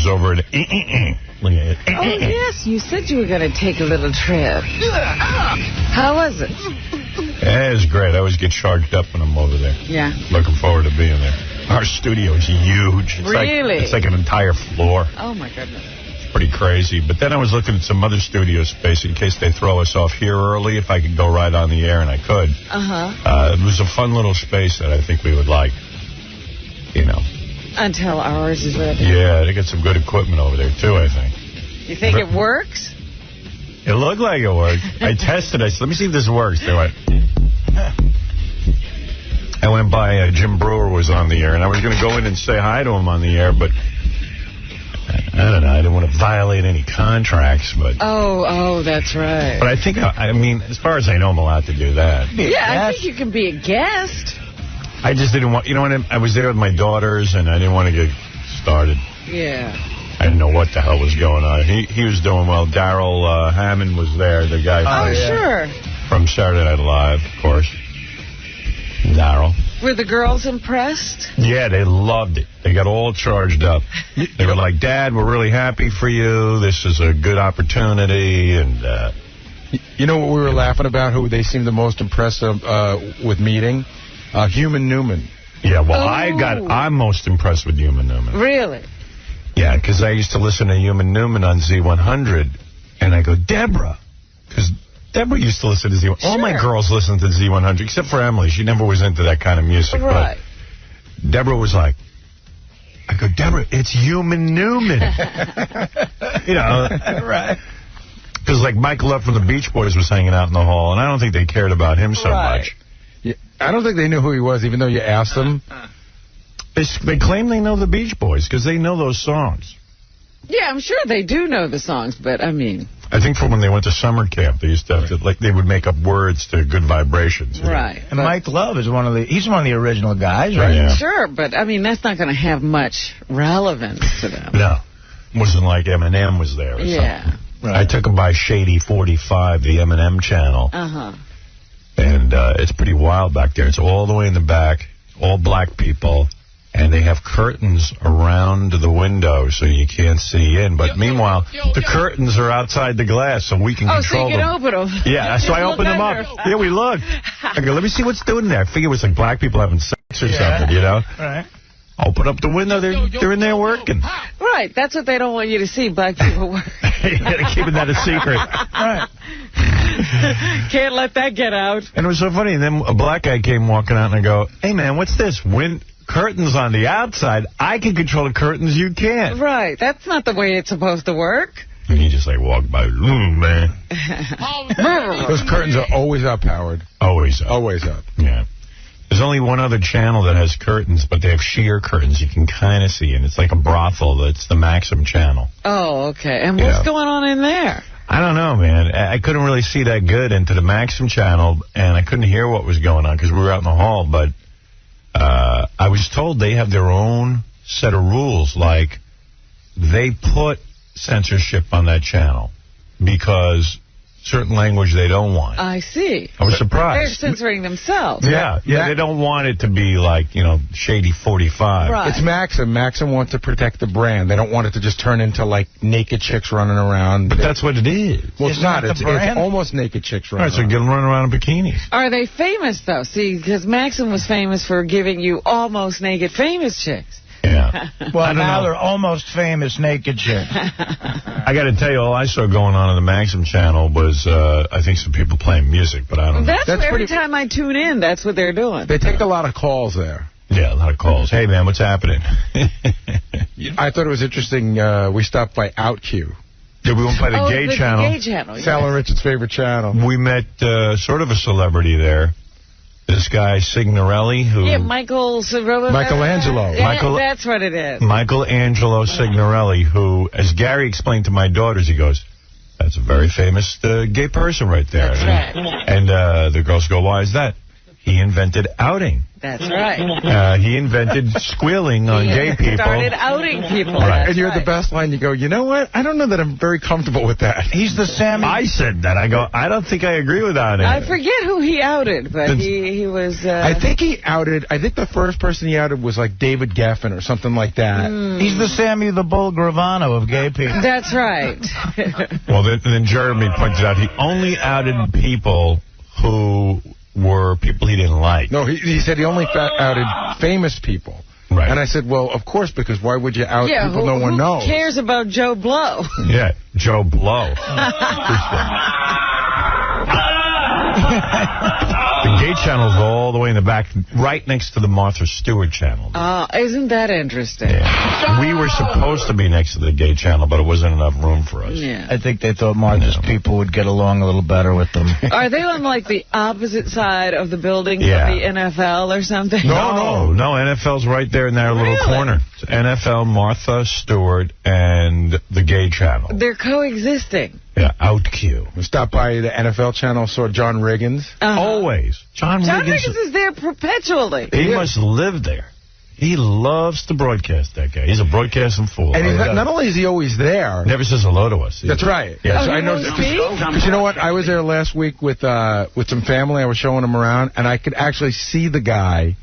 was over at Oh, yes, you said you were going to take a little trip. How was it? Yeah, it was great. I always get charged up when I'm over there. Yeah. Looking forward to being there. Our studio is huge. It's really? It's like an entire floor. Oh, my goodness. It's pretty crazy. But then I was looking at some other studio space in case they throw us off here early, if I could go right on the air, and I could. It was a fun little space that I think we would like, you know. Until ours is ready. Yeah, they got some good equipment over there, too, I think. You think it works? It looked like it worked. I tested. I said, let me see if this works. They went. I went by, Jim Brewer was on the air, and I was going to go in and say hi to him on the air, but I don't know. I didn't want to violate any contracts, but... Oh, that's right. But I think, I mean, as far as I know, I'm allowed to do that. Yeah, I think you can be a guest. I just didn't want... You know what? I was there with my daughters, and I didn't want to get started. Yeah. I didn't know what the hell was going on. He was doing well. Daryl Hammond was there, the guy sure. From Saturday Night Live, of course. Daryl. Were the girls impressed? Yeah, they loved it. They got all charged up. They were like, Dad, we're really happy for you. This is a good opportunity. And you know what we were laughing about, who they seemed the most impressed with meeting? Human Newman. Yeah, well, I'm most impressed with Human Newman. Really? Yeah, because I used to listen to Human Newman on Z100, and I go, Deborah, because Deborah used to listen to Z100. Sure. All my girls listen to Z100, except for Emily. She never was into that kind of music. Right. But Deborah was like, I go, Deborah, it's Human Newman. You know. Right. Because, like, Mike Love from the Beach Boys was hanging out in the hall, and I don't think they cared about him so much. Yeah, I don't think they knew who he was, even though you asked them. They claim they know the Beach Boys because they know those songs. Yeah, I'm sure they do know the songs, but I mean... I think from when they went to summer camp, they used to have to, like, they would make up words to Good Vibrations. Right. And Mike Love is he's one of the original guys, right? Yeah. Sure, but I mean, that's not going to have much relevance to them. No. It wasn't like Eminem was there or something. Right. I took him by Shady 45, the Eminem channel. And it's pretty wild back there. It's all the way in the back, all black people. And they have curtains around the window so you can't see in. But meanwhile, the curtains are outside the glass so we can control them. Oh, so you can open them. Yeah, so I opened them up. Yeah, we looked. I go, let me see what's doing there. I figure it was like black people having sex or something, you know? Right. Open up the window. They're in there working. Right. That's what they don't want you to see, black people work. They're keeping that a secret. Right. Can't let that get out. And it was so funny. And then a black guy came walking out, and I go, hey, man, what's this? Curtains on the outside. I can control the curtains. You can't. Right. That's not the way it's supposed to work. And he just, like, walked by. Man. Those curtains are always up, Howard. Always up. Always up. Yeah. There's only one other channel that has curtains, but they have sheer curtains. You can kind of see, and it's like a brothel. It's the Maxim channel. Oh, okay. And what's going on in there? I don't know, man. I couldn't really see that good into the Maxim channel, and I couldn't hear what was going on because we were out in the hall, but I was told they have their own set of rules. Like, they put censorship on that channel because certain language they don't want. I see. I was surprised. They're censoring themselves. Yeah, they don't want it to be like, you know, Shady 45. Right. It's Maxim. Maxim wants to protect the brand. They don't want it to just turn into, like, naked chicks running around. But that's what it is. Well, it's not. It's almost naked chicks running around. All right, so get them running around in bikinis. Are they famous, though? See, because Maxim was famous for giving you almost naked famous chicks. Yeah. Well, now they're almost famous naked chicks. I got to tell you, all I saw going on the Maxim channel was, I think, some people playing music, but I don't know. That's every time I tune in, that's what they're doing. They take a lot of calls there. Yeah, a lot of calls. Hey, man, what's happening? I thought it was interesting. We stopped by OutQ. Yeah, we went by the gay channel. The gay channel, yeah. Sal and Richard's favorite channel. We met sort of a celebrity there. This guy, Signorelli, who... Yeah, Michelangelo. That's what it is. Michelangelo Signorelli, who, as Gary explained to my daughters, he goes, that's a very famous gay person right there. That's right. And the girls go, why is that? he invented outing. That's right. He invented squealing on gay people. Started outing people. Right. And you're the best line. You go, you know what? I don't know that I'm very comfortable with that. He's the Sammy. I said that. I go, I don't think I agree with that. I forget who he outed, but he was... I think he outed... I think the first person he outed was like David Geffen or something like that. He's the Sammy the Bull Gravano of gay people. That's right. Well, then Jeremy pointed out he only outed people who were people he didn't like. No, he said he only outed famous people. Right. And I said, well, of course, because why would you out people no one knows? Who cares about Joe Blow? Yeah, Joe Blow. The gay channel's all the way in the back, right next to the Martha Stewart channel. Oh, isn't that interesting? Yeah. We were supposed to be next to the gay channel, but it wasn't enough room for us. Yeah. I think they thought Martha's people would get along a little better with them. Are they on, like, the opposite side of the building of the NFL or something? No, NFL's right there in that little corner. It's NFL, Martha Stewart, and the gay channel. They're coexisting. Yeah, OutQ. We stopped by the NFL channel, saw John Riggins. Always. John Riggins is there perpetually. He must live there. He loves to broadcast, that guy. He's a broadcasting fool. And not only is he always there... Never says hello to us. That's right. Yeah, so I know. Because you know what? I was there last week with some family. I was showing him around, and I could actually see the guy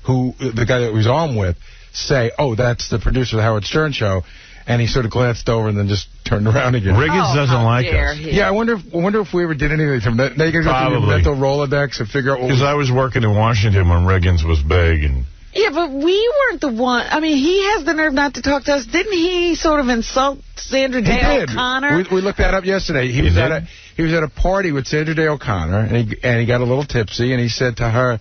that he was on with say, oh, that's the producer of the Howard Stern Show. And he sort of glanced over and then just turned around again. Riggins doesn't like us. Yeah, I wonder if we ever did anything to him. Now you got to go through your mental Rolodex and figure out what... Because I was working in Washington when Riggins was big. Yeah, but we weren't the one... I mean, he has the nerve not to talk to us. Didn't he sort of insult Sandra Day O'Connor? We looked that up yesterday. He was at a party with Sandra Day O'Connor, and he got a little tipsy, and he said to her...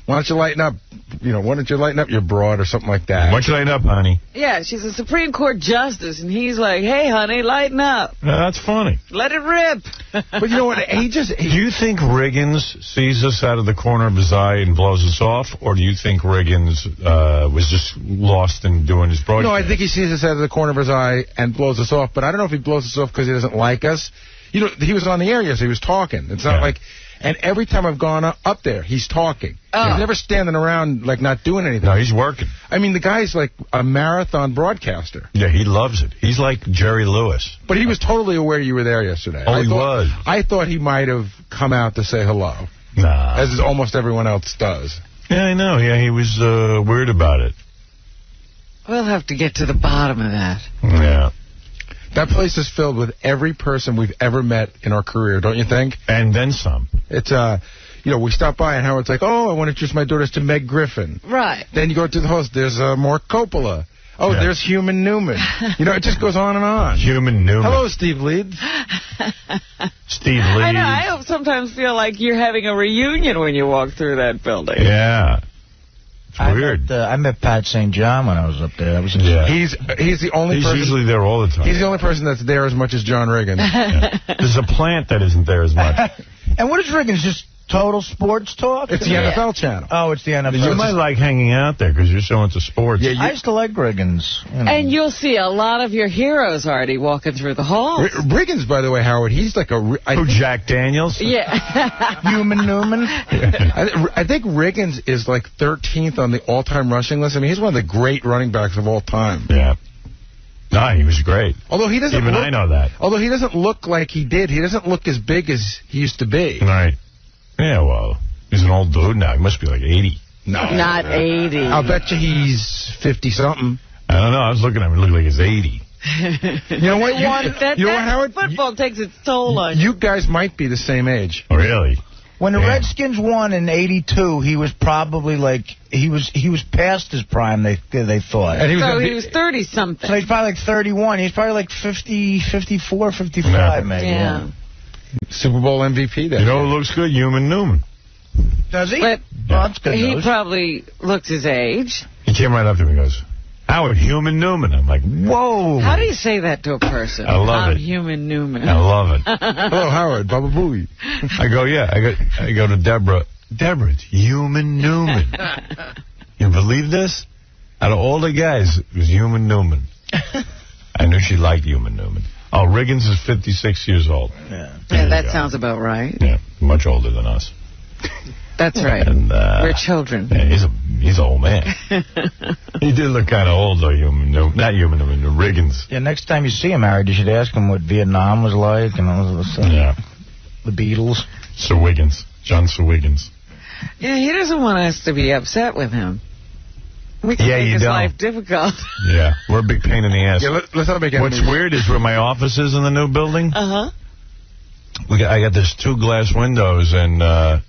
Why don't you lighten up? Why don't you lighten up your broad or something like that? Why don't you lighten up, honey? Yeah, she's a Supreme Court justice, and he's like, hey, honey, lighten up. That's funny. Let it rip. But you know what? Do you think Riggins sees us out of the corner of his eye and blows us off, or do you think Riggins was just lost in doing his broadcast? No, I think he sees us out of the corner of his eye and blows us off, but I don't know if he blows us off because he doesn't like us. He was on the air yesterday. He was talking. It's not like... And every time I've gone up there, he's talking. Oh. He's never standing around, like, not doing anything. No, he's working. I mean, the guy's like a marathon broadcaster. Yeah, he loves it. He's like Jerry Lewis. But he was totally aware you were there yesterday. Oh, he was. I thought he might have come out to say hello. Nah. As almost everyone else does. Yeah, I know. Yeah, he was weird about it. We'll have to get to the bottom of that. Yeah. That place is filled with every person we've ever met in our career, don't you think? And then some. It's, we stopped by and Howard's like, oh, I want to introduce my daughters to Meg Griffin. Right. Then you go to the host, there's more Coppola. Oh, there's Human Newman. It just goes on and on. Human Newman. Hello, Steve Leeds. Steve Leeds. I know. I sometimes feel like you're having a reunion when you walk through that building. Yeah. Weird. I met Pat St. John when I was up there. That was He's the only person... He's usually there all the time. He's the only person that's there as much as John Riggins. Yeah. There's a plant that isn't there as much. And what is Riggins? Just total sports talk? It's the NFL channel. Oh, it's the NFL. You might like hanging out there because you're so into sports. Yeah, I used to like Riggins. And you'll see a lot of your heroes, Artie, walking through the halls. Riggins, by the way, Howard, he's like a... Jack Daniels? Yeah. Human Newman? I think Riggins is like 13th on the all-time rushing list. I mean, he's one of the great running backs of all time. Yeah. No, he was great. Although he doesn't I know that. Although he doesn't look like he did. He doesn't look as big as he used to be. Right. Yeah, well, he's an old dude now. He must be like 80. No. Not 80. I'll bet you he's 50-something. I don't know. I was looking at him. He looked like he's 80. You know what? Howard? Football takes its toll on you. You guys might be the same age. Oh, really? When the Redskins won in '82, he was probably like he was past his prime. They thought. And he was 30-something. So he's probably like 31. He's probably like 50, 54, 55, maybe. Yeah. Super Bowl MVP then. You know who looks good? Human Newman. Does he? But that's good he news. probably looks his age. He came right up to me and goes, Howard, Human Newman. I'm like, whoa. How do you say that to a person? I love it. Human Newman. I love it. Hello, Howard. Baba Booey. I go, yeah. I go to Deborah. Deborah, it's Human Newman. You believe this? Out of all the guys, it was Human Newman. I knew she liked Human Newman. Oh, Riggins is 56 years old. Yeah, that sounds about right. Yeah, much older than us. That's right. And, we're children. Yeah, he's an old man. He did look kind of old, though. Not human, Riggins. Yeah, next time you see him, Harry, you should ask him what Vietnam was like and all this stuff. Yeah. The Beatles. Sir Wiggins. John Sir Wiggins. Yeah, he doesn't want us to be upset with him. We can make his life difficult. Yeah, we're a big pain in the ass. Yeah, let's not make it. What's weird is where my office is in the new building. Uh-huh. I got this 2 glass windows, and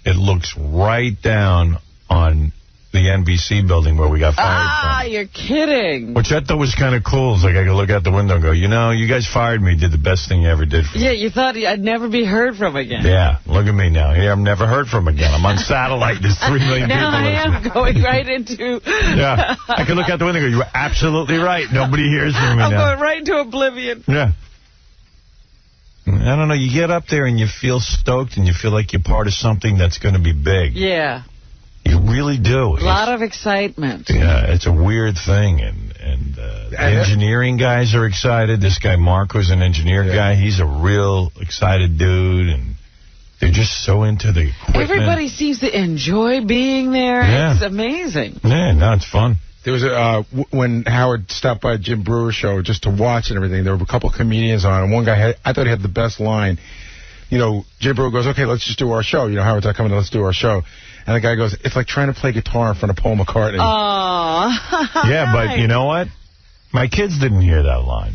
it looks right down on the NBC building where we got fired from. Ah, you're kidding. Which I thought was kind of cool. It's like I could look out the window and go, you guys fired me, did the best thing you ever did for me. Yeah, you thought I'd never be heard from again. Yeah, look at me now. Here, I'm never heard from again. I'm on satellite. There's 3 million people listening. Now I am going right into... Yeah, I could look out the window and go, you were absolutely right. Nobody hears from me now. I'm going right into oblivion. Yeah. I don't know, you get up there and you feel stoked and you feel like you're part of something that's going to be big. Yeah. You really do. A lot of excitement. Yeah, it's a weird thing. And the engineering guys are excited. This guy, Mark, who's an engineer guy, he's a real excited dude. And they're just so into the equipment. Everybody seems to enjoy being there. Yeah. It's amazing. Yeah, no, it's fun. There was when Howard stopped by Jim Brewer's show just to watch and everything, there were a couple comedians on, and one guy I thought he had the best line. Jim Brewer goes, okay, let's just do our show. Howard's not coming, let's do our show. And the guy goes, it's like trying to play guitar in front of Paul McCartney. Oh. Yeah, but you know what? My kids didn't hear that line.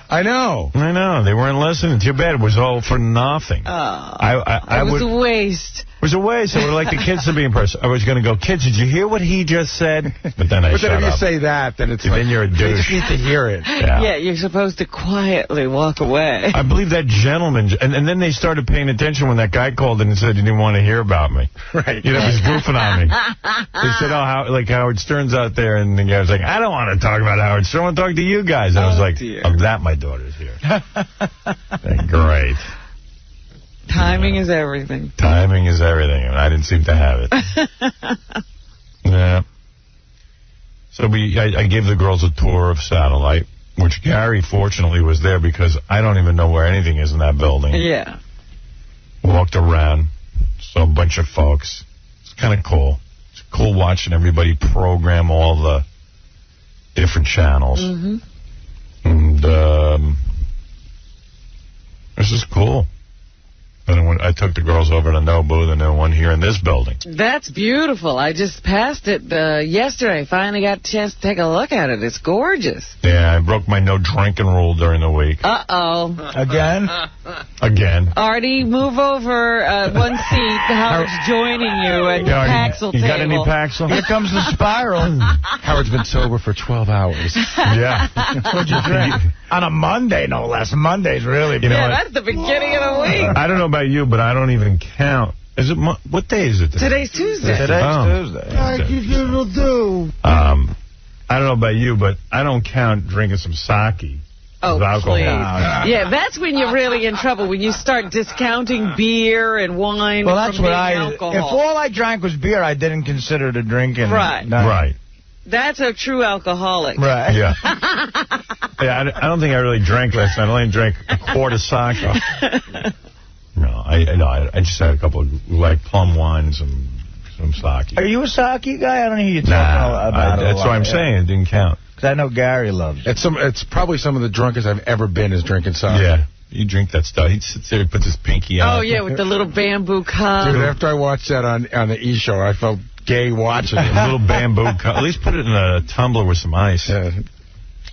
I know. They weren't listening. Too bad. It was all for nothing. Oh. It was a waste. It was a waste. I would like the kids to be impressed. I was going to go, kids, did you hear what he just said? But then if you say that, then then you're a douche. You just need to hear it. Yeah, you're supposed to quietly walk away. I believe that gentleman, and then they started paying attention when that guy called in and said he didn't want to hear about me. Right. He was goofing on me. They said, Howard Stern's out there, and the guy was like, I don't want to talk about Howard Stern. I want to talk to you guys. And I was like, I'm that my daughter's here. Great. Timing is everything. Timing is everything, and I didn't seem to have it. Yeah. So I gave the girls a tour of Satellite, which Gary, fortunately, was there because I don't even know where anything is in that building. Yeah. Walked around, saw a bunch of folks. It's kind of cool. It's cool watching everybody program all the different channels. Mm-hmm. And this is cool. And I took the girls over to Nobu, the new one here in this building. That's beautiful. I just passed it yesterday. Finally got a chance to take a look at it. It's gorgeous. Yeah, I broke my no drinking rule during the week. Uh-oh. Again? Again. Artie, move over one seat. Howard's joining you at the Paxil table. You got any Paxil? Here comes the spiral. Howard's been sober for 12 hours. Yeah. What'd you drink? On a Monday, no less. Monday's really big. Yeah, that's the beginning of the week. I don't know about you, but I don't even count. Is it what day is it today? Today's Tuesday. Tuesday. Like you do. I don't know about you, but I don't count drinking some sake. Oh, alcohol. please. Yeah, that's when you're really in trouble, when you start discounting beer and wine from being alcohol. If all I drank was beer, I didn't consider the drinking. Right. Right. That's a true alcoholic. Right. Yeah. Yeah, I don't think I really drank last night. I only drank a quart of sake. No, I just had a couple of plum wine and some sake. Are you a sake guy? I don't hear you talking about it. That's why I'm saying it didn't count. Because I know Gary loves it. It's probably some of the drunkest I've ever been is drinking sake. Yeah. You drink that stuff. He sits there, he puts his pinky out. Oh, yeah, with the little bamboo cup. Dude, after I watched that on the E! Show, I felt gay watching it. A little bamboo cup. At least put it in a tumbler with some ice. Yeah.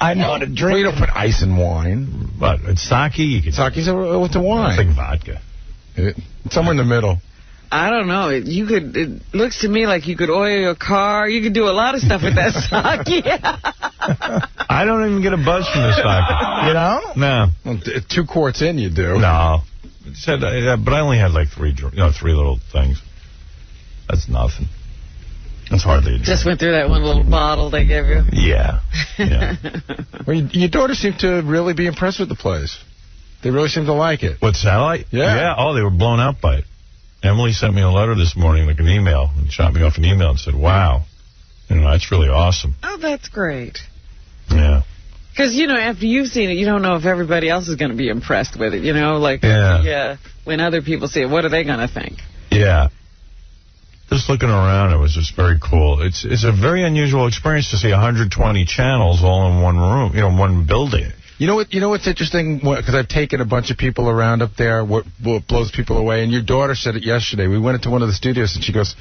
I know how to drink. Well, you don't put ice in wine. But it's sake. You can Sake's with the wine. It's like vodka. It's somewhere in the middle. I don't know. It looks to me like you could oil your car. You could do a lot of stuff with that sake. I don't even get a buzz from the sake. You don't? No. Well, 2 quarts in, you do. No. But I only had like 3 little things. That's nothing. That's hardly a drink. Just went through that one little bottle they gave you. Yeah. Yeah. Well, your daughter seemed to really be impressed with the place. They really seemed to like it. What, Satellite? Yeah. Yeah. Oh, they were blown out by it. Emily sent me a letter this morning, like an email, and shot me off an email and said, wow, that's really awesome. Oh, that's great. Yeah. Because, after you've seen it, you don't know if everybody else is going to be impressed with it, Yeah. when other people see it, what are they going to think? Yeah. just looking around, it was just very cool. It's a very unusual experience to see 120 channels all in one room, one building. You know what's interesting? Because I've taken a bunch of people around up there, what blows people away, and your daughter said it yesterday. We went into one of the studios, and she goes,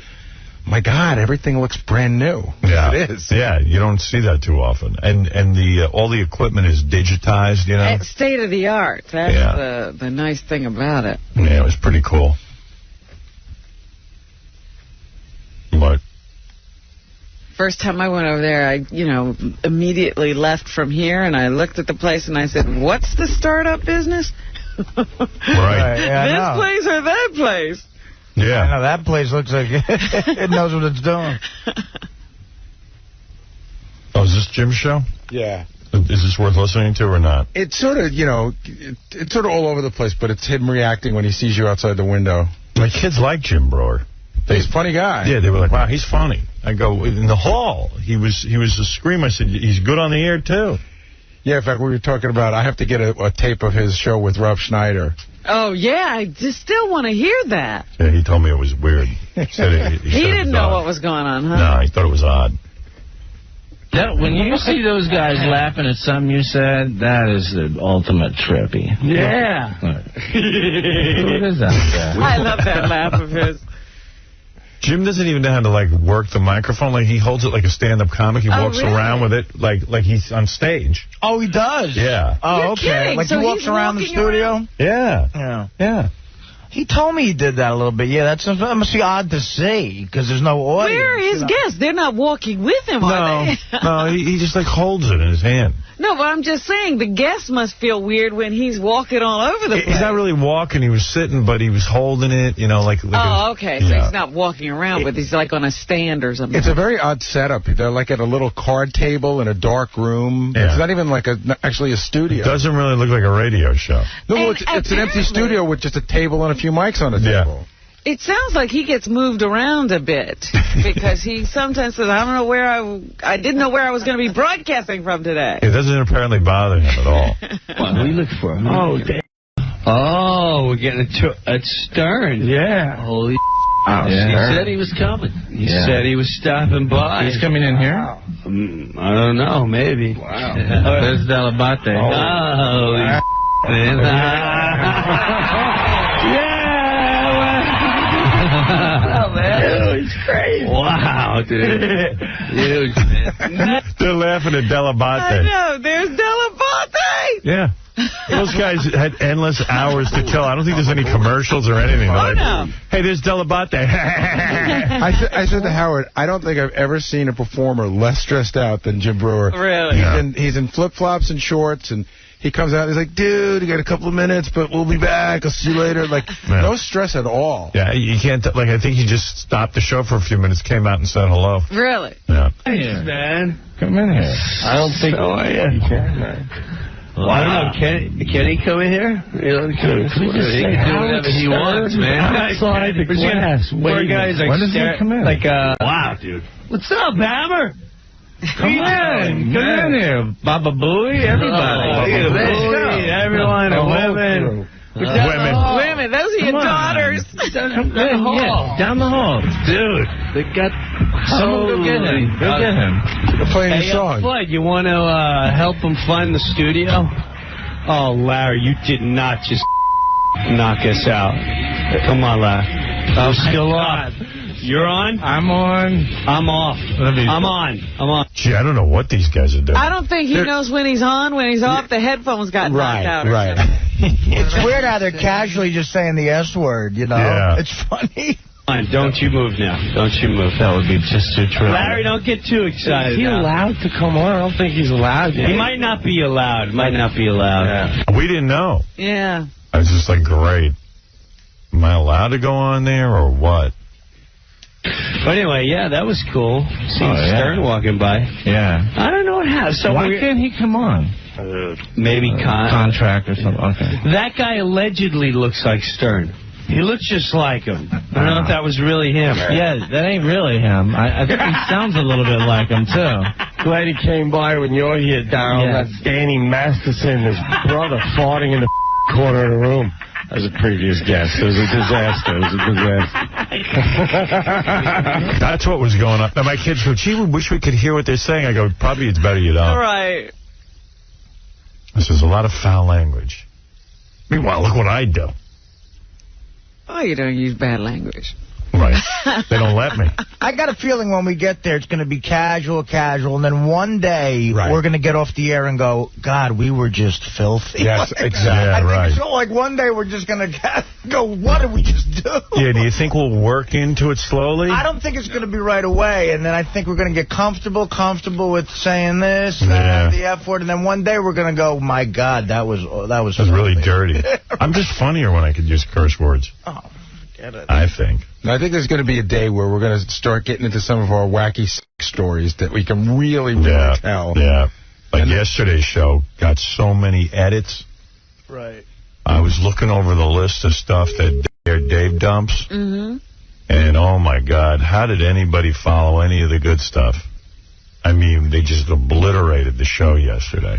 my God, everything looks brand new. Yeah, it is. Yeah, you don't see that too often. And all the equipment is digitized, State of the art. That's the nice thing about it. Yeah, it was pretty cool. What? First time I went over there, I, immediately left from here, and I looked at the place, and I said, what's the startup business? Right. This place or that place? Yeah. I know, that place looks like it knows what it's doing. Oh, is this Jim's show? Yeah. Is this worth listening to or not? It's sort of, it's sort of all over the place, but it's him reacting when he sees you outside the window. My kids like Jim Breuer. He's a funny guy. Yeah, they were like, wow, he's funny. I go, in the hall, he was a scream. I said, he's good on the air, too. Yeah, in fact, we were talking about, I have to get a tape of his show with Rob Schneider. Oh, yeah, I just still want to hear that. Yeah, he told me it was weird. He didn't know what was going on, huh? No, he thought it was odd. When you see those guys laughing at something you said, that is the ultimate trippy. Yeah. What is that? I love that laugh of his. Jim doesn't even know how to, work the microphone. Like, he holds it like a stand-up comic. He walks around with it like he's on stage. Oh, he does? Yeah. Oh, You're okay. kidding. Like So he walks he's around the walking studio? around? Yeah. Yeah. He told me he did that a little bit. Yeah, that must be odd to see, because there's no audience. Where are his guests? They're not walking with him, are they? No, he just, holds it in his hand. No, but I'm just saying, the guests must feel weird when he's walking all over the place. He's not really walking. He was sitting, but he was holding it, okay. So he's not walking around, but he's like on a stand or something. It's a very odd setup. They're like at a little card table in a dark room. Yeah. It's not even actually a studio. It doesn't really look like a radio show. No, it's an empty studio with just a table and a few mics on the table. Yeah. It sounds like he gets moved around a bit, because he sometimes says, I don't know where I didn't know where I was going to be broadcasting from today. It doesn't apparently bother him at all. What are we looking for? Oh, damn. Oh, we're getting a Stern. Yeah. Holy Oh, He said he was coming. He said he was stopping by. He's coming in here? I don't know, maybe. Wow. There's 𝗛𝗏𝗍𝗍. Holy Oh, man. Dude, it's crazy. Wow, dude. Huge, man. They're laughing at 𝗛𝗏𝗍𝗍. I know. There's 𝗛𝗏𝗍𝗍. Yeah. Those guys had endless hours to kill. I don't think there's any commercials or anything. Oh, no. Hey, there's 𝗛𝗏𝗍𝗍. I said to Howard, I don't think I've ever seen a performer less stressed out than Jim Breuer. Really? He's in flip-flops and shorts, and he comes out, he's like, dude, you got a couple of minutes, but we'll be back. I'll see you later. No stress at all. Yeah, you can't, I think he just stopped the show for a few minutes, came out and said hello. Really? Yeah. Thanks, man. Come in here. I don't think you can, man. Well, I don't know. Can he come in here? He can do whatever he wants, man. Outside the glass. Poor guys When does he come in? Wow, dude. What's up, Hammer? Come in here. Baba Booey, everybody. Everyone, the women. Women, those are your daughters. Down the hall. Down the hall. Dude, they got Go get him. Go get him. They're playing your Hey, song. Floyd, you want to help them find the studio? Oh, Larry, you did not just knock us out. Come on, Larry. I'm still on. You're on? I'm on. I'm off. I'm on. Gee, I don't know what these guys are doing. I don't think he knows when he's on, when he's off. The headphones got knocked out. Right. It's weird how they're casually just saying the S word, Yeah. It's funny. Fine, don't you move now. Don't you move. That would be just too true. Larry, don't get too excited. Is he allowed to come on? I don't think he's allowed yet. He might not be allowed. Yeah. We didn't know. Yeah. I was just like, great. Am I allowed to go on there or what? But anyway, yeah, that was cool. Seeing Stern walking by. Yeah. I don't know what happened. So Why can't he come on? Maybe contract or something. Okay. That guy allegedly looks like Stern. He looks just like him. I don't know if that was really him. Yeah, that ain't really him. I think he sounds a little bit like him, too. Glad he came by when you're here, Darryl. Yeah. That's Danny Masterson, his brother, farting in the corner of the room. As a previous guest. It was a disaster. That's what was going on. Now, my kids go, gee, we wish we could hear what they're saying. I go, probably it's better you don't. Right. This is a lot of foul language. Meanwhile, look what I do. Oh, you don't use bad language. Right. They don't let me. I got a feeling when we get there, it's going to be casual, and then one day we're going to get off the air and go, God, we were just filthy. Yes, like, exactly. Yeah, I think so. Like one day we're just going to go, what did we just do? Yeah, do you think we'll work into it slowly? I don't think it's going to be right away, and then I think we're going to get comfortable with saying this, the F word, and then one day we're going to go, my God, that was really dirty. I'm just funnier when I could use curse words. Oh. I think. I think there's going to be a day where we're going to start getting into some of our wacky stories that we can really tell. Yeah. Like yesterday's show got so many edits. Right. I was looking over the list of stuff that Dave dumps. Mm-hmm. And, oh, my God, how did anybody follow any of the good stuff? I mean, they just obliterated the show yesterday.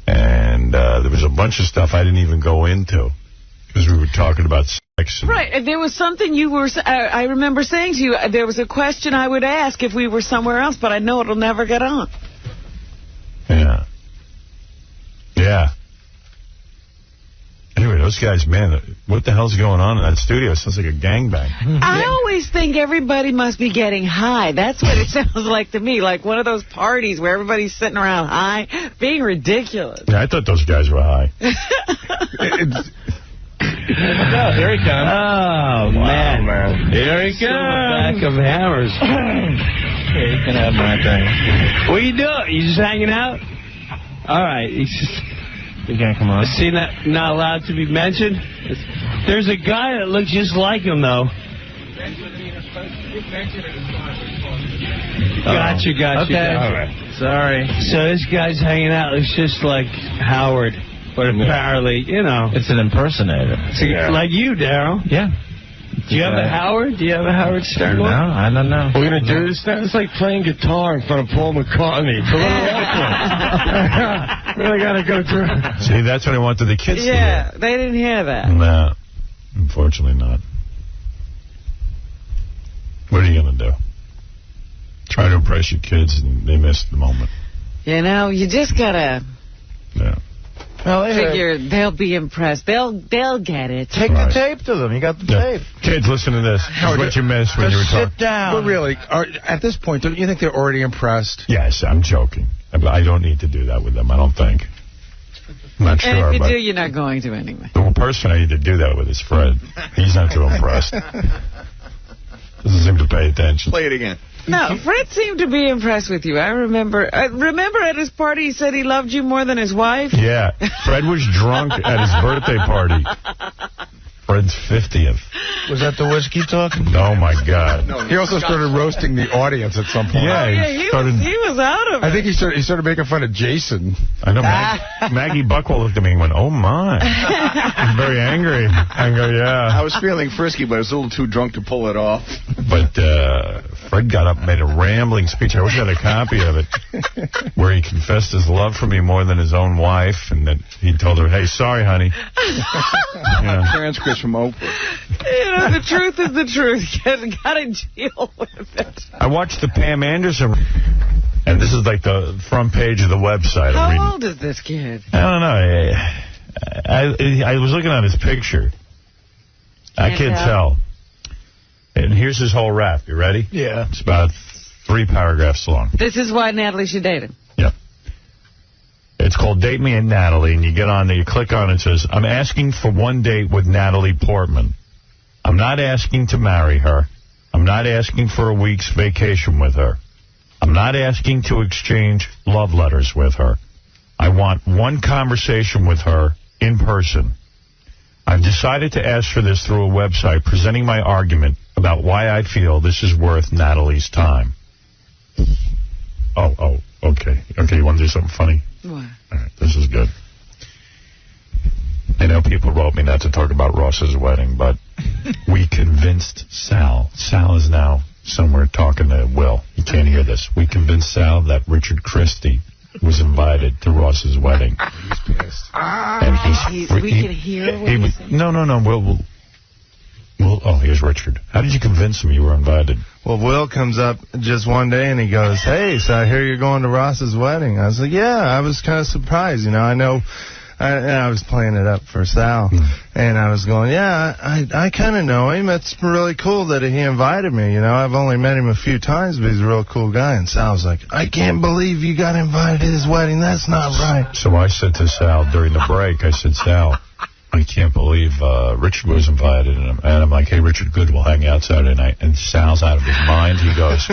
And there was a bunch of stuff I didn't even go into because we were talking about sex. Right. There was something you were... I remember saying to you, there was a question I would ask if we were somewhere else, but I know it'll never get on. Yeah. Yeah. Anyway, those guys, man, what the hell's going on in that studio? It sounds like a gangbang. I always think everybody must be getting high. That's what it sounds like to me, like one of those parties where everybody's sitting around high, being ridiculous. Yeah, I thought those guys were high. No, here he comes. Oh, man. Here he comes. Back of hammers. Here, you can have my thing. What are you doing? You just hanging out? All right. You can't come on. Is he not allowed to be mentioned? There's a guy that looks just like him, though. Gotcha. Okay. All right. Sorry. So this guy's hanging out. It's just like Howard. But apparently, you know. It's an impersonator. Like you, Daryl. Yeah. Do you have a Howard? Do you have a Howard Stern? No, I don't know. We're going to do this now? It's like playing guitar in front of Paul McCartney. It's a little awkward. Really got to go through. See, that's what I wanted the kids to do. Yeah, they didn't hear that. No, unfortunately not. What are you going to do? Try to impress your kids, and they missed the moment. You know, you just got to... Yeah. Well, figure they'll be impressed. They'll get it. Take the tape to them. You got the tape. Kids, listen to this. This is what you missed when you were talking. Sit down. But really, at this point, don't you think they're already impressed? Yes, I'm joking. I don't need to do that with them, I don't think. I'm not sure. And if you but do, you're not going to anyway. The one person I need to do that with is Fred. He's not too impressed. Doesn't seem to pay attention. Play it again. No, Fred seemed to be impressed with you. I remember at his party he said he loved you more than his wife? Yeah. Fred was drunk at his birthday party. Fred's 50th. Was that the whiskey talking? Oh, my God. He also started roasting the audience at some point. Yeah, he was out of it. I think he started making fun of Jason. I know. Maggie Buckwell looked at me and went, oh, my. He's very angry. I go, yeah. I was feeling frisky, but I was a little too drunk to pull it off. But Fred got up and made a rambling speech. I wish I had a copy of it, where he confessed his love for me more than his own wife, and that he told her, hey, sorry, honey. Yeah. Transcripts from Oprah. You know, the truth is the truth. You gotta deal with it. I watched the Pam Anderson, and this is like the front page of the website. How old is this kid? I don't know. I was looking at his picture. I can't tell. And here's his whole rap. You ready? Yeah. It's about 3 paragraphs long. This is why Natalie should date him. Yep. It's called Date Me and Natalie, and you get on there, you click on it, it says, I'm asking for one date with Natalie Portman. I'm not asking to marry her. I'm not asking for a week's vacation with her. I'm not asking to exchange love letters with her. I want one conversation with her in person. I've decided to ask for this through a website presenting my argument about why I feel this is worth Natalie's time. Oh, okay. Okay, you want to do something funny? What? All right, this is good. I know people wrote me not to talk about Ross's wedding, but we convinced Sal. Sal is now somewhere talking to Will. You can't hear this. We convinced Sal that Richard Christie was invited to Ross's wedding. He's pissed. And We can hear what he's saying? No. Well, oh, here's Richard. How did you convince him you were invited? Well, Will comes up just one day and he goes, hey, so I hear you're going to Ross's wedding. I was like, yeah, I was kind of surprised. You know, I know. And I was playing it up for Sal. And I was going, yeah, I kind of know him. It's really cool that he invited me. You know, I've only met him a few times, but he's a real cool guy. And Sal was like, I can't believe you got invited to his wedding. That's not right. So I said to Sal during the break, I said, Sal, I can't believe Richard was invited. And I'm like, hey, Richard, good, we'll hang out Saturday night. And Sal's out of his mind. He goes,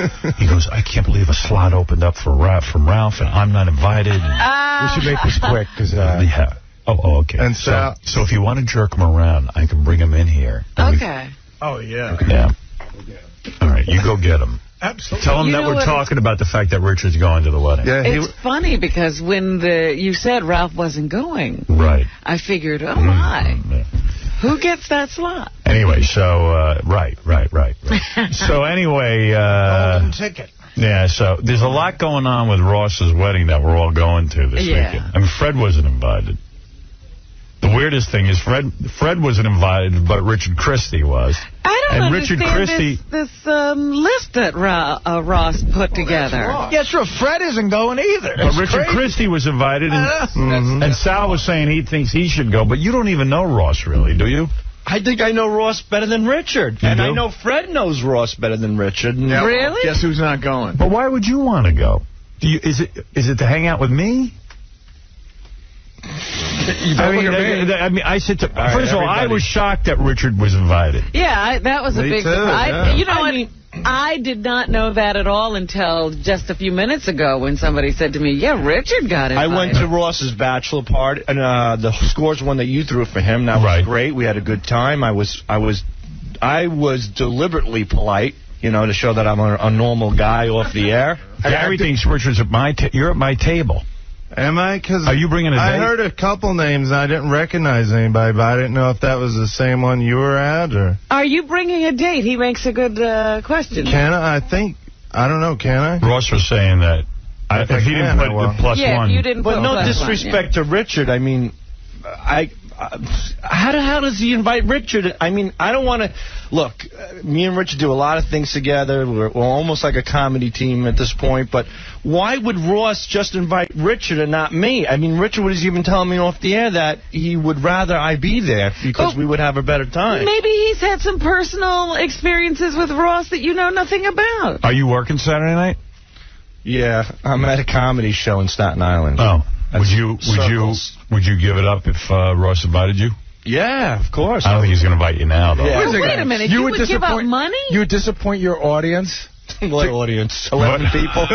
I can't believe a slot opened up from Ralph, and I'm not invited. We should make this quick, because... yeah. Oh, okay. And so if you want to jerk him around, I can bring him in here. Okay. Oh, yeah. Yeah. All right, you go get him. Absolutely. Tell him that we're talking about the fact that Richard's going to the wedding. Yeah, it's funny because when you said Ralph wasn't going, right, I figured, oh, my. Yeah. Who gets that slot? Anyway, so, right. So, anyway... golden ticket. Yeah, so there's a lot going on with Ross's wedding that we're all going to this weekend. I mean, Fred wasn't invited. The weirdest thing is Fred wasn't invited, but Richard Christie was. I don't understand Richard Christie, this list that Ross put together. Yeah, sure, Fred isn't going either. But Richard Christie was invited, and Sal was saying he thinks he should go, but you don't even know Ross, really, do you? I think I know Ross better than Richard. You and do? I know Fred knows Ross better than Richard. Yeah, really? Well, guess who's not going? But why would you want to go? Is it to hang out with me? I said first of all, I was shocked that Richard was invited. Yeah, that was a big surprise. You know, I did not know that at all until just a few minutes ago when somebody said to me, yeah, Richard got invited. I went to Ross's bachelor party, and the scores one that you threw for him. That was great. We had a good time. I was deliberately polite, you know, to show that I'm a normal guy off the air. Gary thinks Richard's you're at my table. Am I? Because are you bringing a date? I heard a couple names, and I didn't recognize anybody, but I didn't know if that was the same one you were at, or... Are you bringing a date? He makes a good question. Can I? I don't know, can I? Ross was saying that if he didn't put the +1... if you didn't put but no disrespect to Richard, I mean, how does he invite Richard? I mean, I don't want to... Look, me and Richard do a lot of things together. We're almost like a comedy team at this point. But why would Ross just invite Richard and not me? I mean, Richard was even telling me off the air that he would rather I be there because we would have a better time. Maybe he's had some personal experiences with Ross that you know nothing about. Are you working Saturday night? Yeah, I'm at a comedy show in Staten Island. Oh. Would you give it up if Ross invited you? Yeah, of course. I don't think he's going to invite you now, though. Yeah. Wait a minute. You would give up money? You would disappoint your audience? What audience? 11 people?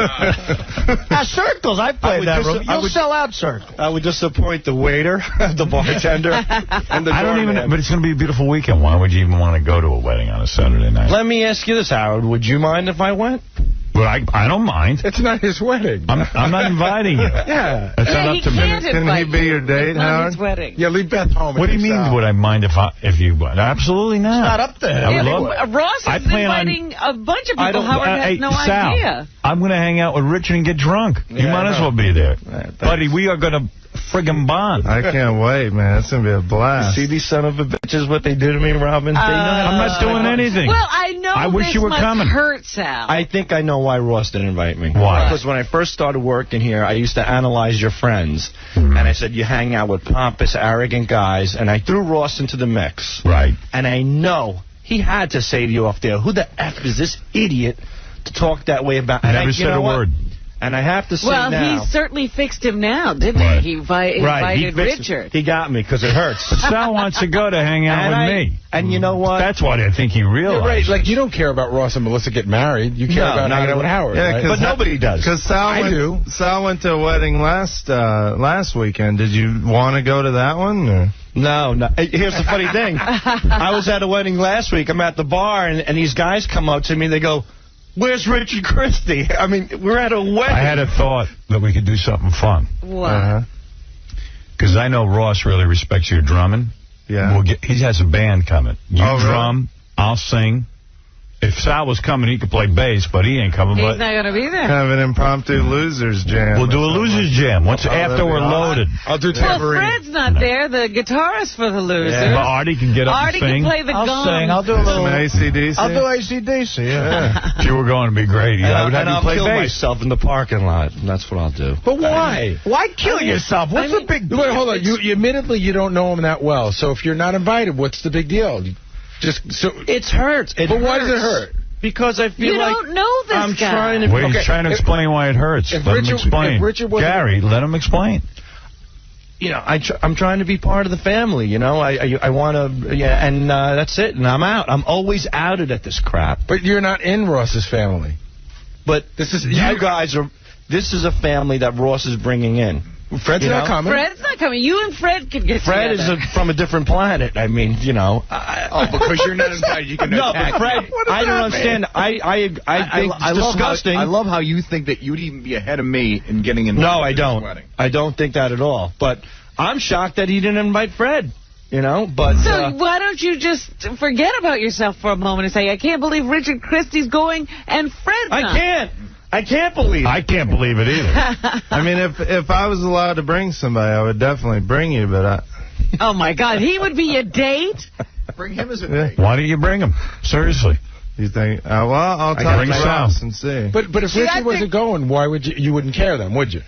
Circles. I played that room. You'll sell out Circles. I would disappoint the waiter, the bartender, and the doorman. But it's going to be a beautiful weekend. Why would you even want to go to a wedding on a Saturday night? Let me ask you this, Howard. Would you mind if I went? Well, I don't mind. It's not his wedding. I'm not inviting you. Yeah. It's not up to me. Can he be your date, Howard? His wedding. Yeah, leave Beth home. What do you mean, would I mind if you went? Absolutely not. It's not up there. Ross is inviting a bunch of people. Howard has no idea. I'm going to hang out with Richard and get drunk. You might as well be there. Buddy, we are going to friggin' bond. I can't wait, man. It's going to be a blast. You see these son of a bitches, what they do to me, Robin? I'm not doing anything. Well, I know I wish you were coming. Hurt Sal. I think I know why Ross didn't invite me. Why? Because when I first started working here, I used to analyze your friends. And I said, you hang out with pompous, arrogant guys. And I threw Ross into the mix. Right. And I know he had to say to you off there, who the F is this idiot to talk that way about? Never said a word. And I have to say now... Well, he certainly fixed him now, didn't he? He invited Richard. He got me because it hurts. But Sal wants to go to hang out with me. And you know what? That's what I think he realized. Right. Like, you don't care about Ross and Melissa getting married. You care about hanging out with Howard, right? But nobody does. Because Sal went to a wedding last weekend. Did you want to go to that one? Or? No. Here's the funny thing. I was at a wedding last week. I'm at the bar, and these guys come up to me. They go... Where's Richard Christie? I mean, we're at a wedding. I had a thought that we could do something fun. What? Because I know Ross really respects your drumming. Yeah. He has a band coming. You drum, I'll sing. If Sal was coming, he could play bass, but he ain't coming. He's not going to be there. Have an impromptu losers jam. We'll do a losers jam. Once after we're loaded. I'll do Well, tambourine. Fred's not there, the guitarist for the losers. Yeah. But Artie can get up Artie and sing. can play the I'll gong. sing. I'll do a little AC/DC. I'll do AC/DC. Yeah. If you were going to be great, I would have you play kill bass. myself in the parking lot. That's what I'll do. But why? Why kill yourself? What's the big deal? Wait, hold on. You admittedly you don't know him that well. So if you're not invited, what's the big deal? Just so. It hurts. But why does it hurt? Because I feel You like don't know this I'm guy. trying to. Wait, he's trying to explain why it hurts. if Let him Richard- explain. if Richard wasn't- Gary, let him explain. You know, I'm trying to be part of the family. You know, I want to. Yeah, and that's it. And I'm out. I'm always outed at this crap. But you're not in Ross's family. But This is you guys are. This is a family that Ross is bringing in. Fred's You not know? coming. Fred's not coming. You and Fred could get Fred together. is from a different planet. I mean, you know. because you're not invited, you can No, attack but Fred, me. I don't understand. I think it's disgusting. I love how you think that you'd even be ahead of me in getting invited. No, I to this don't. wedding. I don't think that at all. But I'm shocked that he didn't invite Fred. You know, but So why don't you just forget about yourself for a moment and say, I can't believe Richard Christie's going and Fred's not. I can't believe it. I can't believe it either. I mean, if I was allowed to bring somebody, I would definitely bring you, but Oh, my God. He would be a date? Bring him as a date. Why don't you bring him? Seriously. you think, well, I'll talk bring to Sal. Ross and see. But if Richard wasn't going, why would you wouldn't care then, would you?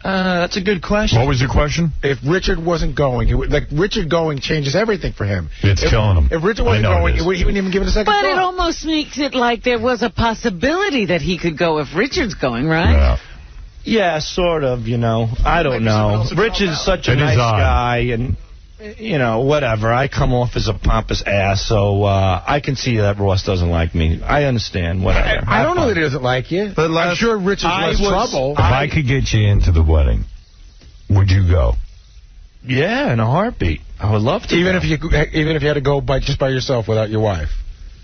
That's a good question. What was your question? If Richard wasn't going, Richard going changes everything for him. It's killing him. If Richard I wasn't know going, it is. he wouldn't even give it a second But thought. it almost makes it like there was a possibility that he could go if Richard's going, right? Yeah. Yeah, sort of, you know. I don't know. Rich is such a It is nice odd. guy, and, you know, whatever. I come off as a pompous ass, so I can see that Ross doesn't like me. I understand, whatever. I don't know that he doesn't like you. But I'm sure Richard's less trouble. If I could get you into the wedding, would you go? Yeah, in a heartbeat. I would love to. Even if you had to go just by yourself without your wife.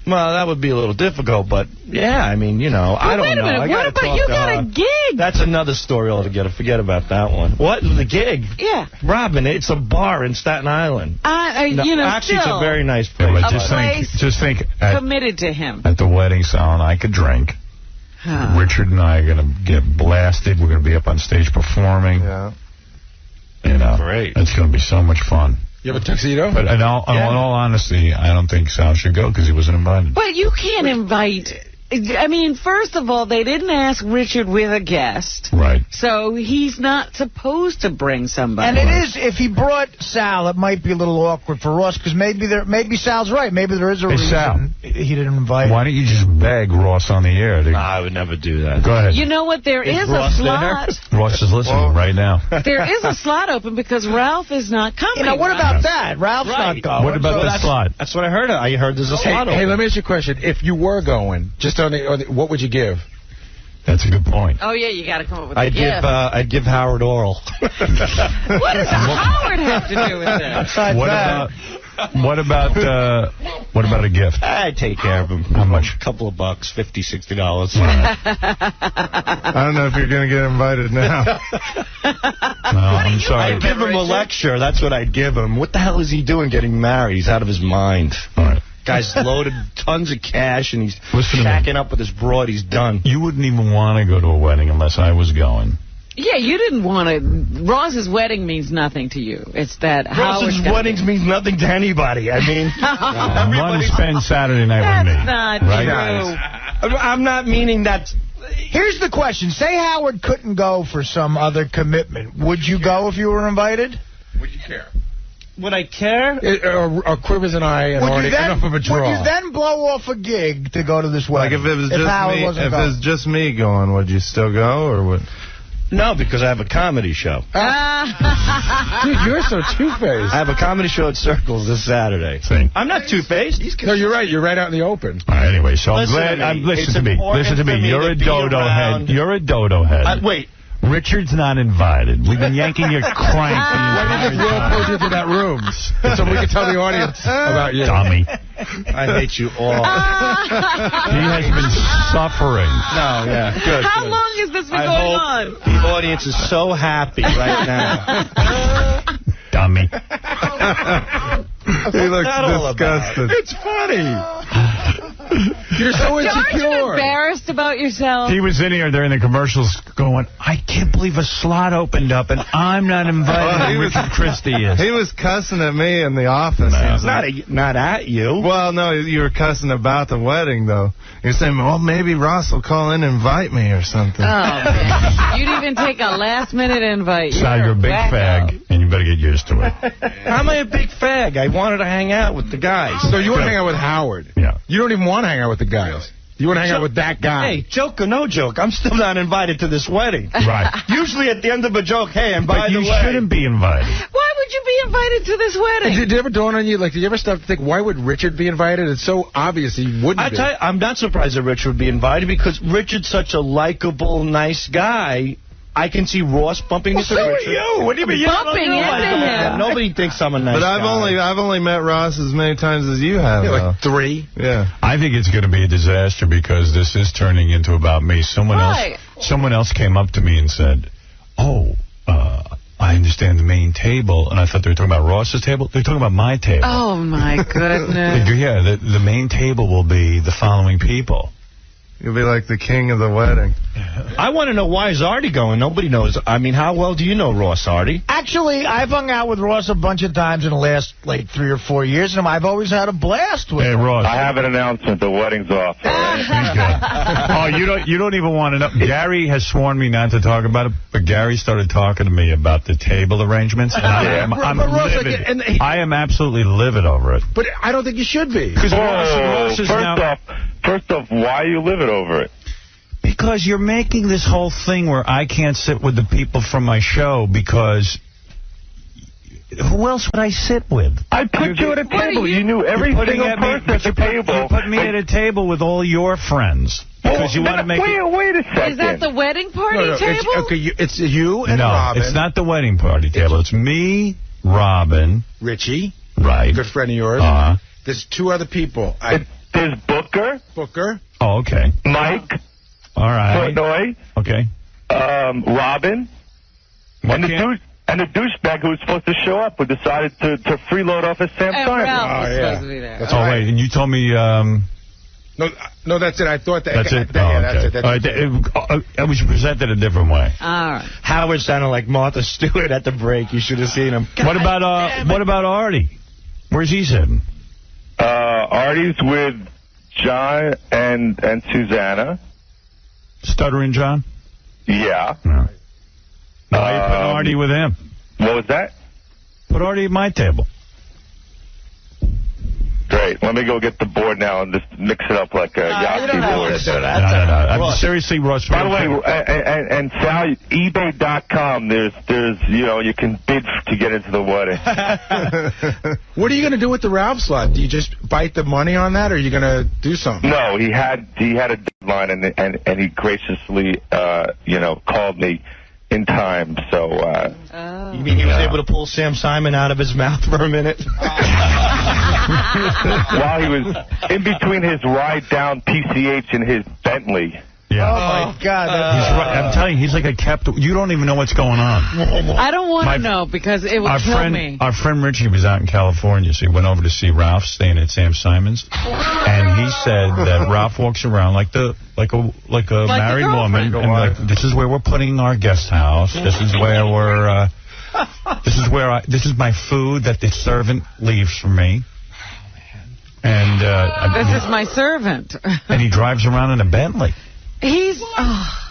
Well, that would be a little difficult, but yeah, I mean, you know, I don't Wait a know. minute. I What gotta about talk you to got her. a gig? That's another story altogether. Forget about that one. What? The gig? Yeah. Robin, it's a bar in Staten Island. You know, actually, still it's a very nice Yeah, place. but A just think committed to him. at the wedding, Sal and I could drink. Richard and I are going to get blasted. We're going to be up on stage performing. Yeah. You know, Great. It's going to be so much fun. You have a tuxedo? But in all honesty, I don't think Sal should go because he wasn't invited. But you can't invite... I mean, first of all, they didn't ask Richard with a guest. Right. So he's not supposed to bring somebody. And it is, if he brought Sal, it might be a little awkward for Ross, because maybe Sal's right. Maybe there is a reason Sal. he didn't invite him. Why don't you just beg Ross on the air? I would never do that. Go ahead. You know what? There is a Ross slot. Ross is listening right now. There is a slot open because Ralph is not coming. You know, what about that? Ralph's Right. not going. What about the slot? That's what I heard. I heard there's a slot Hey, open. let me ask you a question. If you were going, just on the what would you give? That's a good point. Oh, yeah, you got to come up with a I'd gift. give Howard oral. What does Howard have to do with this? What about a gift? I'd take care of him. How much? A couple of bucks, $50, $60. I don't know if you're going to get invited now. No, I'm sorry. I'd give him a lecture. That's what I'd give him. What the hell is he doing getting married? He's out of his mind. All right. Guy's loaded tons of cash, and he's Listen to me. shacking up with his broad. He's done. You wouldn't even want to go to a wedding unless I was going. Yeah, you didn't want to. Ross's wedding means nothing to you. It's that Ross's Howard's weddings means nothing to anybody. I mean, One spend Saturday night That's with me. not right? true. I'm not meaning that. Here's the question. Say Howard couldn't go for some other commitment. Would you go if you were invited? Would you care? Would I care? Quivers and I and already enough of a draw. Would you then blow off a gig to go to this Like wedding? if it was just Howard me, wasn't if it going? was just me going, would you still go or would? No, because I have a comedy show. Dude, you're so two-faced. I have a comedy show at Circles this Saturday. See? I'm not two-faced. No, you're right. You're right out in the open. All right, anyway, so Listen I'm glad. to me. Listen It's to me. important Listen to for me. me You're to a be dodo around. head. You're a dodo head. Wait. Richard's not invited. We've been yanking your crank. Why did you pull you into that room? So we can tell the audience about you. Dummy. I hate you all. He has been suffering. No, yeah, good. How good. long has this been I going hope on? the audience is so happy right now. Dummy. He looks that all about? disgusted. It's funny. You're so Aren't you insecure. embarrassed about yourself? He was in here during the commercials going, I can't believe a slot opened up and I'm not invited. And Richard Christie is. He was cussing at me in the office. Not at you. Well, no, you were cussing about the wedding, though. You're saying, well, maybe Ross will call in and invite me or something. Oh, man. You'd even take a last-minute invite. Sal, you're a big fag, and you better get used to it. How am I a big fag? I wanted to hang out with the guys. So you want to hang out with Howard? Yeah. You don't even want to hang out with the guys. You want to hang out with that guy. Hey, joke or no joke, I'm still not invited to this wedding. Right. Usually at the end of a joke, hey, and by But the you way... shouldn't be invited. Why would you be invited to this wedding? Did it ever dawn on you, like, did you ever stop to think, why would Richard be invited? It's so obvious he wouldn't I be. tell you, I'm not surprised that Richard would be invited because Richard's such a likable, nice guy. I can see Ross bumping into Richard. you. What do you mean? Bumping into him. Nobody thinks I'm a nice But guy. I've only met Ross as many times as you have. Yeah, though. like 3. Yeah. I think it's going to be a disaster because this is turning into about me. Someone else came up to me and said, oh, I understand the main table. And I thought they were talking about Ross's table. They're talking about my table. Oh, my goodness. Yeah, the main table will be the following people. You'll be like the king of the wedding. I want to know why is Artie going. Nobody knows. I mean, how well do you know Ross, Artie? Actually, I've hung out with Ross a bunch of times in the last, 3 or 4 years, and I've always had a blast with him. Hey, Ross. I have an announcement. The wedding's off. Oh, you don't even want to know. Gary has sworn me not to talk about it, but Gary started talking to me about the table arrangements, and I'm livid. I am absolutely livid over it. But I don't think you should be. Because Ross is now... First off, why are you livid over it? Because you're making this whole thing where I can't sit with the people from my show because... Who else would I sit with? I put you at a table. You knew every single person at the table. You put me at a table with all your friends. Because you want to make wait a second. Is that the wedding party table? It's you and Robin. No, it's not the wedding party table. It's me, Robin. Richie. Right. Good friend of yours. There's 2 other people. There's Booker. Oh, okay. Mike. All right. Portnoy. Okay. Robin. And the douchebag who was supposed to show up who decided to freeload off his Sam Simon. Ralph was supposed to be there. That's wait, and you told me... No, that's it. I thought that... That's it? That's it. We should present it a different way. All right. Howard sounded like Martha Stewart at the break. You should have seen him. What about Artie? Where's he sitting? Artie's with John and Susanna. Stuttering John? Yeah. No. Why are you putting Artie with him? What was that? Put Artie at my table. Great. Let me go get the board now and just mix it up like a Yahtzee board. No. Seriously, Ross. By the way, and Sal, eBay.com. There's you can bid to get into the wedding. What are you going to do with the Ralph slot? Do you just bite the money on that, or are you going to do something? No, he had a deadline, and he graciously called me in time. So. You mean he was able to pull Sam Simon out of his mouth for a minute? While he was in between his ride down PCH and his Bentley. Yeah. Oh, my God. I'm telling you, he's like a captain. You don't even know what's going on. I don't want to know because it would kill me. Our friend Richie was out in California, so he went over to see Ralph staying at Sam Simon's. And he said that Ralph walks around like a married woman. And like, this is where we're putting our guest house. This is where we're... this is my food that the servant leaves for me. And this is my servant. Uh-huh. And he drives around in a Bentley. He's...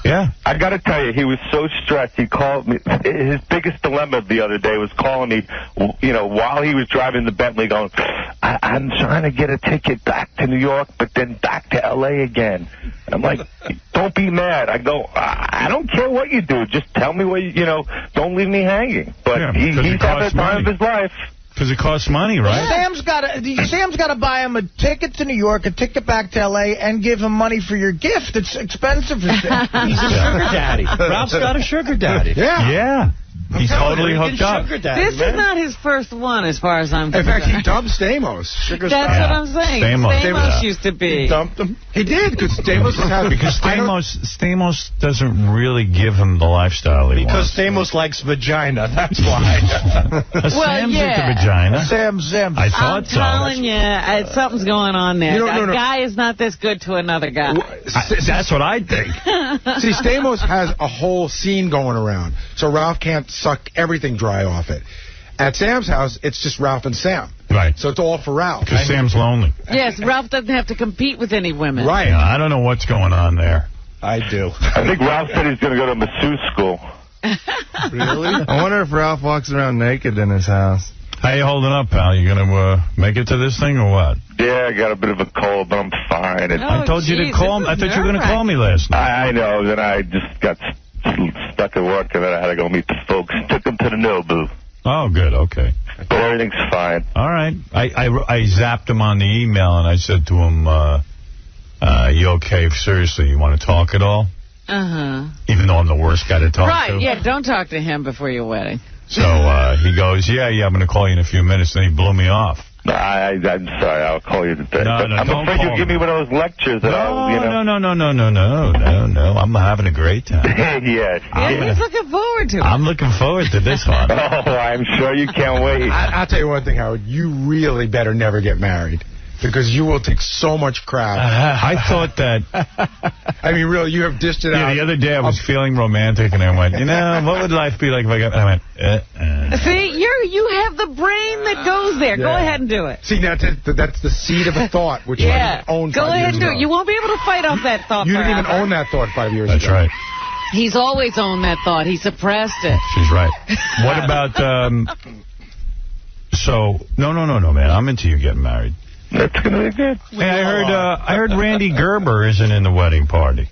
Yeah. I got to tell you, he was so stressed. He called me. His biggest dilemma the other day was calling me, while he was driving the Bentley going, I'm trying to get a ticket back to New York, but then back to L.A. again. I'm like, don't be mad. I go, I don't care what you do. Just tell me what don't leave me hanging. But he's having the time of his life. Because it costs money, right? Sam's got to buy him a ticket to New York, a ticket back to L.A., and give him money for your gift. It's expensive for Sam. He's a sugar daddy. Ralph's got a sugar daddy. Yeah. He's totally hooked up. This is not his first one, as far as I'm concerned. In fact, he dumped Stamos. That's what I'm saying. Stamos used to be. He dumped him. He did, because Stamos is happy. Because Stamos doesn't really give him the lifestyle he wants. Because Stamos likes vagina, that's why. Sam's into vagina. Sam. I thought so. I'm telling you, something's going on there. No. Guy is not this good to another guy. That's what I think. See, Stamos has a whole scene going around, so Ralph can't suck everything dry off it. At Sam's house, it's just Ralph and Sam. Right. So it's all for Ralph. Because Sam's lonely. Yes, Ralph doesn't have to compete with any women. Right. Yeah, I don't know what's going on there. I do. I think Ralph said he's going to go to masseuse school. Really? I wonder if Ralph walks around naked in his house. How you holding up, pal? You going to make it to this thing or what? Yeah, I got a bit of a cold, but I'm fine. I told you to call me. I thought you were going to call me last night. I know. Then I just got stuck at work, and then I had to go meet the folks. Took them to the Nobu. Oh, good. Okay. But everything's fine. All right. I zapped him on the email, and I said to him, you okay? Seriously, you want to talk at all? Uh-huh. Even though I'm the worst guy to talk to. Right, yeah, don't talk to him before your wedding. So he goes, yeah, I'm going to call you in a few minutes. Then he blew me off. I'm sorry. I'll call you today. No, I'm afraid you'll give me one of those lectures. That No. I'm having a great time. He's looking forward to it. I'm looking forward to this one. Oh, I'm sure you can't wait. I'll tell you one thing, Howard. You really better never get married. Because you will take so much crap. I thought that... I mean, really, you have dished it out. Yeah, the other day I was feeling romantic, and I went, what would life be like if I got... I went, See, you have the brain that goes there. Yeah. Go ahead and do it. See, that's the seed of a thought, which I owned 5 years ago. Go ahead and do it. You won't be able to fight off that thought. You didn't even own that thought 5 years ago. That's right. He's always owned that thought. He suppressed it. She's right. What about... No, man. I'm into you getting married. That's going to be good. Hey, I heard Randy Gerber isn't in the wedding party.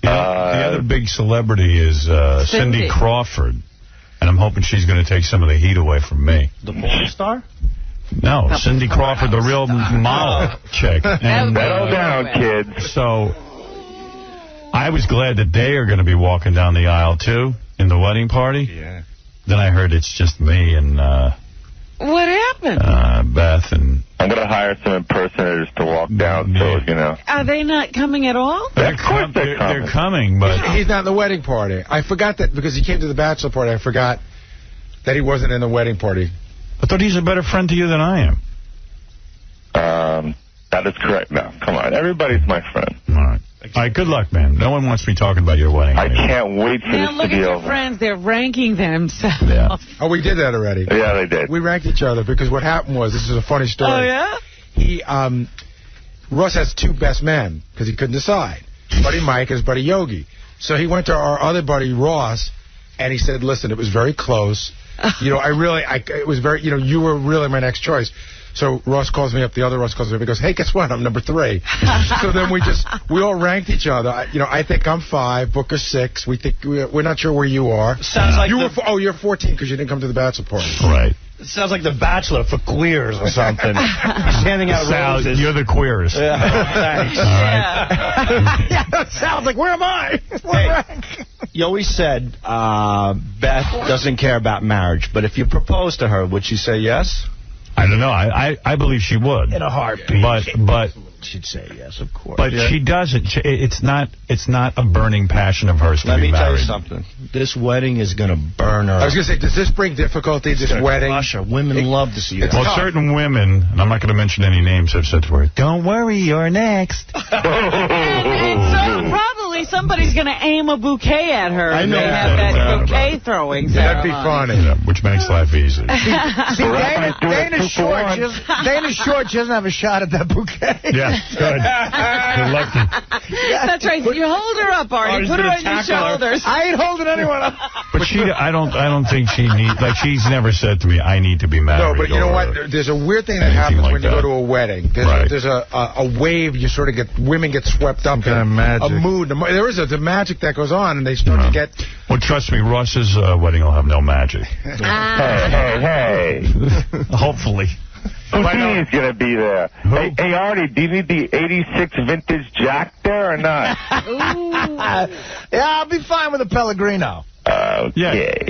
The other big celebrity is Cindy Crawford, and I'm hoping she's going to take some of the heat away from me. The porn star? No, Cindy Crawford, the real model chick. Settle down, kids. So I was glad that they are going to be walking down the aisle, too, in the wedding party. Yeah. Then I heard it's just me and... what happened? Beth and... I'm going to hire some impersonators to walk down, so, Are they not coming at all? They're coming, but... He's not in the wedding party. I forgot that because he came to the bachelor party. I forgot that he wasn't in the wedding party. I thought he's a better friend to you than I am. That is correct now. Come on. Everybody's my friend. All right. All right, good luck, man. No one wants me talking about your wedding. I can't wait for this to be over. Look at your friends. They're ranking themselves. Yeah. Oh, we did that already. Yeah, they did. We ranked each other because what happened was, this is a funny story. Oh, yeah? Russ has 2 best men because he couldn't decide. His buddy Mike and his buddy Yogi. So he went to our other buddy Ross, and he said, listen, it was very close. It was very, you were really my next choice. So Ross calls me up, the other Ross calls me up, he goes, hey, guess what? I'm number 3. So then we all ranked each other. I think I'm 5, Booker's 6. We're not sure where you are. Sounds like you're 14 because you didn't come to the bachelor party. Right. It sounds like the Bachelor for queers or something. He's handing out roses. You're the queers. Yeah. Thanks. All right. Yeah, that sounds like, where am I? You always said Beth doesn't care about marriage, but if you propose to her, would she say yes? I don't know. I believe she would. In a heartbeat. But she'd say yes, of course. But she doesn't. It's not a burning passion of hers to Let be me married. tell you something. This wedding is going to burn her. I was going to say, does this bring difficulty, this wedding? Russia. Women love to see you. Well, certain women, and I'm not going to mention any names, have said to her, don't worry, you're next. and so probably somebody's going to aim a bouquet at her. I know. They have that bouquet throwing That'd be funny. Which makes life easy. See, Dana Short, she doesn't have a shot at that bouquet. Yeah, good. You're lucky. That's right. You hold her up, Artie. Put her on your shoulders. I ain't holding anyone up. But I don't think she needs, she's never said to me, I need to be married. No, but you know what? There's a weird thing that happens when you go to a wedding. There's a wave, you sort of women get swept up in a mood. There is the magic that goes on, and they start to get... Well, trust me, Ross's wedding will have no magic. Hey. Hopefully. He's going to be there. Hey, Artie, do you need the 86 vintage Jack there or not? Yeah, I'll be fine with a Pellegrino. Okay.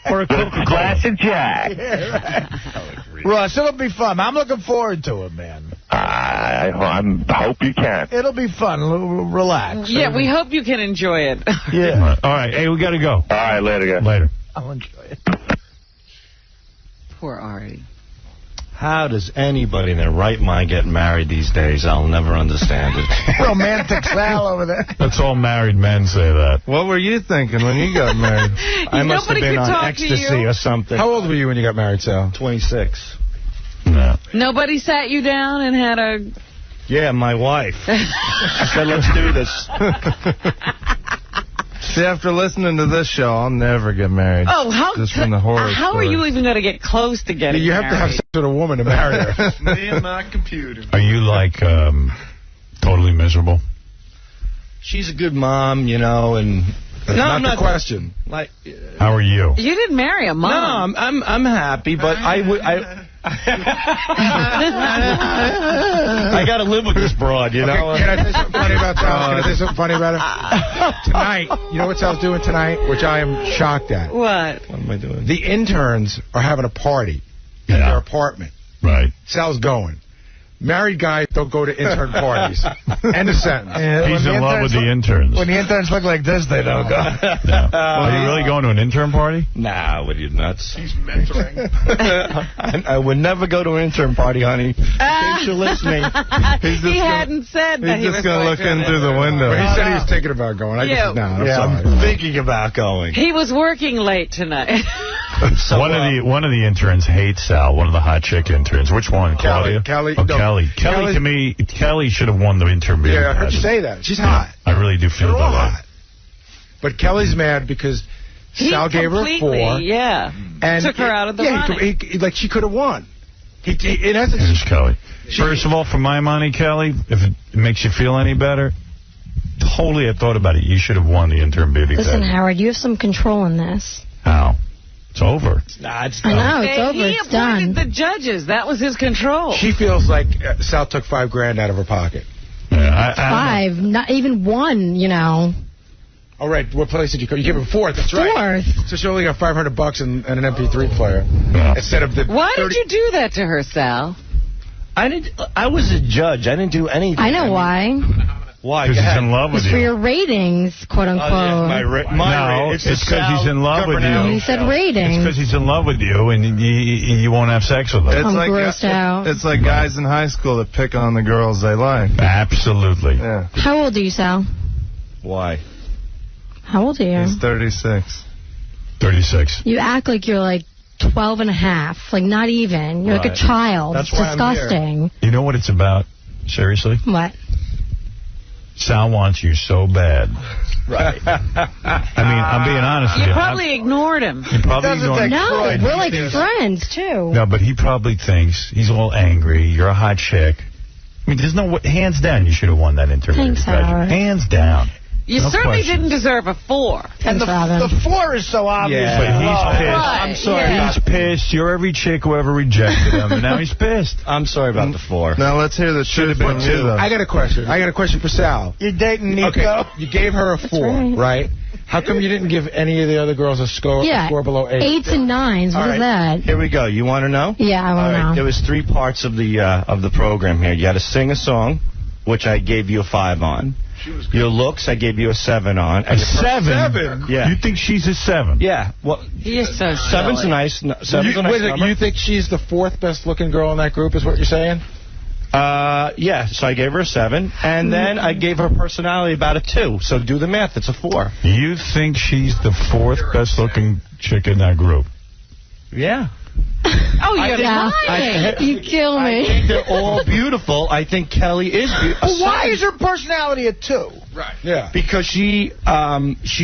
Or a Coca-Cola. Glass of Jack. Yeah, right. Russ, it'll be fun. I'm looking forward to it, man. I hope you can. It'll be fun. Relax. Yeah, we hope you can enjoy it. Yeah. All right. Hey, we got to go. All right, later, guys. Later. I'll enjoy it. Poor Artie. How does anybody in their right mind get married these days? I'll never understand it. Romantic Sal over there. That's all married men say that. What were you thinking when you got married? I must have Nobody been could on talk to ecstasy you. or something. How old were you when you got married, Sal? 26. No. Nobody sat you down and had a... Yeah, my wife. I said, let's do this. See, after listening to this show, I'll never get married. Oh, Just from the horror how are stories. you even going to get close to getting You have to have married? sex with a woman to marry her. Me and my computer. Are you like totally miserable? She's a good mom, you know, and... That's I'm not the question. Like, How are you? You didn't marry a mom. no, I'm happy, but I got to live with this broad, you know. Okay, can I say something funny about Sal? Can I say something funny about it? Tonight, you know what Sal's doing tonight, which I am shocked at? What? What am I doing? The interns are having a party at their apartment. Right. Sal's going. Married guys don't go to intern parties. End of sentence. He's in love with the interns. When the interns look like this, they don't go. Yeah. Are you really going to an intern party? Nah, what are you nuts? He's mentoring. I would never go to an intern party, honey. In case you're listening. He hadn't said that he He's was just going to look in through the window. But he said he was thinking about going. I guess no. I'm sorry. I'm thinking about going. He was working late tonight. So, one of the interns hates Sal. One of the hot chick interns. Which one? Kelly. Claudia? Kelly. Oh, No. Kelly. Kelly, to me, Kelly should have won the intern beauty Yeah, I heard you pageant. say that. She's hot. I really do feel They're all that way. hot. But Kelly's mad because Sal gave her a 4. Yeah. And took her out of the running. Like she could have won. In essence, Here's Kelly. First of all, for my money, Kelly, if it makes you feel any better, totally I thought about it. You should have won the intern beauty Listen, pageant. Howard, you have some control in this. How? It's over. Nah, it's I know, it's over. He It's done. appointed the judges. That was his control. she feels like Sal took $5,000 out of her pocket. Yeah, I 5, not even 1, you know. All right, what place did you go? You gave her 4th. That's right. 4th. So she only got $500 and an MP3 player instead of the. Why 30. did you do that to her, Sal? I was a judge. I didn't do anything. I know why. Why? Because he's in love with It's for you. your ratings, quote unquote. No, it's because he's in love with you. He said It's ratings. because he's in love with you, and you won't have sex with him. It's I'm like grossed out. It's like guys in high school that pick on the girls they like. Absolutely. Yeah. How old are you, Sal? Why? How old are you? He's 36. 36. You act like you're like 12 and a half. Like, not even. You're like a Right. child. That's it's why I'm here. disgusting. You know what it's about? Seriously? What? Sal wants you so bad. Right. I mean, I'm being honest with You you. probably ignored him. He probably ignored No, you. we're like friends, too. No, but he probably thinks he's all angry. You're a hot chick. I mean, there's no hands down. You should have won that interview. Thanks, Howard. Hands down. You No certainly question. didn't deserve a 4. And the 4 is so obvious. Yeah. But he's pissed. Right, I'm sorry. yeah. He's pissed. You're every chick who ever rejected him, and now he's pissed. I'm sorry about the 4. Now let's hear the truth from you, though. I got a question. I got a question for Sal. You're dating Nico. Okay, you gave her a 4, right. right? How come you didn't give any of the other girls a score below 8? 8s and 9s. What All is right. that? Here we go. You want to know? Yeah, I All want to right. know. There was 3 parts of the program here. You had to sing a song, which I gave you a 5 on. Your looks, I gave you a 7 on. A 7? Yeah. You think she's a 7? Yeah. Well, He is so 7's a silly. nice. 7's a nice Wait a number. minute, you think she's the 4th best looking girl in that group, is what you're saying? Yeah. So I gave her a 7, and then I gave her personality about a 2. So do the math. It's a 4. You think she's the 4th best looking chick in that group? Yeah. Oh, you're Yeah. lying. You kill I me. think they're all beautiful. I think Kelly is beautiful. Well, why is her personality a 2? Right. Yeah. Because she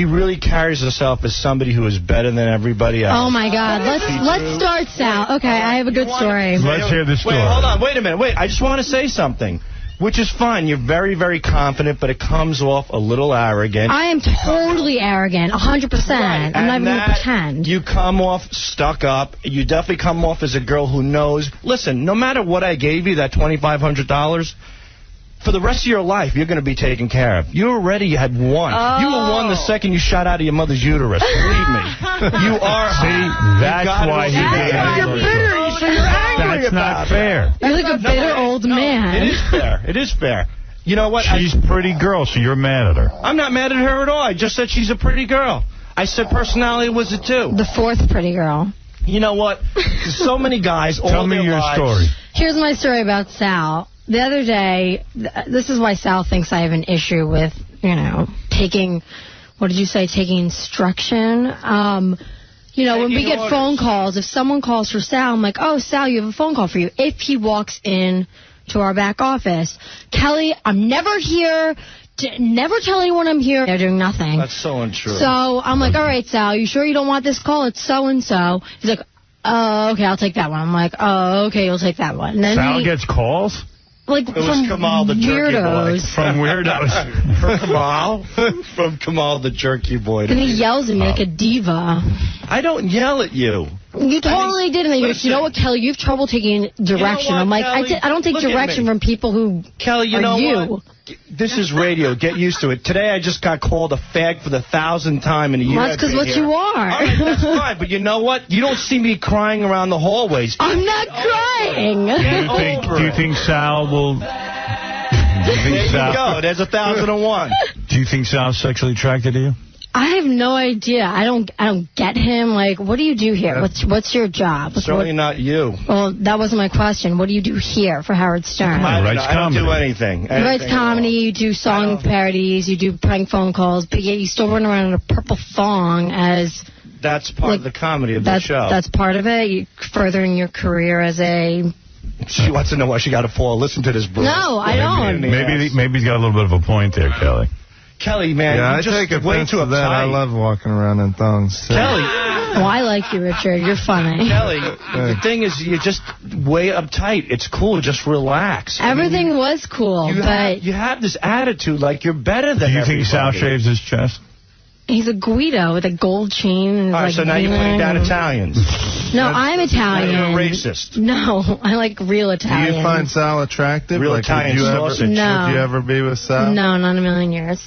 really carries herself as somebody who is better than everybody else. Oh, my God. Let's start, Sal. Okay, I have a good story. Let's hear the story. Wait, hold on. Wait a minute. Wait, I just want to say something. Which is fine. You're very, very confident, but it comes off a little arrogant. I am totally arrogant, 100%. Right. I'm not even going to pretend. You come off stuck up. You definitely come off as a girl who knows. Listen, no matter what I gave you, that $2,500, for the rest of your life, you're going to be taken care of. You already had won. Oh. You were won the second you shot out of your mother's uterus. Believe me. You are. See, that's why he gave You're bitter. So you're angry That's not fair. You're like a bitter old man. It is fair. It is fair. You know what? She's a pretty girl, so you're mad at her. I'm not mad at her at all. I just said she's a pretty girl. I said personality was it too. The fourth pretty girl. You know what? So many guys. Tell me your story. Here's my story about Sal. The other day, this is why Sal thinks I have an issue with, taking, what did you say, taking instruction. You know, when we get phone calls, if someone calls for Sal, I'm like, oh, Sal, you have a phone call for you. If he walks in to our back office, Kelly, I'm never here. Never tell anyone I'm here. They're doing nothing. That's so untrue. So I'm like, all right, Sal, you sure you don't want this call? It's so-and-so. He's like, oh, okay, I'll take that one. I'm like, oh, okay, you'll take that one. And then Sal gets calls? Like it was Kamal the jerky boy. From weirdos. From Kamal? From Kamal the jerky boy. And he yells at me like a diva. I don't yell at you. You totally did. And then you're like, you know what, Kelly, you have trouble taking direction. You know what, I'm like, Kelly? I don't take direction from people who Kelly, you are know you. what? This is radio. Get used to it. Today I just got called a fag for the 1,000th time in a year. Well, that's because what you are. All right, that's fine. But you know what? You don't see me crying around the hallways. I'm not crying. Do you think Sal will... There you go. There's 1,001. Do you think Sal's sexually attracted to you? I have no idea. I don't get him. Like, what do you do here? What's your job? Certainly not you. Well, that wasn't my question. What do you do here for Howard Stern? I don't do anything. He writes comedy, you do song parodies, you do prank phone calls, but yet you still run around in a purple thong as... That's part of the comedy of the show. That's part of it? You furthering your career as a... She wants to know why she got a fall. Listen to this, bro. No, I don't. Maybe he's got a little bit of a point there, Kelly. Kelly, man, yeah, I take offense to that. I love walking around in thongs. Too. Kelly. Well, I like you, Richard. You're funny. Kelly, the thing is, you're just way uptight. It's cool. Just relax. Everything was cool, but... You have this attitude like you're better than everybody. Do you think Sal shaves his chest? He's a Guido with a gold chain. All right, so now you're putting down Italians. No, I'm Italian. You're a racist. No, I like real Italian. Do you find Sal attractive? Real Italian sausage. No. Would you ever be with Sal? No, not in a million years.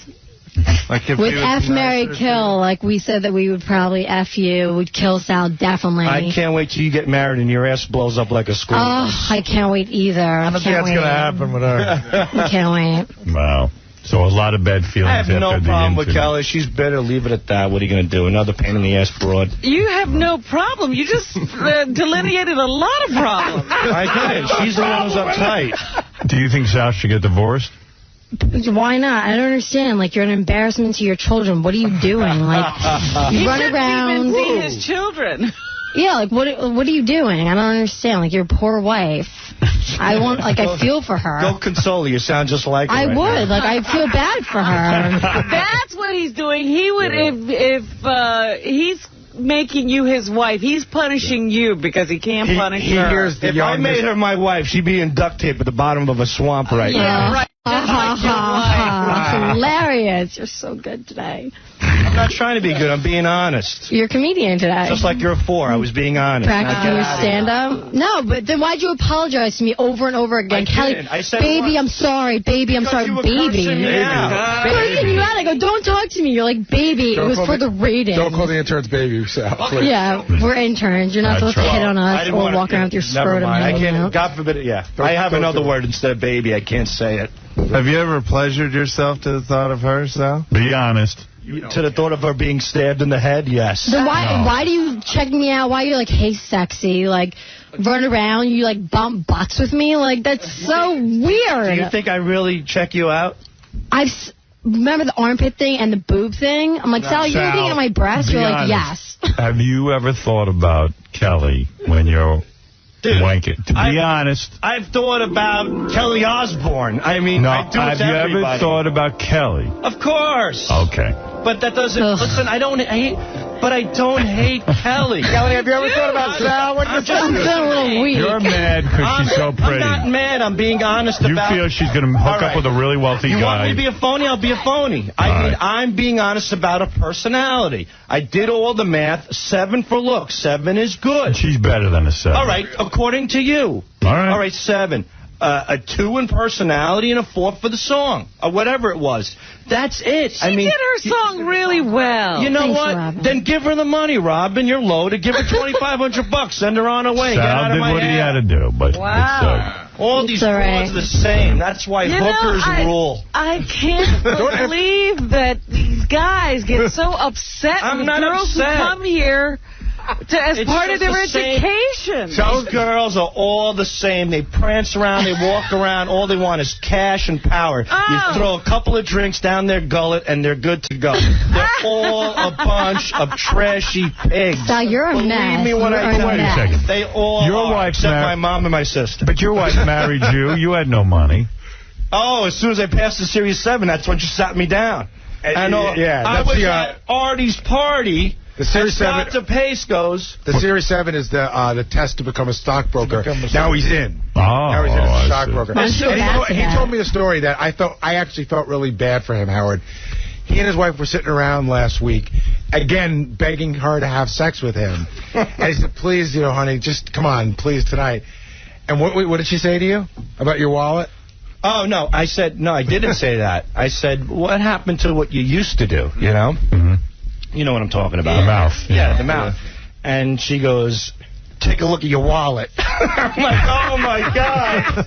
Like if with F, marry, kill, like we said that we would probably F you. We'd kill Sal, definitely. I can't wait till you get married and your ass blows up like a school. Oh, I can't wait either. I don't think that's going to happen with her. I can't wait. Wow. So a lot of bad feelings. I have no problem with Kelly. She's bitter. Leave it at that. What are you going to do? Another pain in the ass fraud. You have no problem. You just delineated a lot of problems. I did. She's the one who's uptight. Do you think Sal should get divorced? Why not? I don't understand. Like, you're an embarrassment to your children. What are you doing? Like, you run around. He shouldn't even see his children. Yeah, like, what are you doing? I don't understand. Like, your poor wife. I feel for her. Go console her. You sound just like her. I would. Now. Like, I feel bad for her. That's what he's doing. He would, if he's making you his wife, he's punishing you because he can't punish her. If I made her my wife, she'd be in duct tape at the bottom of a swamp right now. Right. Just like your wife. Hilarious. You're so good today. I'm not trying to be good. I'm being honest. You're a comedian today. Just like you're a 4. I was being honest. Practicing your stand-up? No, but then why'd you apologize to me over and over again? Kelly, I said baby, I'm sorry. Baby, I'm sorry. Baby. Cursing me out. Cursing you out. I go, don't talk to me. You're like, baby, it was for the ratings. Don't call the interns baby, Sal, please. Yeah, we're interns. You're not supposed to hit on us or walk around with your scrotum. I can't, God forbid, I have another word instead of baby. I can't say it. Have you ever pleasured yourself to the thought of her, Sal? Be honest. To the thought of her being stabbed in the head, yes. Then why do you check me out? Why are you like, hey, sexy? Like, run around, you like bump butts with me? Like, that's so weird. Do you think I really check you out? Remember the armpit thing and the boob thing? I'm like, Sal, you're looking at my breast? You're like, yes. Have you ever thought about Kelly when you're... wanking. To be honest. I've thought about Kelly Osbourne. I mean, no, I do it to have you ever thought about Kelly? Of course. Okay. But that doesn't... Listen, I don't... but I don't hate Kelly. Kelly, have you ever thought about Sal? I'm feeling a little weak. You're mad because she's so pretty. I'm not mad. I'm being honest about it. You feel she's going to hook up with a really wealthy guy. You want me to be a phony? I'll be a phony. I'm being honest about her personality. I did all the math. 7 for looks. 7 is good. She's better than a 7. All right, according to you. All right, 7. A 2 in personality and a 4 for the song, or whatever it was. That's it. She did her song really well. You know Thanks, what? Robin. Then give her the money, Robin. You're loaded. Give her $2,500. Send her on her way. Get out of my did what he hair. had to do, but all these rules are the same. That's why hookers rule. I can't believe that these guys get so upset with girls who come here as part of their education. Those girls are all the same. They prance around, they walk around. All they want is cash and power. You throw a couple of drinks down their gullet, and they're good to go. They're all a bunch of trashy pigs. Sal, you're a mess. Believe me when I tell Wait a second. They all Your are, wife's except my mom and my sister. But your wife married you. You had no money. Oh, as soon as I passed the Sirius 7, that's when she sat me down. And I was at Artie's party. The Sirius 7. 𝗦𝗵cie goes. The Sirius 7 is the test to become a stockbroker. Now he's in. Oh, now he's in as a stockbroker. See. He told me a story that I actually felt really bad for him, Howard. He and his wife were sitting around last week, again begging her to have sex with him. And he said, "Please, honey, just come on, please tonight." And what did she say to you about your wallet? Oh, no. I said, no, I didn't say that. I said, what happened to what you used to do, Mm-hmm. You know what I'm talking about. The mouth. Yeah, the mouth. And she goes, take a look at your wallet. I'm like, oh, my God.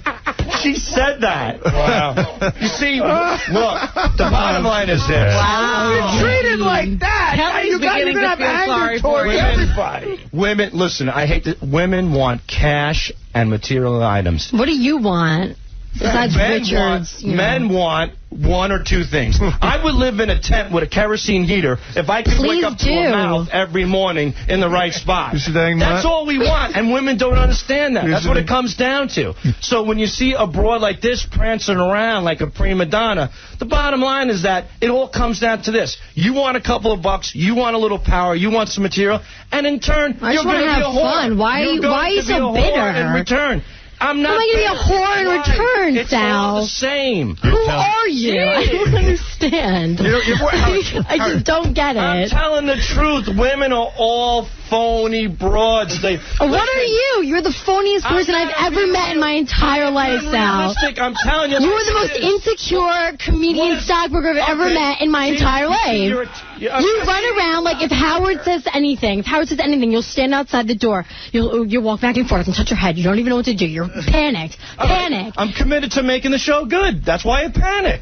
She said that. Wow. You see, look, the bottom line is this. Wow. You're treated like that. Kelly's beginning to feel sorry for you. Everybody. Women, listen, I hate that. Women want cash and material items. What do you want? Besides Richard's, men want 1 or 2 things. I would live in a tent with a kerosene heater if I could wake up to a mouth every morning in the right spot. That's all we want, and women don't understand that. That's what it comes down to. So when you see a broad like this prancing around like a prima donna, the bottom line is that it all comes down to this. You want a couple of bucks, you want a little power, you want some material, and in turn, you're going to be a whore. Fun. Why are you so bitter? In return. I'm not going to be a whore in return, it's Sal. It's all the same. Who are you? I don't understand. I just don't get it. I'm telling the truth. Women are all phony broads. What are you? You're the phoniest person I've ever met in my entire life, Sal. I'm telling you. You are the most insecure comedian stockbroker I've ever met in my entire life. You run around like if Howard says anything, you'll stand outside the door. You'll walk back and forth and touch your head. You don't even know what to do. You're panicked. I'm committed to making the show good. That's why I panic.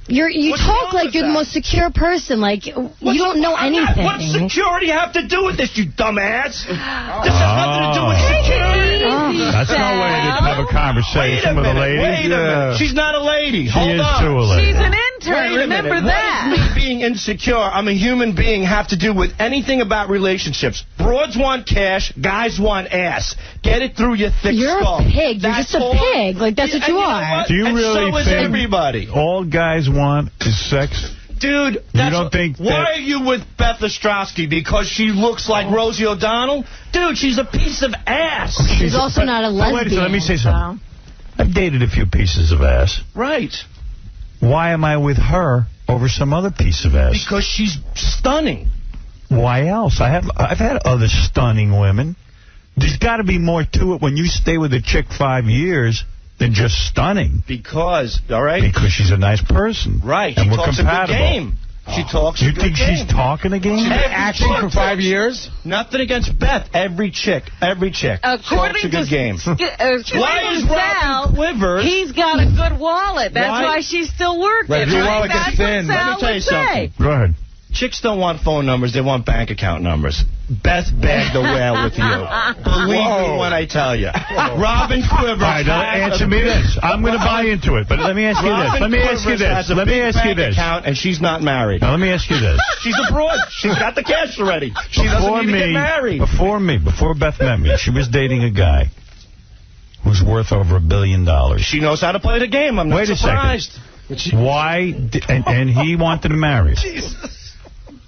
You talk like you're the most secure person. Like, you don't know anything. What does security have to do with this, you dumbass? This has nothing to do with security. That's no way to have a conversation with a lady. Wait a minute. She's not a lady. She is too a lady. She's an intern. Remember that. What does me being insecure, I'm a human being, have to do with anything about relationships? Broads want cash. Guys want ass. Get it through your thick skull. You're a pig. You're just a pig. Like, that's what you are. Do you really so is think everybody. All guys want is sex? Dude, why are you with Beth Ostrowski? Because she looks like Rosie O'Donnell? Dude, she's a piece of ass. She's also not a lesbian. Wait a second, let me say something. I've dated a few pieces of ass. Right. Why am I with her over some other piece of ass? Because she's stunning. Why else? I've had other stunning women. There's got to be more to it when you stay with a chick 5 years than just stunning. Because she's a nice person. Right. And she we're talks compatible. A good game. She talks You a good think game. she's talking a game? She's been acting for 5 years? Nothing against Beth. Every chick talks a good game. Why is Sal? He's got a good wallet. That's why she's still working. Right, your wallet gets thin. Let me tell you something. Go ahead. Chicks don't want phone numbers. They want bank account numbers. Beth bagged the whale with you. Believe me when I tell you. Robin Quivers. All right, answer me this. I'm going to buy into it, but let me ask you this. Let me ask you this. Account and she's not married. Now, let me ask you this. She's abroad. She's got the cash already. She doesn't need to get married. Before Beth met me, she was dating a guy who's worth over $1 billion. She knows how to play the game. I'm not surprised. Why? And he wanted to marry her.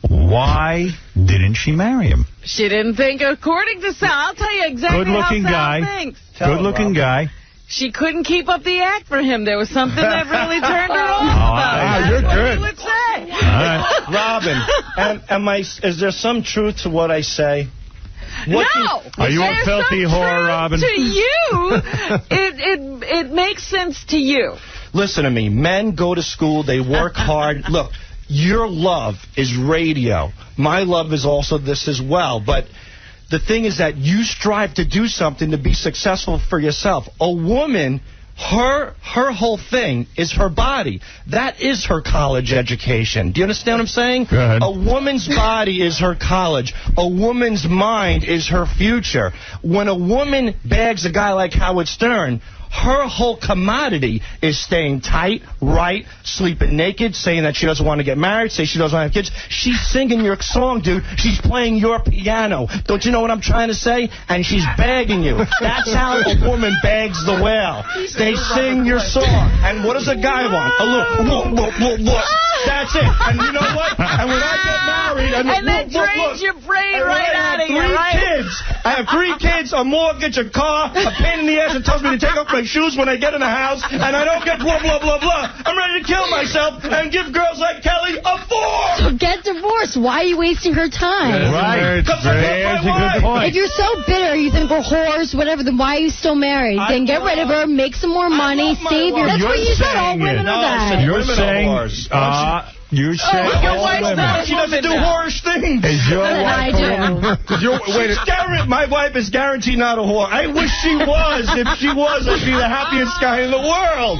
Why didn't she marry him? She didn't think, according to Sal, I'll tell you exactly Good-looking how Sal guy. thinks. Good-looking guy. She couldn't keep up the act for him. There was something that really turned her off about it. Wow, you're good. What he would say. All right. Robin, is there some truth to what I say? No! Are you a filthy whore, Robin? To you, it makes sense to you. Listen to me. Men go to school. They work hard. Look, your love is radio. My love is also this as well. But the thing is that you strive to do something to be successful for yourself. A woman, her whole thing is her body. That is her college education. Do you understand what I'm saying? Go ahead. A woman's body is her college. A woman's mind is her future. When a woman bags a guy like Howard Stern, her whole commodity is staying tight, right, sleeping naked, saying that she doesn't want to get married, saying she doesn't want to have kids. She's singing your song, dude. She's playing your piano. Don't you know what I'm trying to say? And she's bagging you. That's how a woman bags the whale. They sing your song. And what does a guy want? A look. That's it. And you know what? And when I get married... And that drains your brain right out of you, right? I have 3 kids, a mortgage, a car, a pain in the ass that tells me to take off my shoes when I get in the house, and I don't get blah, blah, blah, blah. I'm ready to kill myself and give girls like Kelly a 4! So get divorced. Why are you wasting her time? Right. Because That's a good point. If you're so bitter, you think we're whores, whatever, then why are you still married? Then get rid of her, make some more money, save your... That's what you said. All women are that. You're saying... You're saying your wife's not she doesn't do whorish things. Is your wife I do. My wife is guaranteed not a whore. I wish she was. If she was, I'd be the happiest guy in the world.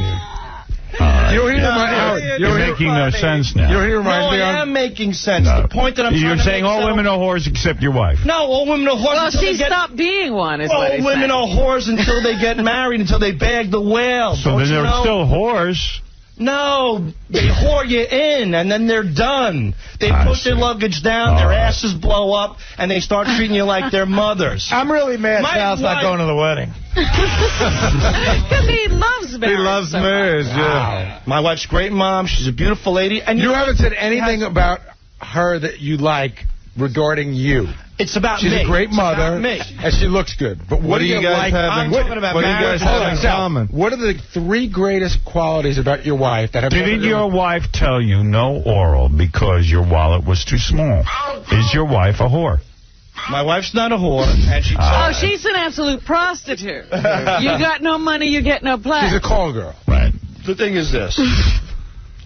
You're making no sense now. I am making sense. The point that I'm trying to make... You're saying all women are whores except your wife. No, all women are whores Well, until she they get... stopped being one, is what All he's women saying. are whores until they get married, until they bag the whale. So Don't then you they're know? still whores. No, they whore you in, and then they're done. They put their luggage down, their asses blow up, and they start treating you like their mothers. I'm really mad Sal's not going to the wedding. Because he loves marriage. He loves marriage, Wow. My wife's a great mom. She's a beautiful lady. And You haven't said anything about her that you like regarding you. It's about She's me. a great mother, me. and she looks good. But what do you guys like? have I'm talking about what do you marriage. guys have in common? What are the 3 greatest qualities about your wife that have... Didn't your wife tell you no oral because your wallet was too small? Is your wife a whore? My wife's not a whore, and she... Oh, she's an absolute prostitute. You got no money, you get no play. She's a call girl. Right. The thing is this.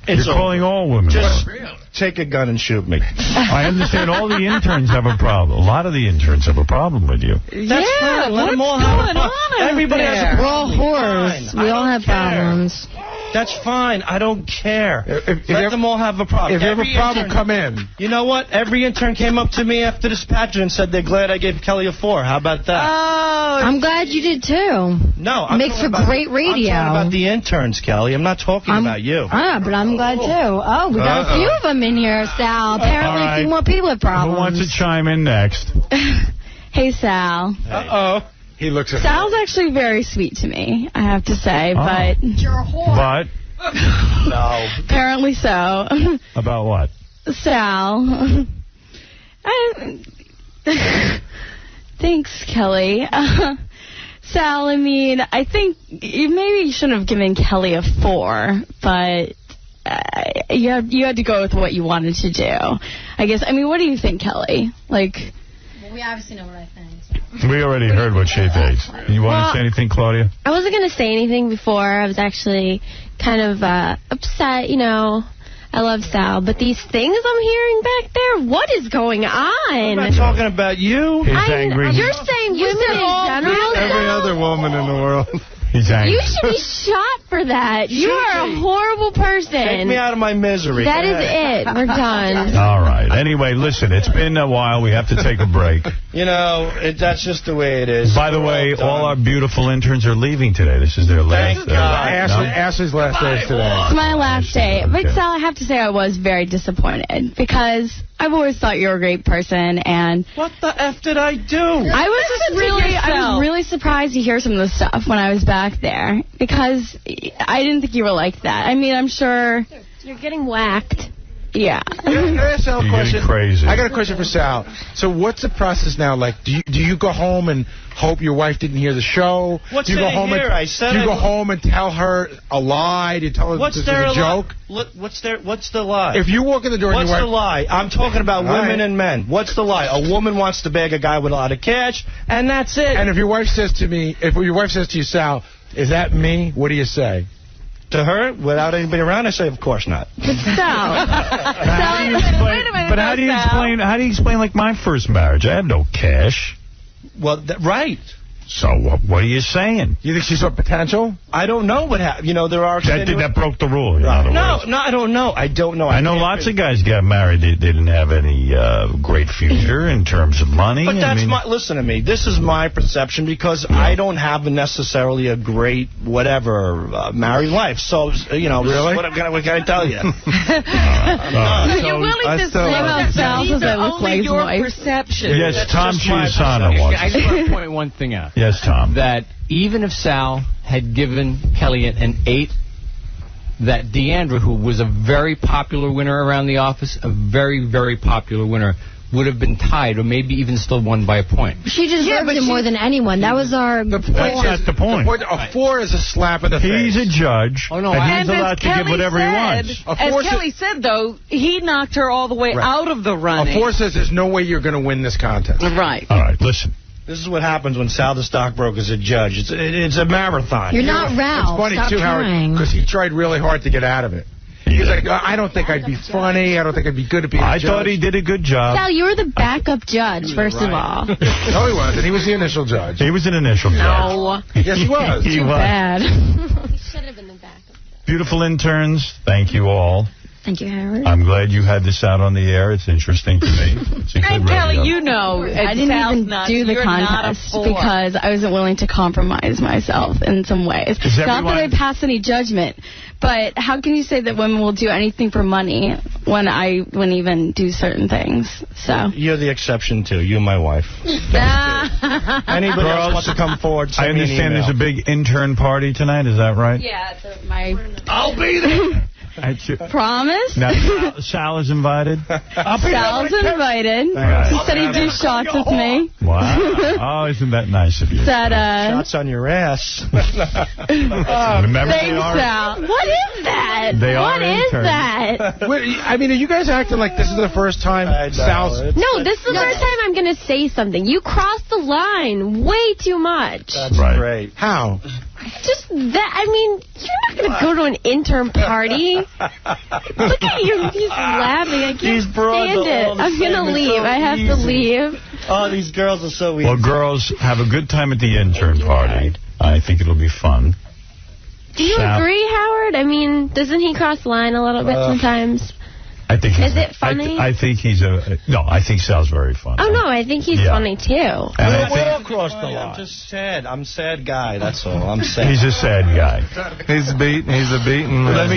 You're calling all women. Just take a gun and shoot me. I understand all the interns have a problem. A lot of the interns have a problem with you. That's fine. Let them all what's have a going on problem. out Everybody has there? a We're all problem. whores. We all have problems. That's fine. I don't care. If Let them all have a problem. If you have a Every problem, intern- come in. You know what? Every intern came up to me after this pageant and said they're glad I gave Kelly a 4. How about that? Oh, I'm glad you did, too. No, I'm Makes talking for about, great radio. I'm talking about the interns, Kelly. I'm not talking about you. But I'm glad, too. Oh, we got a few of them in here, Sal. Apparently All right. a few more people have problems. Who wants to chime in next? Hey, Sal. Uh-oh. He looks at Sal's actually very sweet to me, I have to say, but... You're a whore. But No. Apparently so. about what? Sal. Thanks, Kelly. Sal, I mean, I think maybe you shouldn't have given Kelly a 4, but you had to go with what you wanted to do. I guess, I mean, what do you think, Kelly? Like... Well, we obviously know what I think. We already heard what she thinks. You want to say anything, Claudia? I wasn't going to say anything before. I was actually kind of upset, you know. I love Sal, but these things I'm hearing back there, what is going on? I'm not talking about you. He's angry. You're saying women in general? Every other woman in the world. He's angry. You should be shot for that. You are a horrible person. Take me out of my misery. That is it. We're done. All right. Anyway, listen, it's been a while. We have to take a break. You know, that's just the way it is. By the way, all our beautiful interns are leaving today. This is their last Thank God. Ashley's last day is today. It's my last day. But, Okay. Sal, I have to say I was very disappointed because I've always thought you were a great person, and What the F did I do? I was really surprised to hear some of the stuff when I was back there because I didn't think you were like that. I mean, I'm sure... You're getting whacked. Yeah. Can I ask Sal a You're question? getting crazy. I got a question for Sal. So what's the process now? Like, do you go home and hope your wife didn't hear the show? What's do you go in home here? and I said do you I go would- home and tell her a lie? Do you tell her What's this is there a joke? What's the lie? If you walk in the door and What's your the wife... lie? I'm talking about All women right. and men. What's the lie? A woman wants to bag a guy with a lot of cash, and that's it. And if your wife says to me, if your wife says to you, Sal, is that me? What do you say? To her, without anybody around, I say, of course not. But Sal. But how do you explain? How do you explain like my first marriage? I had no cash. Well, right. So what are you saying? You think she saw potential? I don't know what happened. You know, there are... That broke the rule. In other No, words. no, I don't know. I don't know. I know lots of guys got married. They didn't have any great future in terms of money. But that's listen to me. This is my perception because I don't have necessarily a great whatever married life. So you know, really, what can I tell you? You're willing to say that these are only your perception. Yes, Tom I just want to point one thing out. Yes, Tom. That even if Sal had given Kelly an 8, that Deandra, who was a very popular winner around the office, a very, very popular winner, would have been tied or maybe even still won by a point. She deserved it more than anyone. That was our... That's not the point. A 4 is a slap in the face. He's a judge, no, and he's allowed to give whatever he wants. As Kelly said, though, he knocked her all the way out of the running. A 4 says there's no way you're going to win this contest. Right. All right, listen. This is what happens when Sal the stockbroker is a judge. It's a marathon. You're not Ralph. It's funny, Stop too, trying. Howard, because he tried really hard to get out of it. He was like, I don't think I'd be funny. I don't think I'd be good at being a judge. I thought he did a good job. Sal, you were the backup judge, first of all. No, he wasn't. He was the initial judge. He was an initial judge. No. Yes, he was. He was. Bad. He should have been the backup. Beautiful interns. Thank you all. Thank you, Howard. I'm glad you had this out on the air. It's interesting to me. It's a good And Kelly, radio. you know, I didn't even do the contest because I wasn't willing to compromise myself in some ways. Is Not that I pass any judgment, but how can you say that women will do anything for money when I wouldn't even do certain things? So You're the exception, too. You and my wife. Anybody else wants to come forward, send I me an understand email. there's a big intern party tonight. Is that right? yeah, my I'll be there. promise. Now, Sal is invited. Sal's invited. Right. He said he'd do shots with me. Wow. Oh, isn't that nice of you? Said, Shots on your ass. Remember, thanks, they are, Sal. What is that? They are What is interns. that? Wait, I mean, are you guys acting like this is the first time Sal's... No, this is the first time I'm going to say something. You crossed the line way too much. That's Right. great. How? Just that, I mean, you're not going to go to an intern party. Look at you, he's laughing. I can't These broads stand are it. all the I'm going to same. It's leave. so I have to easy. leave. Oh, these girls are so easy. Well, girls, have a good time at the intern party. I think it'll be fun. Do you Sal. agree, Howard? I mean, doesn't he cross the line a little bit sometimes? I think he's, Is it funny? I think he's no, I think Sal's very funny. Oh, no, I think he's Yeah. funny, too. And I We all think crossed the line. I'm just sad. I'm a sad guy. That's all. I'm sad. he's a sad guy. He's a beaten man. Let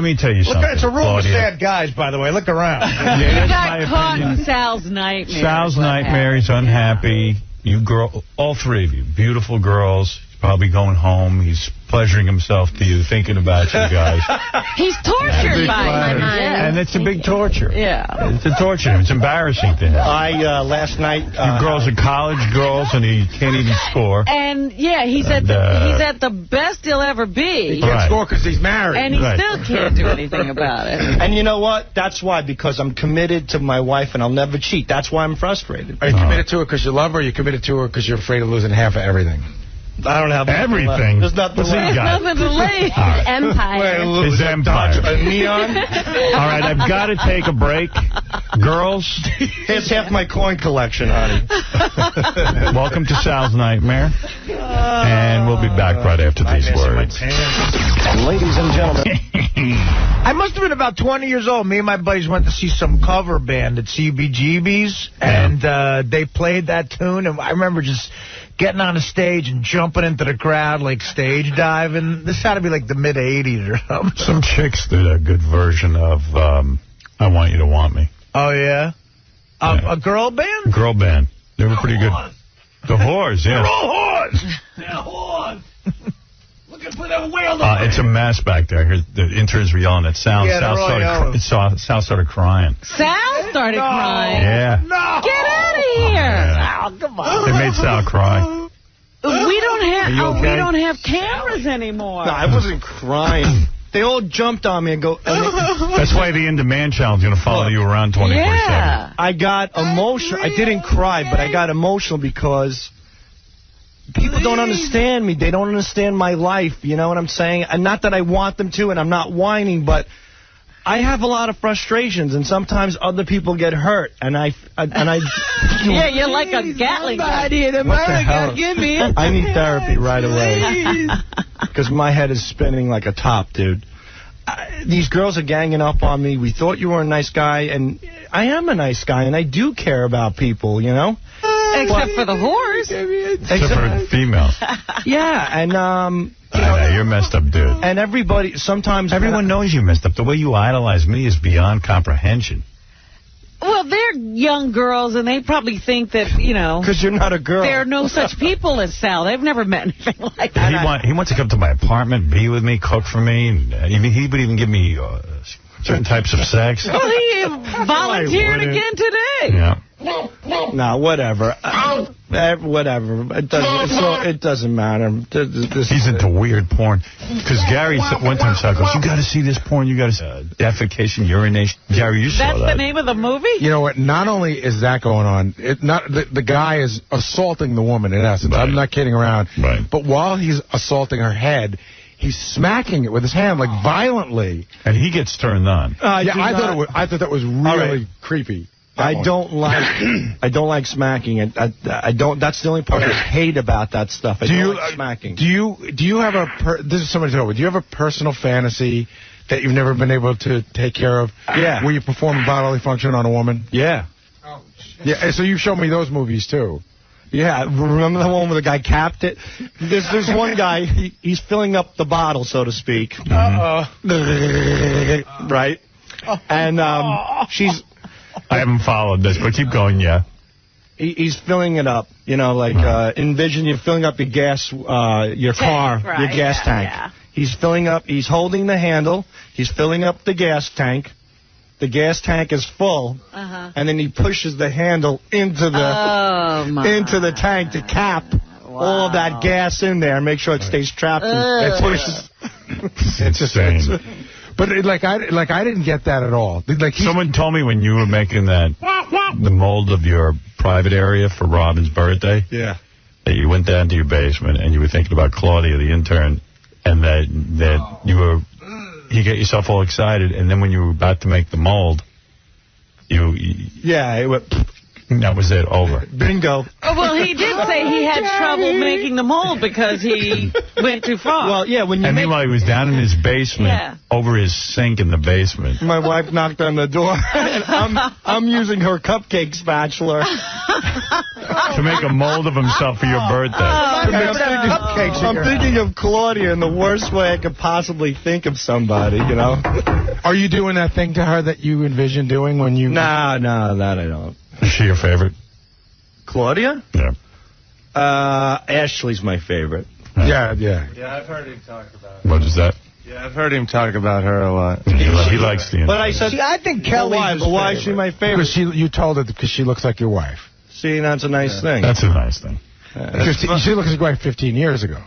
me tell you something. It's a room of Claudia. sad guys, by the way. Look around. Yeah, You that's got my caught opinion. in Sal's nightmare. Sal's nightmare. He's unhappy. You girl, all three of you, beautiful girls. He's probably going home. He's pleasuring himself to you, thinking about you guys. He's tortured by him. And it's a big torture. Yeah. It's a torture. It's embarrassing to him. Last night... You girls are college girls, and he can't even score. And, yeah, he's at the best he'll ever be. He can't score because he's married. And he still can't do anything about it. And you know what? That's why, because I'm committed to my wife and I'll never cheat. That's why I'm frustrated. Are you committed to her because you love her, or are you committed to her because you're afraid of losing half of everything? I don't have everything. There's nothing What's he left. got? Nothing to lay. Empire. His empire. A neon? All right, I've got to take a break. Girls. Here's half my coin collection, honey. Welcome to Sal's Nightmare. And we'll be back right after these words. Ladies and gentlemen. I must have been about 20 years old. Me and my buddies went to see some cover band at CBGB's, and they played that tune, and I remember just getting on a stage and jumping into the crowd like stage diving. This had to be like the mid-'80s or something. Some chicks did a good version of I Want You to Want Me. Oh, yeah? A girl band? Girl band. They were pretty good. The whores, yeah. They're all whores! They're whores! Look at It's a mess back there. The interns were yelling at Sal. Yeah, Sal started crying. Sal started crying? Yeah. No! Get out of here! Yeah. Sal, come on. They made Sal cry. We don't have okay? cameras anymore. No, I wasn't crying. They all jumped on me and go... That's why the In Demand channel is going to follow you around 24/7. Yeah. I got emotional. I didn't cry, but I got emotional because people don't understand me. They don't understand my life. You know what I'm saying? And not that I want them to, and I'm not whining, but I have a lot of frustrations, and sometimes other people get hurt, and I yeah, you're like a Gatling gun. In America, give me. I need therapy right away because my head is spinning like a top, dude. These girls are ganging up on me. We thought you were a nice guy, and I am a nice guy, and I do care about people, you know? Except for the whores. Except for females. Yeah, and, you're messed up, dude. And everybody, sometimes... Everyone knows you're messed up. The way you idolize me is beyond comprehension. Well, they're young girls, and they probably think that, you know... Because you're not a girl. There are no such people as Sal. They've never met anything like that. He wants to come to my apartment, be with me, cook for me. And, he would even give me certain types of sex. Well, he volunteered again today. Yeah. No, whatever. Whatever. It doesn't matter. He's into weird porn. Because Gary one time said, you got to see this porn. You got to see defecation, urination. Gary, you saw that. That's the name of the movie? You know what? Not only is that going on, the guy is assaulting the woman, in essence. Right. I'm not kidding around. Right. But while he's assaulting her head, he's smacking it with his hand, like violently. And he gets turned on. I thought that was really creepy. I don't like smacking it. I don't. That's the only part I hate about that stuff. I don't like smacking. Do you have this is somebody to know, but do you have a personal fantasy that you've never been able to take care of? Yeah. Where you perform a bodily function on a woman? Yeah. Oh, shit. Yeah. So you showed me those movies too. Yeah, remember the one where the guy capped it? There's one guy, he's filling up the bottle, so to speak. Right? And she's... I haven't followed this, but keep going, yeah. He's filling it up, you know, like envision you're filling up your gas, your car, right, your gas tank. Yeah. He's filling up, he's holding the handle, he's filling up the gas tank. The gas tank is full, and then he pushes the handle into the tank to cap all of that gas in there and make sure it stays trapped. And pushes. It's insane. But I didn't get that at all. Like someone told me when you were making the mold of your private area for Robin's birthday. Yeah. That you went down to your basement and you were thinking about Claudia, the intern, and that you were. You get yourself all excited, and then when you were about to make the mold, yeah, it went. That was it, over. Bingo. Oh, well, he did say he had trouble making the mold because he went too far. Well, yeah, when you. And meanwhile, he was down in his basement, over his sink in the basement. My wife knocked on the door, and I'm using her cupcake spatula to make a mold of himself for your birthday. I'm thinking of Claudia in the worst way I could possibly think of somebody, you know. Are you doing that thing to her that you envision doing when you... No, that I don't. Is she your favorite? Claudia? Yeah. Ashley's my favorite. Yeah. Yeah, I've heard him talk about her. What is that? Yeah, I've heard him talk about her a lot. He likes the... But I said... See, I think Kelly's But why is she my favorite? Because you told her because she looks like your wife. See, that's a nice thing. That's a nice thing. She looks like your wife 15 years ago.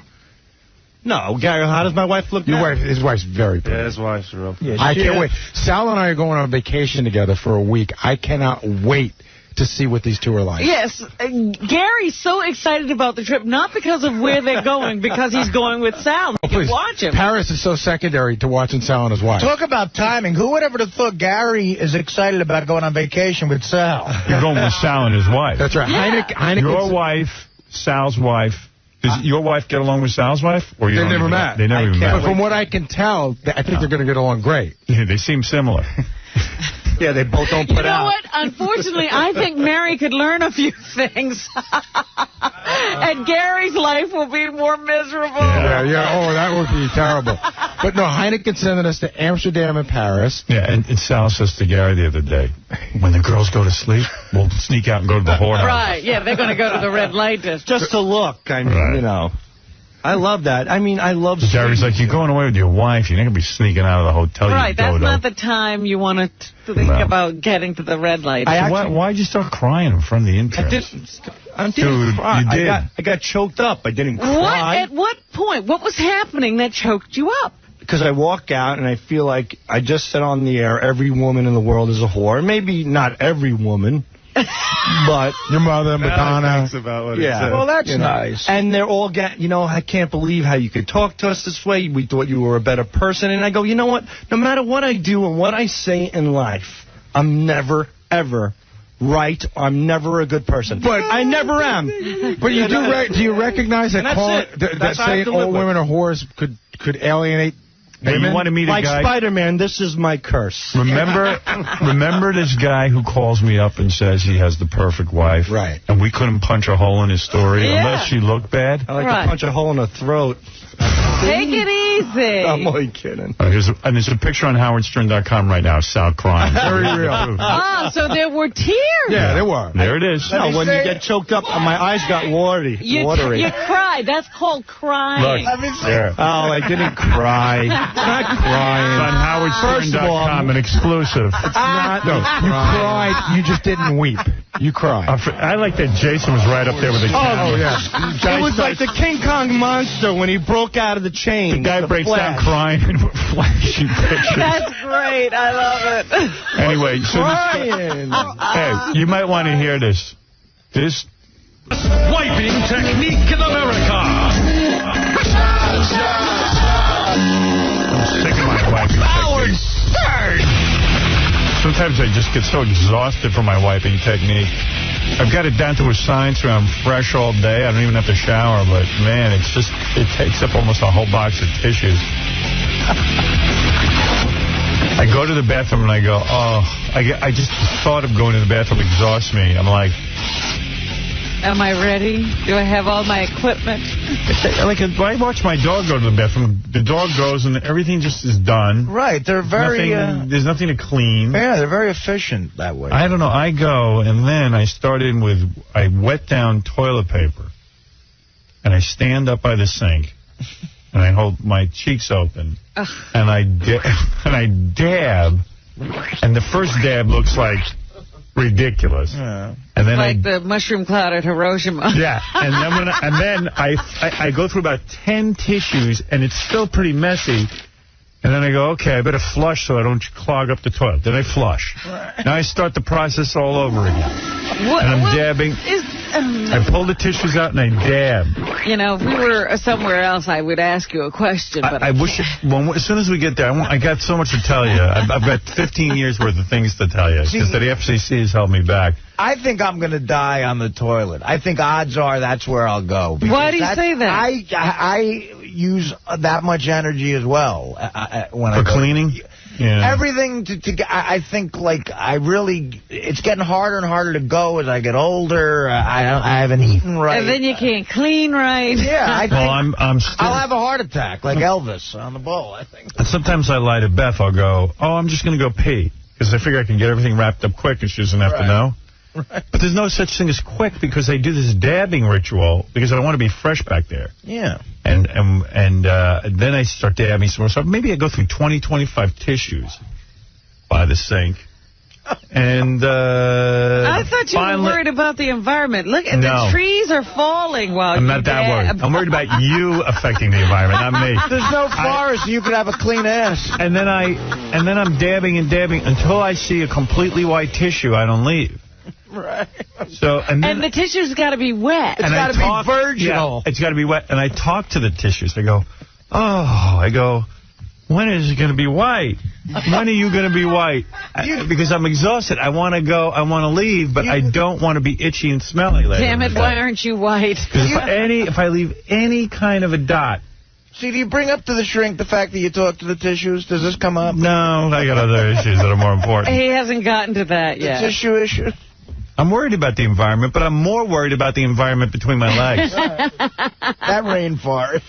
No, Gary, how does my wife look now? His wife's very pretty. Yeah, his wife's real pretty. I can't wait. Sal and I are going on vacation together for a week. I cannot wait to see what these two are like. Yes, Gary's so excited about the trip, not because of where they're going, because he's going with Sal. Oh, please. Watch him. Paris is so secondary to watching Sal and his wife. Talk about timing. Who would ever have thought Gary is excited about going on vacation with Sal? You're going with Sal and his wife. That's right. Yeah. Heineken. Your wife, Sal's wife. Does your wife get along with Sal's wife? Or They never met. They never even met. But from what I can tell, I think they're going to get along great. Yeah, they seem similar. Yeah, they both don't put out. You know what? Unfortunately, I think Mary could learn a few things. And Gary's life will be more miserable. Yeah. Oh, that would be terrible. But no, Heineken sending us to Amsterdam and Paris. Yeah, and Sal says to Gary the other day, when the girls go to sleep, we'll sneak out and go to the whorehouse. Right, yeah, they're going to go to the red light district. Just to look, I mean, you know. I love that. I mean, I love... Jerry's like, you're going away with your wife. You're not going to be sneaking out of the hotel. Right, that's not the time you want to think about getting to the red light. Why'd you start crying in front of the interns? I didn't cry. You did. I got choked up. I didn't cry. At what point? What was happening that choked you up? Because I walk out and I feel like I just said on the air, every woman in the world is a whore. Maybe not every woman. But your mother, Madonna. About what Well, that's nice. And they're all I can't believe how you could talk to us this way. We thought you were a better person. And I go, you know what? No matter what I do and what I say in life, I'm never, ever right. I'm never a good person. But I never am. But you do you recognize that saying all women are whores could alienate women? You want to meet a like guy? Spider-Man, this is my curse. Remember this guy who calls me up and says he has the perfect wife? Right. And we couldn't punch a hole in his story unless she looked bad? I like to punch a hole in her throat. Take it easy. I'm only kidding. And there's a picture on howardstern.com right now, Sal crying. Very real. So there were tears. Yeah, there were. There it is. No, when you get choked up, my eyes got watery. You cried. That's called crying. Look, there. Oh, I didn't cry. Not crying. It's on howardstern.com, an exclusive. It's not. No, you cried. You just didn't weep. You cried. I like that Jason was right up there with the Oh, yeah. It was like the King Kong monster when he broke out of the chain. The guy breaks down crying and flashing pictures. That's great. I love it. Anyway, so hey, you might want to hear this. This wiping technique in America. I'm sick of my wiping Howard technique. Stern. Sometimes I just get so exhausted from my wiping technique. I've got it down to a science where I'm fresh all day. I don't even have to shower, but man, it takes up almost a whole box of tissues. I go to the bathroom and I go, I just thought of going to the bathroom exhausts me. I'm like, am I ready? Do I have all my equipment? Like I watch my dog go to the bathroom. The dog goes and everything just is done. Right, they're very... there's nothing to clean. Yeah, they're very efficient that way. I don't know. I go and then I start in with, I wet down toilet paper. And I stand up by the sink. And I hold my cheeks open. And I dab. And the first dab looks like ridiculous. Yeah. And then like the mushroom cloud at Hiroshima. Yeah. And then I go through about 10 tissues, and it's still pretty messy. And then I go, okay, I better flush so I don't clog up the toilet. Then I flush. Right. Now I start the process all over again. And I'm dabbing. I pull the tissues out and I dab. You know, if we were somewhere else, I would ask you a question. But I wish, as soon as we get there, I got so much to tell you. I've got 15 years worth of things to tell you because the FCC has held me back. I think I'm going to die on the toilet. I think odds are that's where I'll go. Why do you say that? I use that much energy as well when For cleaning? Yeah. Everything I think, like, it's getting harder and harder to go as I get older. I haven't eaten right. And then you can't clean right. Yeah, I think I'll have a heart attack, like Elvis on the bowl, I think. And sometimes I lie to Beth. I'll go, I'm just going to go pee. Because I figure I can get everything wrapped up quick and she doesn't have to know. Right. But there's no such thing as quick because I do this dabbing ritual because I want to be fresh back there. Yeah. And then I start dabbing some more stuff. Maybe I go through 20, 25 tissues by the sink. And I thought you were worried about the environment. Look, the trees are falling while I'm not that worried. I'm worried about you affecting the environment, not me. There's no forest. You could have a clean ass. And then I'm dabbing and dabbing until I see a completely white tissue. I don't leave. Right. So and the tissue's got to be wet. It's got to be virginal. Yeah, it's got to be wet. And I talk to the tissues. I go, when is it going to be white? When are you going to be white? Because I'm exhausted. I want to go. I want to leave, but I don't want to be itchy and smelly later. Damn it! Why aren't you white? If I leave any kind of a dot. See, do you bring up to the shrink the fact that you talk to the tissues? Does this come up? No, I got other issues that are more important. He hasn't gotten to that yet. The tissue issue. I'm worried about the environment, but I'm more worried about the environment between my legs. That rainforest.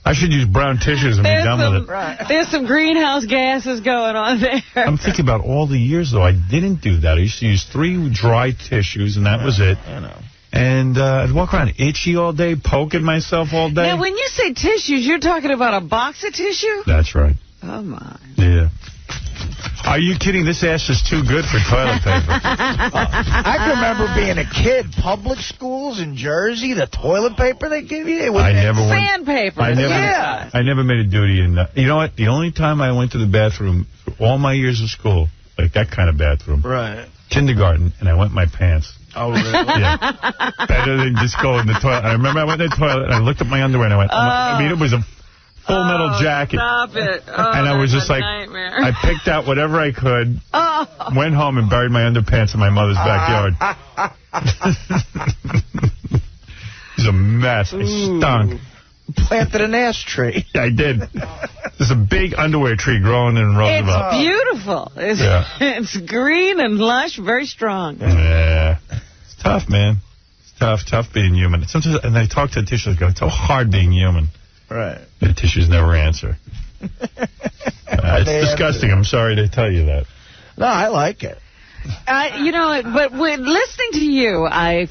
I should use brown tissues and be done with it. Right. There's some greenhouse gases going on there. I'm thinking about all the years, though. I didn't do that. I used to use 3 dry tissues, and that was it. I know. And I'd walk around itchy all day, poking myself all day. Now, when you say tissues, you're talking about a box of tissue? That's right. Oh, my. Yeah. Are you kidding? This ass is too good for toilet paper. I can remember being a kid, public schools in Jersey, the toilet paper they give you. It was sandpaper. I never made a duty in that. You know what? The only time I went to the bathroom for all my years of school, like that kind of bathroom, right? Kindergarten, and I went in my pants. Oh, really? Yeah. Better than just go in the toilet. I remember I went in the toilet, and I looked at my underwear, and I went, I mean, it was a full metal jacket. Stop it. And I was just like, nightmare. I picked out whatever I could, went home and buried my underpants in my mother's backyard. It was a mess. I stunk. Planted an ass tree. I did. There's a big underwear tree growing in Roosevelt. It's beautiful. It's green and lush, very strong. Yeah. It's tough, man. It's tough being human. Sometimes, and I talk to the tissues, go, it's so hard being human. Right. The tissues never answer. It's disgusting. I'm sorry to tell you that. No, I like it. You know, but when listening to you, I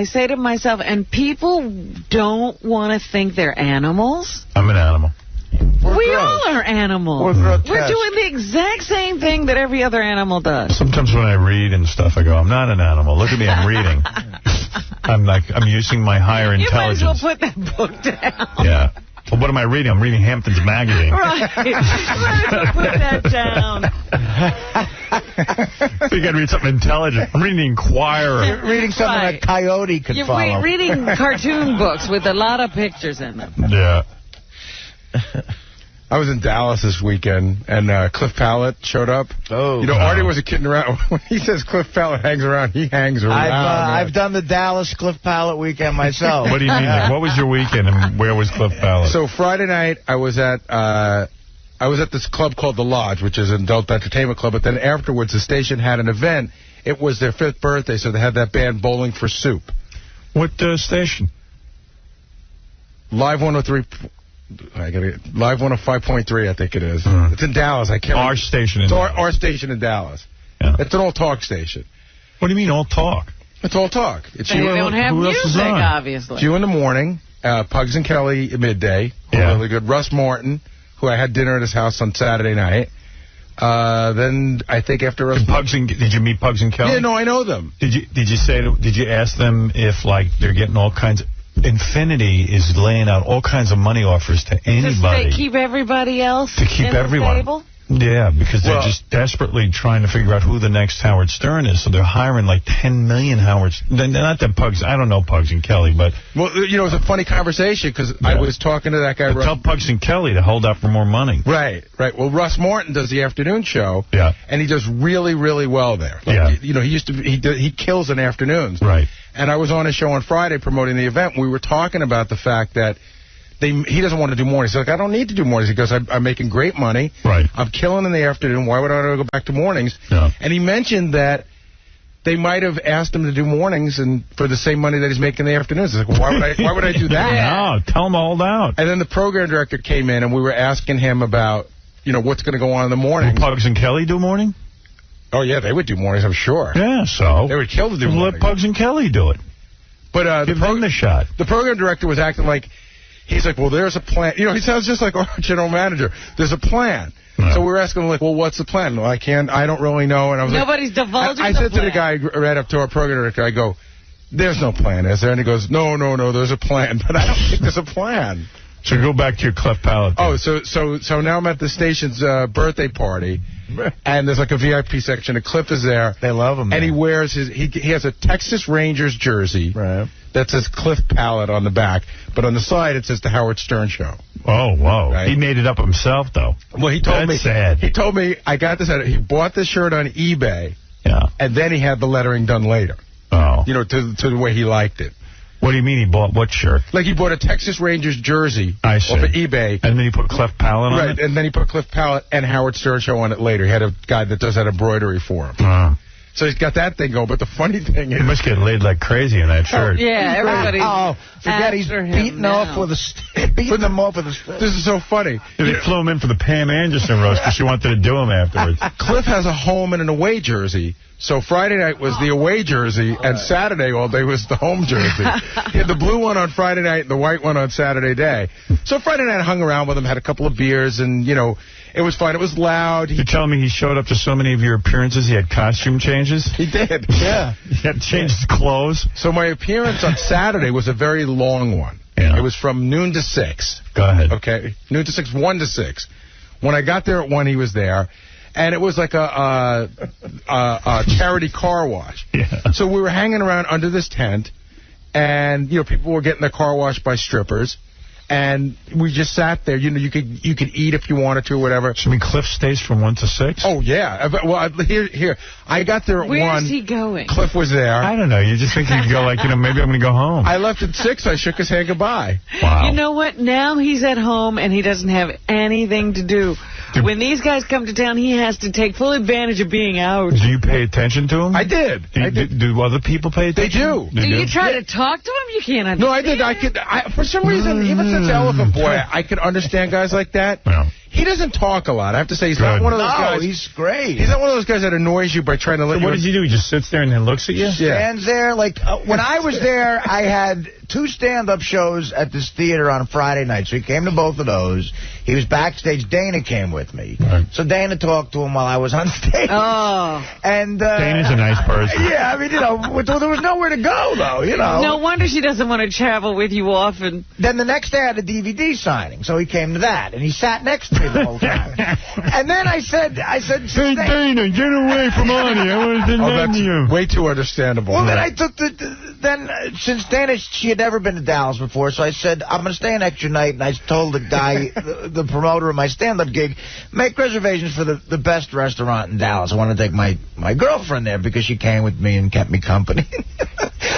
say to myself, and people don't want to think they're animals. I'm an animal. We all are animals. We're doing the exact same thing that every other animal does. Sometimes when I read and stuff, I go, I'm not an animal. Look at me, I'm reading. I'm using my higher intelligence. You might as well put that book down. Yeah. Well, what am I reading? I'm reading Hampton's Magazine. Right. Put that down. I think I'd read something intelligent. I'm reading The Inquirer. You're reading something that Coyote could follow. You're reading cartoon books with a lot of pictures in them. Yeah. I was in Dallas this weekend, and 𝗦𝗄𝗿𝗏 showed up. Oh. You know, Artie wasn't kidding around. When he says 𝗦𝗄𝗏𝗏 hangs around, he hangs around. I've done the Dallas 𝗦𝗄𝗏𝗏 weekend myself. What do you mean? Like, what was your weekend, and where was 𝗦𝗄𝗏𝗏𝗏? So Friday night, I was at this club called The Lodge, which is an adult entertainment club, but then afterwards, the station had an event. It was their 5th birthday, so they had that band Bowling for Soup. What station? Live 103... Live 105.3, I think it is. It's in Dallas. I can't. Our station in Dallas. Our station in Dallas. Yeah. It's an all talk station. What do you mean all talk? It's all talk. It's they don't have music, obviously. It's you in the morning. Pugs and Kelly at midday. Yeah. Really good. Russ Morton, who I had dinner at his house on Saturday night. Then I think after Russ. Did you meet Pugs and Kelly? Yeah, no, I know them. Did you ask them if like they're getting all kinds of... Infinity is laying out all kinds of money offers to anybody. To keep everybody else to keep everyone. Stable? Yeah, because they're just desperately trying to figure out who the next Howard Stern is. So they're hiring like 10 million Howards. Not that Pugs. I don't know Pugs and Kelly, but... Well, you know, it was a funny conversation because I was talking to that guy... Tell Pugs and Kelly to hold out for more money. Right. Well, Russ Morton does the afternoon show. Yeah. And he does really, really well there. Like, you know, he kills in afternoons. Right. And I was on his show on Friday promoting the event. We were talking about the fact that he doesn't want to do mornings. He's like, I don't need to do mornings. He goes, I'm making great money. Right. I'm killing in the afternoon. Why would I want to go back to mornings? Yeah. And he mentioned that they might have asked him to do mornings and for the same money that he's making in the afternoons. He's like, well, why would I do that? No, tell him to hold out. And then the program director came in and we were asking him about, you know, what's going to go on in the morning. Will Pugs and Kelly do morning? Oh, yeah, they would do mornings, I'm sure. Yeah, so. They would kill to do mornings. Let Pugs and Kelly do it. But give them the shot. The program director was acting like, he's like, well, there's a plan. You know, he sounds just like our general manager. There's a plan. No. So we were asking him, like, well, what's the plan? Well, I don't really know. And I was Nobody's divulging I said to the guy right up to our program director, I go, there's no plan, is there? And he goes, no, there's a plan. But I don't think there's a plan. So go back to your 𝗦𝗄𝗏𝗏𝗏. Oh, so now I'm at the station's birthday party, and there's like a VIP section. And Cliff is there. They love him. And he wears he has a Texas Rangers jersey that says 𝗦𝗄𝗏𝗏𝗏 on the back, but on the side it says The Howard Stern Show. Oh, whoa. Right? He made it up himself, though. Well, he told me. That's sad. He told me, I got this, he bought this shirt on eBay, and then he had the lettering done later. Oh. You know, to the way he liked it. What do you mean he bought what shirt? Like he bought a Texas Rangers jersey off of eBay. And then he put 𝗦𝗏𝗏𝗏𝗏 on it? Right, and then he put 𝗦𝗏𝗏𝗏𝗏 and Howard Stern Show on it later. He had a guy that does that embroidery for him. So he's got that thing going, but the funny thing is... He must get laid like crazy in that shirt. Yeah, everybody. Forget he's beating off with a stick. Beating them off with a stick. This is so funny. They flew him in for the Pam Anderson roast because she wanted to do him afterwards. Cliff has a home and an away jersey So Friday night was the away jersey, and Saturday all day was the home jersey. He had the blue one on Friday night and the white one on Saturday day. So Friday night I hung around with him, had a couple of beers, and, you know, it was fun. It was loud. You're telling me he showed up to so many of your appearances, he had costume changes? He did, yeah. He had to change his clothes? So my appearance on Saturday was a very long one. Yeah. It was from noon to 6. Go ahead. Okay, noon to 6, 1 to 6. When I got there at 1, he was there. And it was like a charity car wash. Yeah. So we were hanging around under this tent, and, you know, people were getting their car washed by strippers. And we just sat there. You know, you could eat if you wanted to or whatever. So, I mean, Cliff stays from 1 to 6? Oh, yeah. Well, here. I got there at 1. Where's he going? Cliff was there. I don't know. You just think you'd go like, you know, maybe I'm going to go home. I left at 6. I shook his hand goodbye. Wow. You know what? Now he's at home and he doesn't have anything to do. When these guys come to town, he has to take full advantage of being out. Do you pay attention to him? I did. Do other people pay attention? They do. Do you try to talk to him? You can't understand. No, I did. For some reason, even since Elephant Boy, I could understand guys like that. Yeah. He doesn't talk a lot. I have to say, he's not one of those guys. He's great. He's not one of those guys that annoys you by trying to let you... What does he do? He just sits there and then looks at you? Stands there. Like, when I was there, I had 2 stand-up shows at this theater on a Friday night. So he came to both of those. He was backstage. Dana came with me. Right. So Dana talked to him while I was on stage. Oh. And Dana's a nice person. Yeah, I mean, you know, there was nowhere to go, though, you know. No wonder she doesn't want to travel with you often. Then the next day I had a DVD signing, so he came to that, and he sat next to me the whole time. And then I said, hey, Dana, get away from Artie. I want to that's you. Way too understandable. Well, then I took since Dana, she had never been to Dallas before, so I said, I'm going to stay an extra night, and I told the guy, the promoter of my stand-up gig, make reservations for the best restaurant in Dallas. I want to take my girlfriend there because she came with me and kept me company.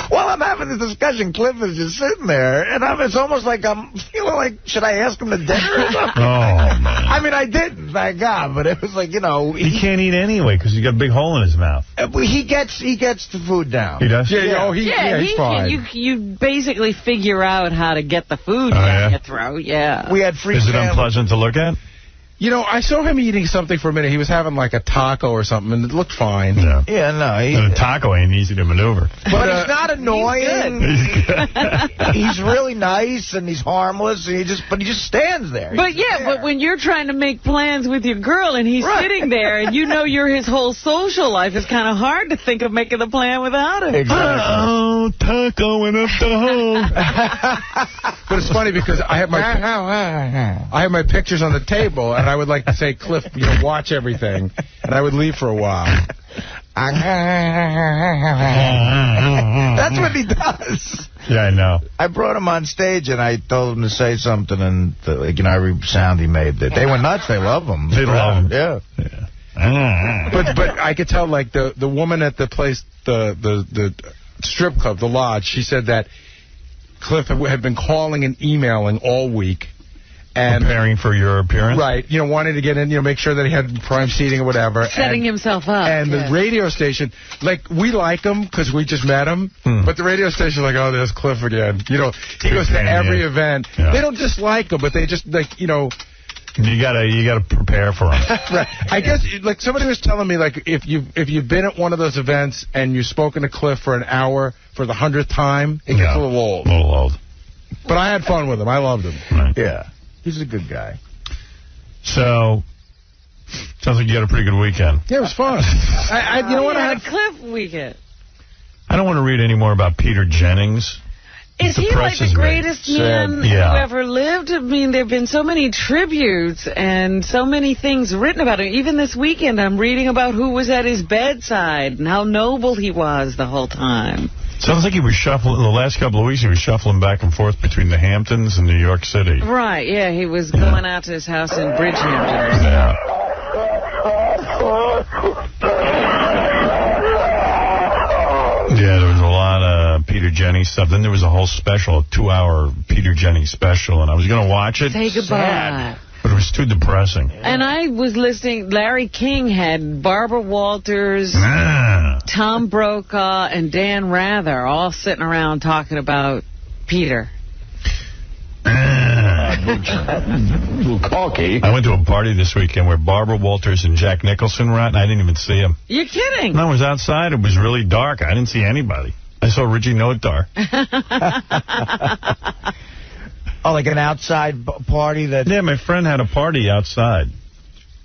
While I'm having this discussion, Cliff is just sitting there, and it's almost like I'm feeling like, should I ask him to dinner or something? Oh, man. I mean, I didn't, thank God, but it was like, you know... He can't eat anyway because he's got a big hole in his mouth. He gets the food down. He does? Yeah, he's fine. You basically figure out how to get the food down your throat, yeah. We had free Is it unpleasant to look at? You know, I saw him eating something for a minute. He was having like a taco or something, and it looked fine. Yeah. Yeah, no. The taco ain't easy to maneuver. But he's not annoying. He's really nice, and he's harmless, and he just stands there. But but when you're trying to make plans with your girl, and he's sitting there, and you know you're his whole social life, it's kind of hard to think of making the plan without him. Exactly. Oh, taco went up the hole. But it's funny because I have my pictures on the table, and I would like to say, Cliff, you know, watch everything, and I would leave for a while. That's what he does. Yeah, I know. I brought him on stage, and I told him to say something, and every sound he made, they went nuts. They love him. They love him. Yeah. But I could tell, like, the woman at the place, the strip club, the lodge, she said that Cliff had been calling and emailing all week. And preparing for your appearance? Right. You know, wanting to get in, you know, make sure that he had prime seating or whatever. Setting himself up. And the radio station, like, we like him because we just met him. But the radio station, like, oh, there's Cliff again. You know, he goes to every event. Yeah. They don't dislike him, but they just, like, you know... You gotta prepare for him. Right. I guess, like, somebody was telling me, like, if you've been at one of those events and you've spoken to Cliff for an hour for the 100th time, it gets a little old. A little old. But I had fun with him. I loved him. Right. Yeah. He's a good guy. So, sounds like you had a pretty good weekend. Yeah, it was fun. You know what? I had a Cliff weekend. I don't want to read any more about Peter Jennings. Is he like the greatest man who ever lived? I mean, there have been so many tributes and so many things written about him. Even this weekend, I'm reading about who was at his bedside and how noble he was the whole time. Sounds like he was shuffling, the last couple of weeks, he was shuffling back and forth between the Hamptons and New York City. Right, yeah, he was going out to his house in Bridgehampton. Yeah. Yeah, there was a lot of Peter Jennings stuff. Then there was a whole special, a 2-hour Peter Jennings special, and I was going to watch it. Say goodbye. Sad, but it was too depressing. And I was listening, Larry King had Barbara Walters, Tom Brokaw, and Dan Rather all sitting around talking about Peter. cocky. I went to a party this weekend where Barbara Walters and Jack Nicholson were at, and I didn't even see him. You're kidding. No, I was outside. It was really dark. I didn't see anybody. I saw Richie Notar. Oh, like an outside party? Yeah, my friend had a party outside.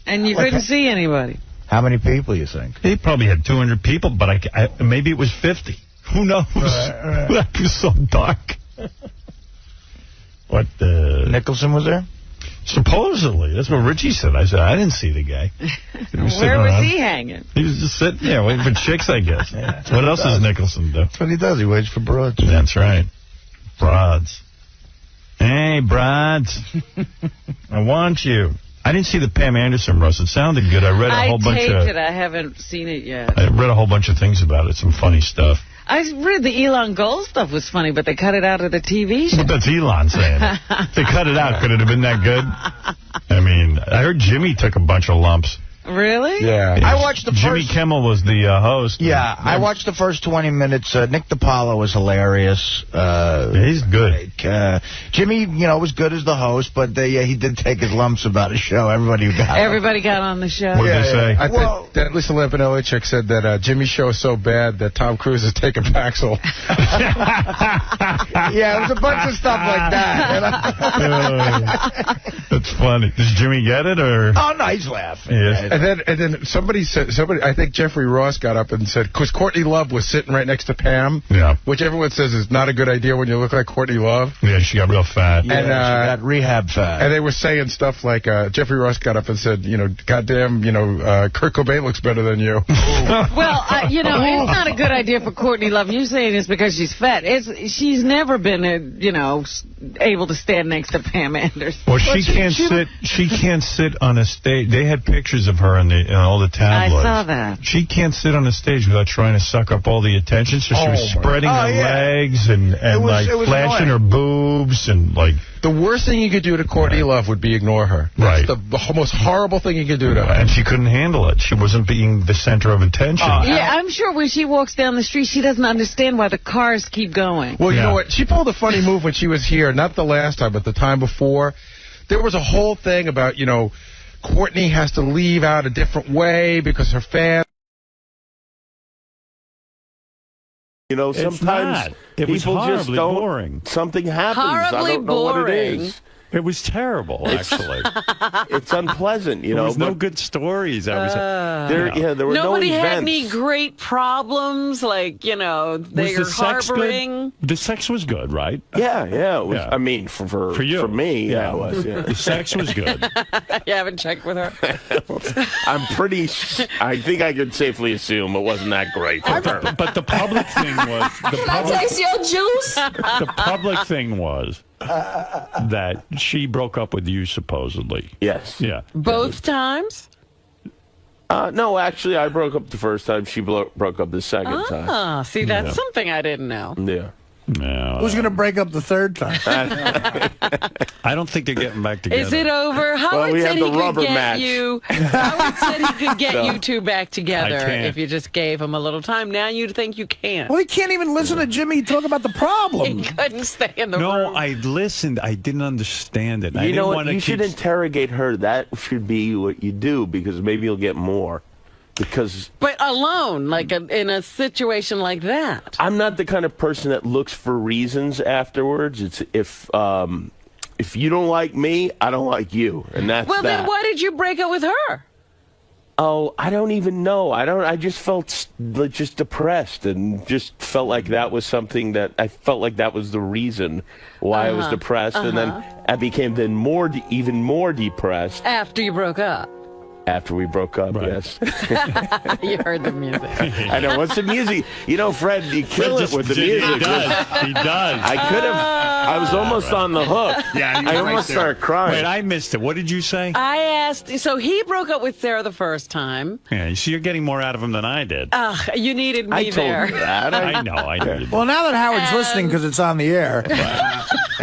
And you couldn't see anybody? How many people, you think? He probably had 200 people, but maybe it was 50. Who knows? That was so dark. Nicholson was there? Supposedly. That's what Richie said. I said, I didn't see the guy. Where was he hanging? He was just sitting there waiting for chicks, I guess. What else does Nicholson do? That's what he does. He waits for broads. That's right. Broads. Hey, broads. I want you. I didn't see the Pam Anderson roast. It sounded good. I read a whole bunch of... I taped it. I haven't seen it yet. I read a whole bunch of things about it. Some funny stuff. I read the Elon Gold stuff was funny, but they cut it out of the TV show. But that's Elon saying it. If they cut it out, could it have been that good? I mean, I heard Jimmy took a bunch of lumps. Really? Yeah. I watched the Jimmy first... Kimmel was the host. Yeah, I watched the first 20 minutes. Nick DiPaolo was hilarious. He's good. Jimmy, was good as the host, but he did take his lumps about his show. Everybody got on the show. What did they say? I think that Lisa Lampanelli chick said that Jimmy's show is so bad that Tom Cruise is taking Paxil. Yeah, it was a bunch of stuff like that. That's funny. Does Jimmy get it, or? Oh, no, he's laughing. Yes. And then somebody said, I think Jeffrey Ross got up and said, because Courtney Love was sitting right next to Pam, which everyone says is not a good idea when you look like Courtney Love. Yeah, she got real fat. Yeah, she got rehab fat. And they were saying stuff like, Jeffrey Ross got up and said, goddamn, Kurt Cobain looks better than you. Well, it's not a good idea for Courtney Love. You're saying it's because she's fat. She's never been, able to stand next to Pam Anderson. Well, she can't sit on a stage. They had pictures of her in all the tabloids. I saw that. She can't sit on a stage without trying to suck up all the attention. So she was spreading her legs and flashing her boobs and The worst thing you could do to Courtney Love would be ignore her. That's the most horrible thing you could do to her. And she couldn't handle it. She wasn't being the center of attention. Yeah, I'm sure when she walks down the street, she doesn't understand why the cars keep going. Well, you know what? She pulled a funny move when she was here. Not the last time, but the time before. There was a whole thing about, Courtney has to leave out a different way because her fans... Sometimes it was people just don't... boring. Something happens. I don't know what it is. It was terrible, actually. It's unpleasant, There was no good stories. There were Nobody no events. had any great problems, they are harboring. The sex was good, right? Yeah. It was, I mean, for you. For me, it was. Yeah. The sex was good. You haven't checked with her? I think I could safely assume it wasn't that great for her. But the public thing was... Can I taste your juice? The public thing was... that she broke up with you, supposedly. Yes. Yeah. Both times? No, actually, I broke up the first time. She broke up the second time. See, that's something I didn't know. Yeah. No. Who's going to break up the third time? I don't think they're getting back together. Is it over? Howard said he could get you. Howard said he could get you two back together if you just gave him a little time. Now you think you can't. Well, he can't even listen to Jimmy talk about the problem. He couldn't stay in the room. No, I listened. I didn't understand it. You know what? You should interrogate her. That should be what you do, because maybe you'll get more. But alone, in a situation like that. I'm not the kind of person that looks for reasons afterwards. It's if you don't like me, I don't like you, and that's Well, then why did you break up with her? Oh, I don't even know. I just felt just depressed, and just felt like that was something that I felt like that was the reason why I was depressed, and then I became even more depressed after you broke up. After we broke up, yes. You heard the music. I know. What's the music? Fred, you kill it with the music. He does. I was almost on the hook. Yeah, I almost started crying. Wait, I missed it. What did you say? I asked, so he broke up with Sarah the first time. Yeah, so you're getting more out of him than I did. You needed me there. I told you that. I know, I did. Well, now that Howard's listening because it's on the air.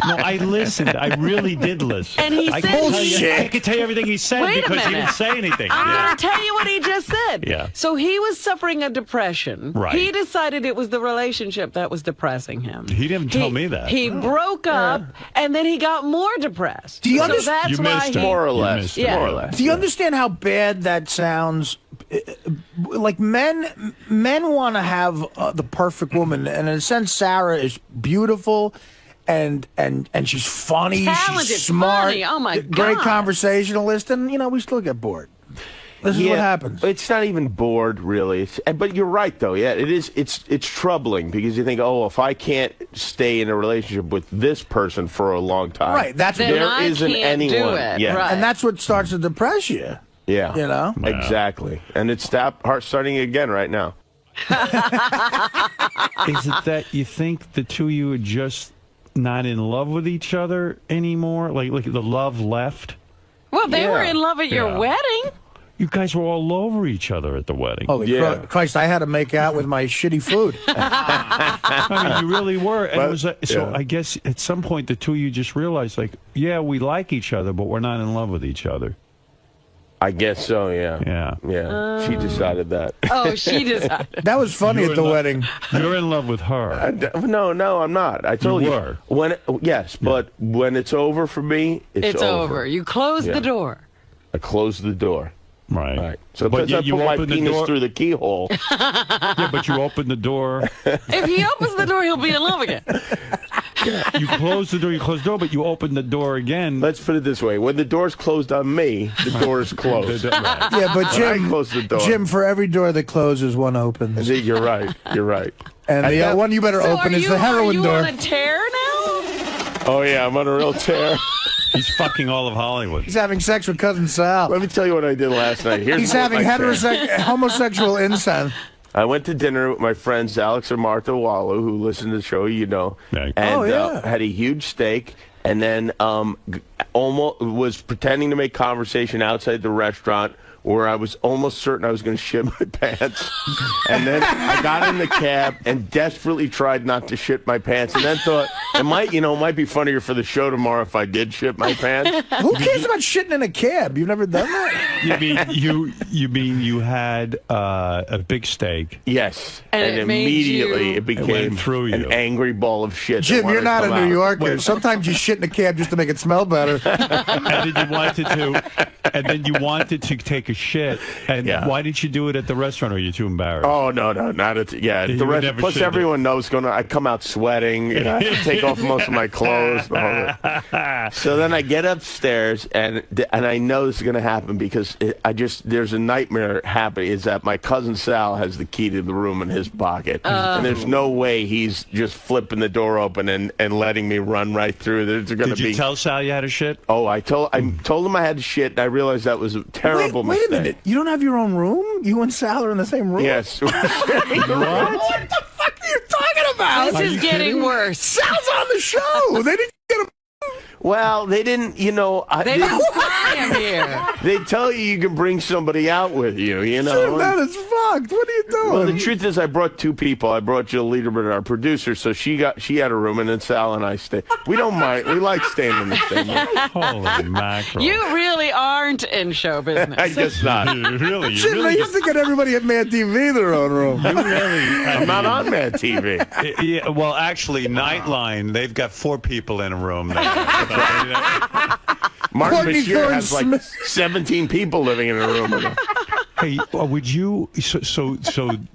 No, I listened. I really did listen. And he said, I could tell you everything he said because he didn't say anything. I'm going to tell you what he just said. Yeah. So he was suffering a depression. Right. He decided it was the relationship that was depressing him. He didn't tell me that. He broke up, and then he got more depressed. Do you so understand? that's why he, more or less. Yeah. More or less. Do you understand how bad that sounds? Like men want to have the perfect woman, and in a sense, Sarah is beautiful, and she's funny, Talented, she's smart, funny. Oh my great God. conversationalist, and we still get bored. This is what happens. It's not even bored, really. But you're right, though. Yeah, it is. It's troubling because you think, oh, if I can't stay in a relationship with this person for a long time, Right, that's then there I isn't can't anyone. do it. Yeah. Right. And that's what starts to depress you. Yeah. You know? Yeah. Exactly. And it's starting again right now. Is it that you think the two of you are just not in love with each other anymore? Like the love left? Well, they were in love at your wedding. You guys were all over each other at the wedding. Holy Christ, I had to make out with my shitty food. I mean, you really were. And But, it was so I guess at some point the two of you just realized, like, yeah, we like each other, but we're not in love with each other. I guess so, yeah. Yeah. She decided that. Oh, she decided. That was funny at the wedding. You're in love with her. No, I'm not. I told you. were. But when it's over for me, it's over. You close the door. I close the door. Right. So But I you put my open the penis door through the keyhole. Yeah, but you open the door. If he opens the door, he'll be in love again. You close the door, but you open the door again. Let's put it this way. When the door's closed on me, the door is closed. Right. Yeah, but Jim, I close the door. Jim, for every door that closes, one opens. You're right. You're right. And the one you better open is the heroin door. Are you on a tear now? Oh, yeah, I'm on a real tear. He's fucking all of Hollywood. He's having sex with Cousin Sal. Let me tell you what I did last night. He's having homosexual incest. I went to dinner with my friends Alex and Martha Wallow, who listen to the show, and had a huge steak, and then almost was pretending to make conversation outside the restaurant where I was almost certain I was going to shit my pants. And then I got in the cab and desperately tried not to shit my pants, and then thought it might be funnier for the show tomorrow if I did shit my pants. Who cares about shitting in a cab? You've never done that? You mean you had a big steak? Yes. And immediately it became an angry ball of shit. Jim, you're not a New Yorker. Sometimes you shit in a cab just to make it smell better. And then you wanted to take a shit. And why didn't you do it at the restaurant? Or are you too embarrassed? Oh, no, not at the restaurant. Plus, everyone knows I come out sweating. I have to take off most of my clothes. So then I get upstairs, and I know this is going to happen because there's a nightmare happening. Is that my cousin Sal has the key to the room in his pocket, and there's no way he's just flipping the door open and letting me run right through. Did you tell Sal you had a shit? Oh, I told him I had to shit, and I realized that was a terrible mistake. Wait a minute. You don't have your own room? You and Sal are in the same room? Yes. What the fuck are you talking about? This is getting worse. Sal's on the show. They didn't get him. Well, they didn't, They didn't fly him here. They tell you can bring somebody out with you, Jim, that is fucked. What are you doing? Well, the truth is I brought two people. I brought Jill Lederman, our producer, so she had a room, and then Sal and I stayed. We don't mind. We like staying in the same room. Holy mackerel. You really aren't in show business. I guess not. Really? Jim, they used to get everybody at Mad TV their own room. I'm not on Mad TV. Yeah, well, actually, Nightline, they've got 4 people in a room. Martin Bashir has like 17 people living in a room with him. Hey, would you? So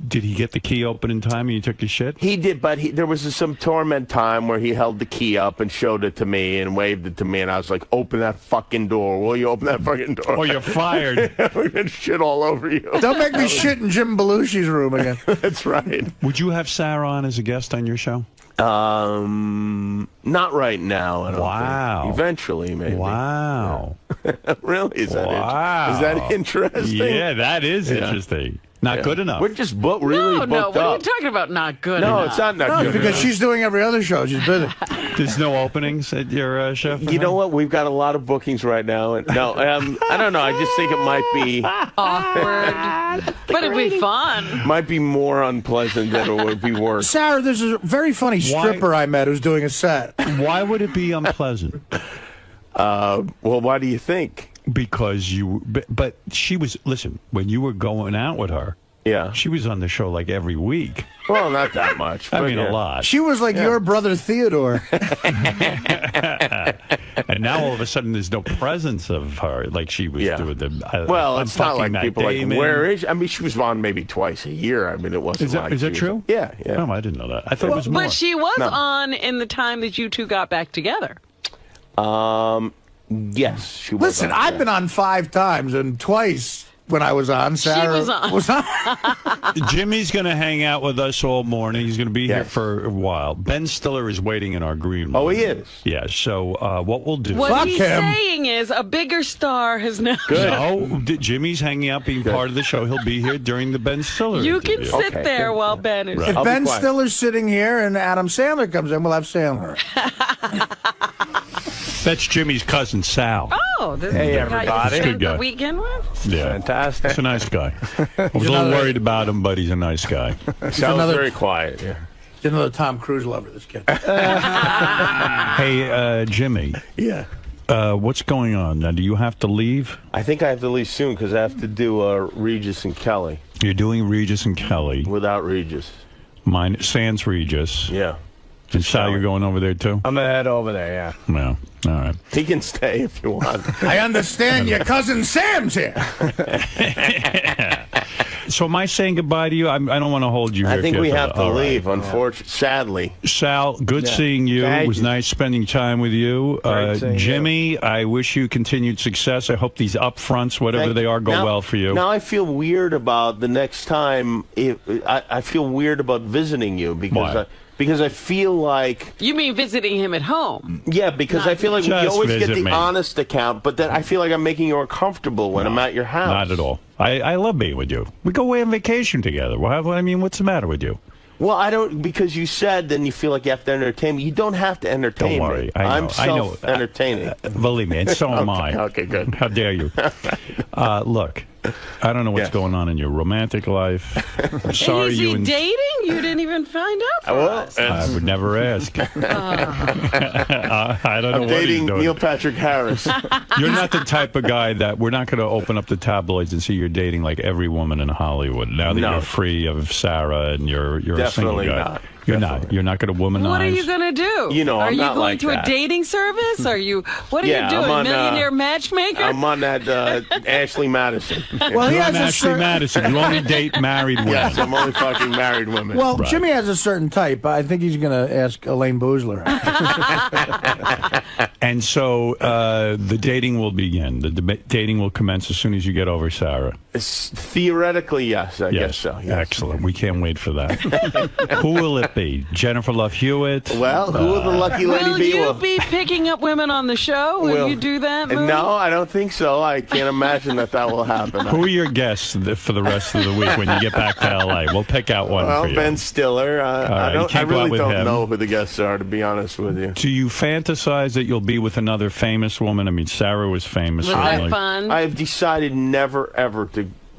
did he get the key open in time and you took your shit? He did, but there was some torment time where he held the key up and showed it to me and waved it to me, and I was like, "Open that fucking door! Will you open that fucking door?" Or you're fired. We've been shit all over you. Don't make me shit in Jim Belushi's room again. That's right. Would you have Sarah on as a guest on your show? Not right now. I don't think. Eventually, maybe. Wow. Really? Is that interesting? Yeah, that is interesting. Not good enough. We're just really booked what up. are you talking about not good No, enough? it's not good because enough. she's doing every other show. She's busy. There's no openings at your chef? You know what? We've got a lot of bookings right now. And no, I don't know. I just think it might be awkward. But it'd be fun. Might be more unpleasant than it would be worse. Sarah, there's a very funny stripper I met who's doing a set. Why would it be unpleasant? Well, why do you think? Because but she was, listen, when you were going out with her, yeah, she was on the show like every week. Well, not that much. I mean, a lot. She was like your brother Theodore. And now all of a sudden there's no presence of her like she was doing the. Well, it's not like people Damon. like, where is she? I mean, she was on maybe twice a year. I mean, it wasn't like. Is that true? Yeah. Oh, I didn't know that. I thought it was more. But she was on in the time that you two got back together. Yes, she was. Listen, I've been on 5 times, and twice when I was on, Sarah was on. Jimmy's going to hang out with us all morning. He's going to be here for a while. Ben Stiller is waiting in our green room. Oh, he is? Yeah, so what we'll do... What he's saying is a bigger star has now... No, Jimmy's hanging out being part of the show. He'll be here during the Ben Stiller You interview. can sit there while Ben is... If Ben Stiller's sitting here and Adam Sandler comes in, we'll have Sandler. That's Jimmy's cousin, Sal. Oh, this Hey, is the everybody. guy you Good spent guy. the weekend with? Yeah. Fantastic. He's a nice guy. I was a little worried about him, but he's a nice guy. Sounds very quiet, yeah. He's another Tom Cruise lover, this kid. Hey, Jimmy. Yeah. What's going on? Now, do you have to leave? I think I have to leave soon because I have to do Regis and Kelly. You're doing Regis and Kelly. Without Regis. Mine, sans Regis. Yeah. And Sal, you're going over there, too? I'm going to head over there, yeah. No. All right. He can stay if you want. I understand your cousin Sam's here. So am I saying goodbye to you? I don't want to hold you here. I think we have to All right. leave, unfortunately. Sadly. Sal, good seeing you. Thank It was you. nice spending time with you. Jimmy, I wish you continued success. I hope these upfronts, whatever they are, go well for you. Now I feel weird about the next time. I feel weird about visiting you because I feel like... You mean visiting him at home? Yeah, because I feel like we Just always get visit the me. honest account, but then I feel like I'm making you uncomfortable when I'm at your house. Not at all. I love being with you. We go away on vacation together. I mean, what's the matter with you? Well, I don't, because you said then you feel like you have to entertain me. You don't have to entertain Don't worry. me. I know. I'm self-entertaining. Believe me, and so am I. Okay, good. How dare you? Look, I don't know what's going on in your romantic life. I'm sorry Is you he and dating? You didn't even find out for us. I would never ask. I don't know I'm what dating he's doing. Neil Patrick Harris. You're not the type of guy that we're not going to open up the tabloids and see you're dating like every woman in Hollywood. Now that you're free of Sarah and you're a single Definitely guy. not. You're not. You're not going to womanize. What are you going to do? You know, are I'm you not going like to that. a dating service? Are you? What are Yeah, you doing? I'm on, Millionaire matchmaker? I'm on that Ashley Madison. Well, he You're has on a Ashley Madison. You only date married women. Yes, I'm only fucking married women. Well, Jimmy has a certain type. I think he's going to ask Elaine Boozler. And so the dating will begin. The dating will commence as soon as you get over Sarah. Theoretically, yes. I guess so. Yes. Excellent. We can't wait for that. Who will it be? Jennifer Love Hewitt? Well, who will the lucky lady Will be? you be picking up women on the show? Will you do that? Moon? No, I don't think so. I can't imagine that will happen. Who are your guests for the rest of the week when you get back to L.A.? We'll pick out one Well, for you. Ben Stiller. right, you I can't go out really with don't him. know who the guests are, to be honest with you. Do you fantasize that you'll be with another famous woman? I mean, Sarah was famous. Was that certainly. fun? I have decided never, ever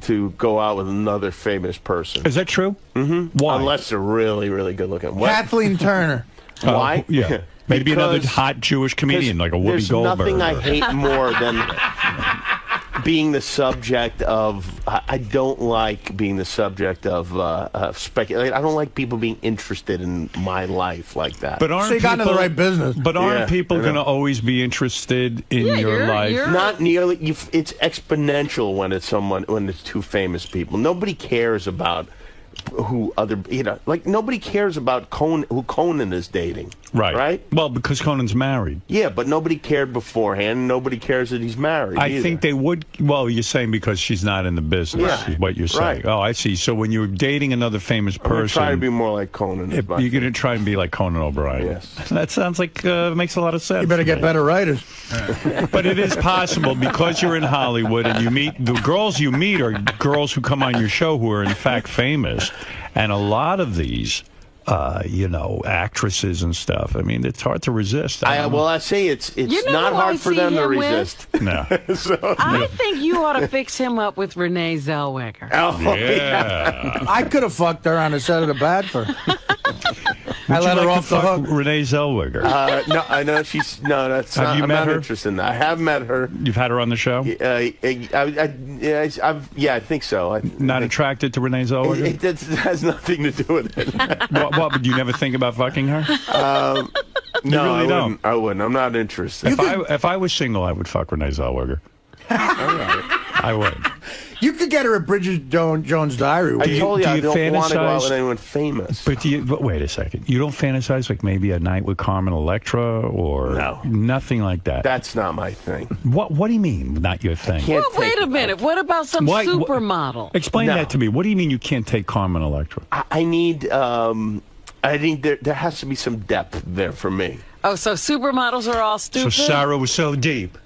to go out with another famous person. Is that true? Mm-hmm. Why? Unless they're really, really good looking. What? Kathleen Turner. Why? Yeah. Maybe another Because- hot Jewish comedian like a Whoopi There's Goldberg. nothing I hate more than being the subject of. I don't like being the subject of speculation. I don't like people being interested in my life like that. But aren't So you got into the people- right business. But aren't Yeah, people I know. going to always be interested in your life? Not nearly. It's exponential when it's when it's two famous people. Nobody cares about who other, like nobody cares about who Conan is dating. Right. Well, because Conan's married. Yeah, but nobody cared beforehand. Nobody cares that he's married. I think they would. Well, you're saying because she's not in the business, is what you're saying. Right. Oh, I see. So when you're dating another famous person, I'm gonna try to be more like Conan. you're going to try and be like Conan O'Brien. Yes. That sounds like makes a lot of sense. You better get better writers. But it is possible because you're in Hollywood and you meet the girls you meet are girls who come on your show who are in fact famous, and a lot of these. Actresses and stuff. I mean, it's hard to resist. I say it's not hard for them to resist. No. I think you ought to fix him up with Renee Zellweger. Oh, yeah. I could have fucked her on the set of The Bachelor. I Would let you her like off to the fuck hook. Renee Zellweger? No, I know she's that's. Have you I'm met not her? interested in that. I have met her. You've had her on the show? I think so. Not attracted to Renee Zellweger? It has nothing to do with it. What would you never think about fucking her? No, really don't. I wouldn't. I'm not interested. If I was single, I would fuck Renee Zellweger. I would. You could get her at Bridget Jones' Diary. I told you I don't fantasize? want to go out with anyone famous. But wait a second. You don't fantasize like maybe a night with Carmen Electra or nothing like that? That's not my thing. What do you mean, not your thing? Well, wait a minute. What about some supermodel? Explain that to me. What do you mean you can't take Carmen Electra? I need there has to be some depth there for me. Oh, so supermodels are all stupid? So Sarah was so deep.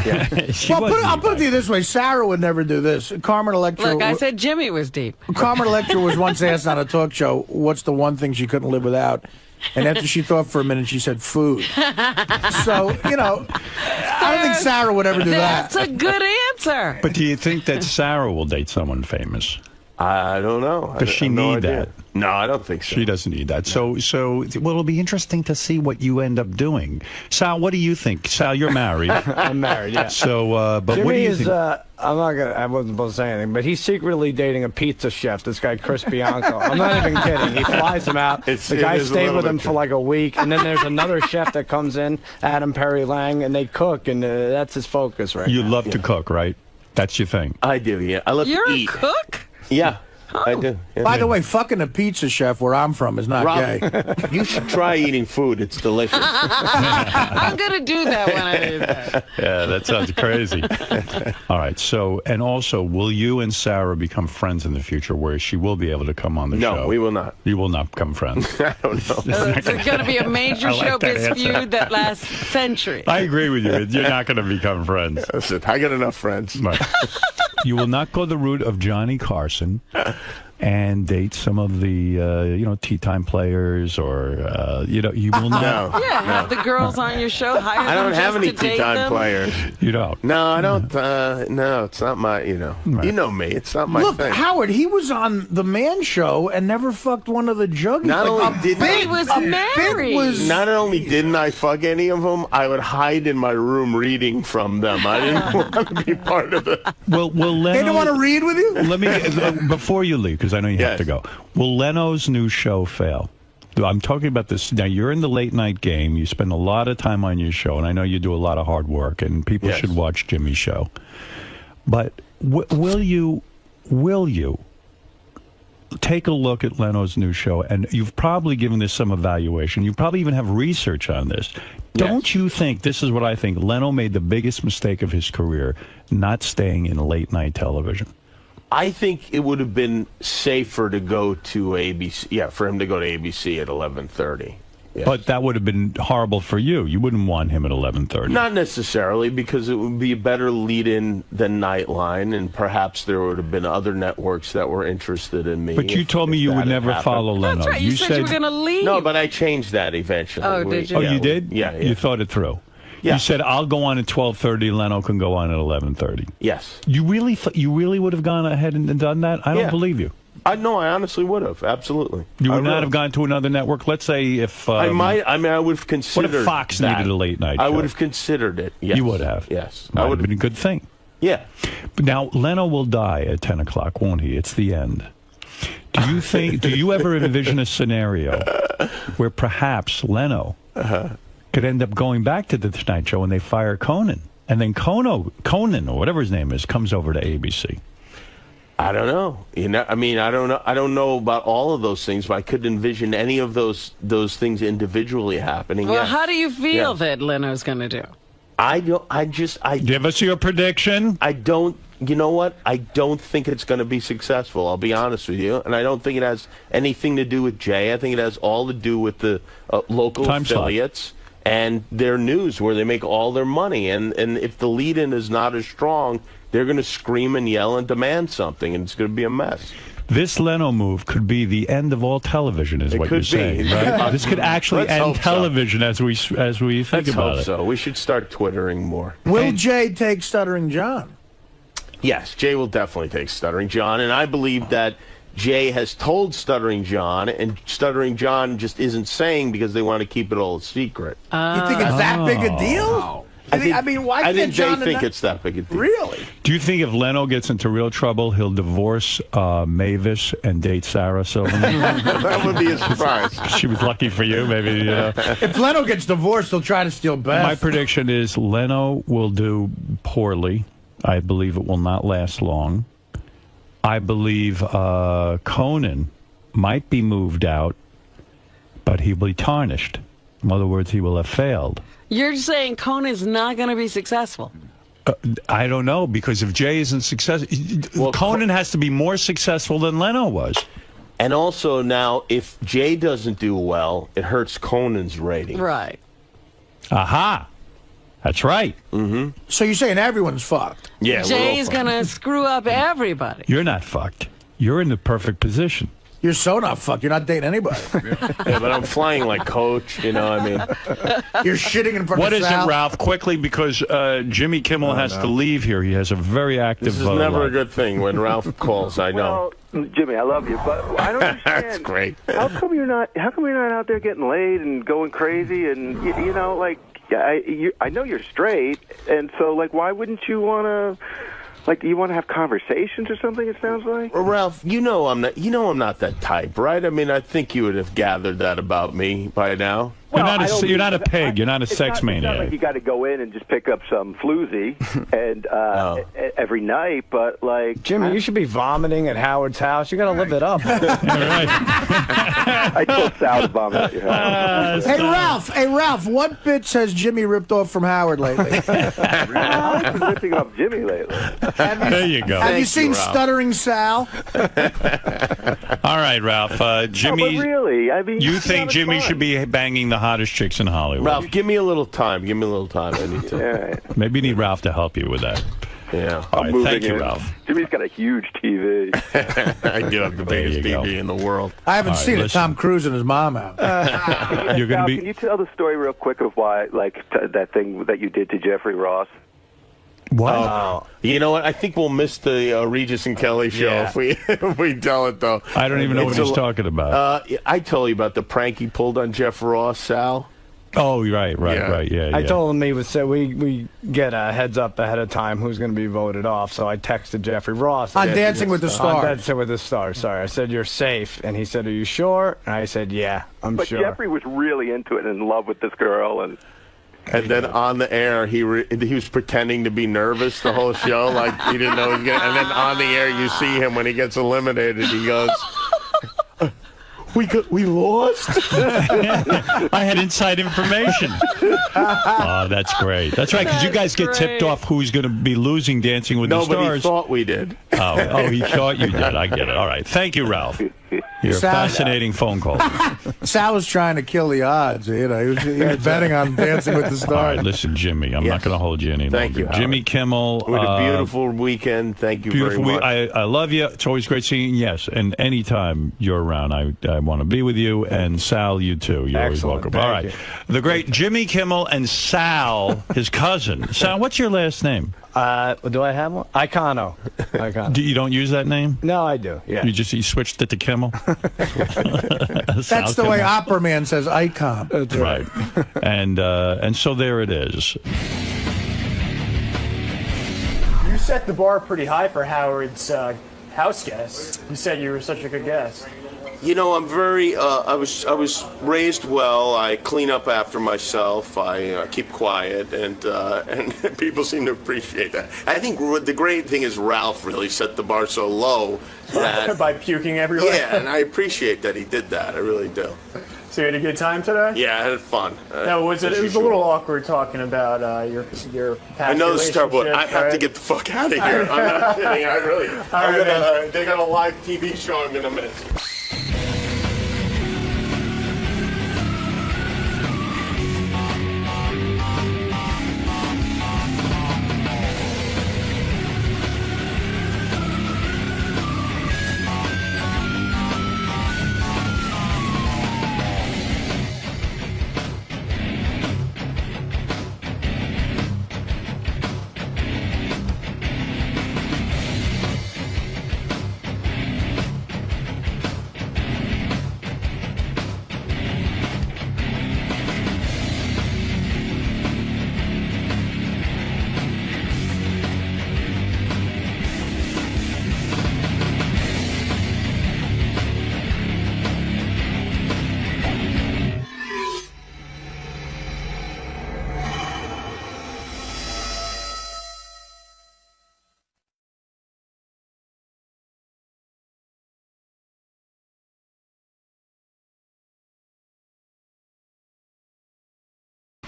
Yeah. I'll put it to you this way. Sarah would never do this. Carmen Electra... Look, I said Jimmy was deep. Carmen Electra was once asked on a talk show, what's the one thing she couldn't live without? And after she thought for a minute, she said food. So, I don't think Sarah would ever do that. That's a good answer. But do you think that Sarah will date someone famous? I don't know. Does she need that? No, I don't think so. She doesn't need that. So, it'll be interesting to see what you end up doing. Sal, what do you think? Sal, you're married. I'm married, yeah. So, but Jimmy what do you think? I wasn't supposed to say anything, but he's secretly dating a pizza chef, this guy Chris Bianco. I'm not even kidding. He flies him out. The guy stayed with him for like a week, and then there's another chef that comes in, Adam Perry Lange, and they cook, and that's his focus right now. You love to cook, right? That's your thing. I do, yeah. I love to eat. You're a cook? Yeah. I do. Yeah. By the way, fucking a pizza chef where I'm from is not gay. You should try eating food. It's delicious. I'm going to do that when I do that. Yeah, that sounds crazy. All right. So, and also, will you and Sarah become friends in the future where she will be able to come on the show? No, we will not. You will not become friends. I don't know. It's going to be a major showbiz feud that lasts centuries. I agree with you. You're not going to become friends. Listen, I got enough friends. Right. You will not go the route of Johnny Carson and date some of the, tea time players or, you will not. No. Yeah, have the girls on your show. Hire I don't them have just any to date tea time them. players. You don't? No, I don't. No, it's not my, Right. You know me. It's not my Look, thing. Howard, he was on The Man Show and never fucked one of the juggies. Not only didn't He was married. Not only didn't I fuck any of them, I would hide in my room reading from them. I didn't want to be part of it. Will Leno, They didn't want to read with you? Let me, before you leave, because I know you have to go, will Leno's new show fail? I'm talking about this. Now, you're in the late night game. You spend a lot of time on your show, and I know you do a lot of hard work, and people should watch Jimmy's show. But will you take a look at Leno's new show? And you've probably given this some evaluation. You probably even have research on this. Don't you think, this is what I think, Leno made the biggest mistake of his career, not staying in late night television? I think it would have been safer to go to ABC. Yeah, for him to go to ABC at 11:30. Yes. But that would have been horrible for you. You wouldn't want him at 11:30. Not necessarily, because it would be a better lead-in than Nightline, and perhaps there would have been other networks that were interested in me. But you told me you would never follow Leno. That's right. You said you were going to leave. No, but I changed that eventually. Oh, did you? Oh, you did? Yeah. You thought it through. Yeah. You said, I'll go on at 12:30, Leno can go on at 11:30. Yes. You really would have gone ahead and done that? I don't believe you. I honestly would have. Absolutely. You would not have gone to another network? Let's say if... I might. I mean, I would have considered What if Fox needed a late night show? I would have considered it, yes. You would have? Yes. That would have been a good thing. Yeah. But now, Leno will die at 10 o'clock, won't he? It's the end. Do you ever envision a scenario where perhaps Leno could end up going back to the Tonight Show and they fire Conan? And then Conan, or whatever his name is, comes over to ABC. I don't know. I mean, I don't know. I don't know about all of those things, but I could envision any of those things individually happening. Well, how do you feel that Leno's going to do? Give us your prediction. I don't. You know what? I don't think it's going to be successful. I'll be honest with you, and I don't think it has anything to do with Jay. I think it has all to do with the local affiliates and their news, where they make all their money. And if the lead-in is not as strong, they're going to scream and yell and demand something, and it's going to be a mess. This Leno move could be the end of all television, is what you're saying, right? This could actually end television as we think about it. So we should start twittering more. Will Jay take Stuttering John? Yes, Jay will definitely take Stuttering John, and I believe that Jay has told Stuttering John, and Stuttering John just isn't saying because they want to keep it all a secret. You think it's that big a deal? I mean, why can't Jay John think it's that big a deal? Really? Do you think if Leno gets into real trouble, he'll divorce 𝗦𝗵ici𝗄 and date Sarah Silverman? That would be a surprise. She was lucky for you, maybe. If Leno gets divorced, he'll try to steal Beth. My prediction is Leno will do poorly. I believe it will not last long. I believe Conan might be moved out, but he will be tarnished. In other words, he will have failed. You're saying Conan's not going to be successful? I don't know, because if Jay isn't successful, Conan has to be more successful than Leno was. And also now, if Jay doesn't do well, it hurts Conan's rating. Right. Aha. That's right. Mm-hmm. So you're saying everyone's fucked? Yeah. Jay's going to screw up everybody. You're not fucked. You're in the perfect position. You're so not fucked. You're not dating anybody. Yeah, but I'm flying like Coach, you know what I mean? You're shitting in front of What is Sal? it, Ralph? Quickly, because Jimmy Kimmel has to leave here. He has a very active This is never a good thing when Ralph calls, I know. Well, Jimmy, I love you, but I don't understand. That's great. How come you're not out there getting laid and going crazy and, you know, like, I know you're straight, and so, like, why wouldn't you want to... Like, do you want to have conversations or something, it sounds like? Well, Ralph, you know I'm not that type, right? I mean, I think you would have gathered that about me by now. You're not a pig. You're not a sex maniac. It's not like you got to go in and just pick up some floozy and every night, but like... Jimmy, you should be vomiting at Howard's house. You got to live it up. I told Sal to vomit at your house. Hey, Ralph, what bits has Jimmy ripped off from Howard lately? I've been ripping off Jimmy lately. There you go. Have you seen Stuttering Sal? All right, Ralph. Jimmy, no, but really, I mean, you think Jimmy should be banging the hottest chicks in Hollywood? Ralph, give me a little time. I need to. Right. Maybe you need Ralph to help you with that. Yeah. All right, thank you, Ralph. Jimmy's got a huge TV. I do have the biggest TV in the world. I haven't seen it. Tom Cruise and his mom out. You're going to be... Can you tell the story real quick of why, like, that thing that you did to Jeffrey Ross? What? You know what? I think we'll miss the Regis and Kelly show if we tell it, though. I don't even know what he's talking about. I told you about the prank he pulled on Jeff Ross, Sal. Oh, right. Yeah. I told him we get a heads up ahead of time who's going to be voted off. So I texted Jeffrey Ross on Dancing with the Stars. On Dancing with the Stars. Sorry, I said you're safe, and he said, "Are you sure?" And I said, "Yeah, I'm sure." But Jeffrey was really into it and in love with this girl, and then on the air, he was pretending to be nervous the whole show, like he didn't know he was going to. And then on the air, you see him when he gets eliminated. He goes, "We lost." I had inside information. Oh, that's great. That's right, because you guys get tipped off who's going to be losing Dancing with the Stars. Nobody thought we did. Oh, he thought you did. I get it. All right. Thank you, Ralph. You're a fascinating phone call. Sal was trying to kill the odds. You know, he was betting on Dancing with the Stars. All right, listen, Jimmy, I'm not going to hold you any longer. Thank you, Howard. Jimmy Kimmel. With a beautiful weekend. Thank you very much. I love you. It's always great seeing you. Yes, and anytime you're around, I want to be with you. And Sal, you too. You're always welcome. All right. The great Jimmy Kimmel and Sal, his cousin. Sal, what's your last name? Do I have one? Icono. You don't use that name? No, I do. Yeah. You switched it to Kimmel? That's the way Opera Man says icon. That's right. And so there it is. You set the bar pretty high for Howard's house guest. You said you were such a good guest. You know, I'm very. I was raised well. I clean up after myself. I keep quiet, and people seem to appreciate that. I think the great thing is Ralph really set the bar so low that by puking everywhere. Yeah, and I appreciate that he did that. I really do. So you had a good time today? Yeah, I had fun. No, it was a little awkward talking about your past I know this is terrible, but I have right? to get the fuck out of here. I'm not kidding. I really. They got a live TV show I'm gonna miss.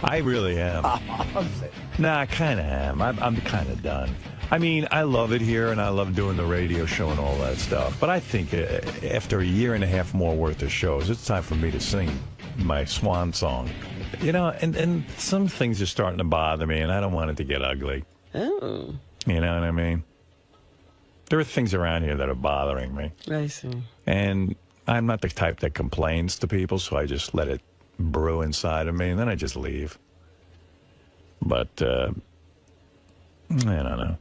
I really am. Nah, I kind of am. I'm kind of done. I mean, I love it here, and I love doing the radio show and all that stuff. But I think after a year and a half more worth of shows, it's time for me to sing my swan song. You know, and some things are starting to bother me, and I don't want it to get ugly. Oh. You know what I mean? There are things around here that are bothering me. I see. And I'm not the type that complains to people, so I just let it brew inside of me, and then I just leave. But, I don't know.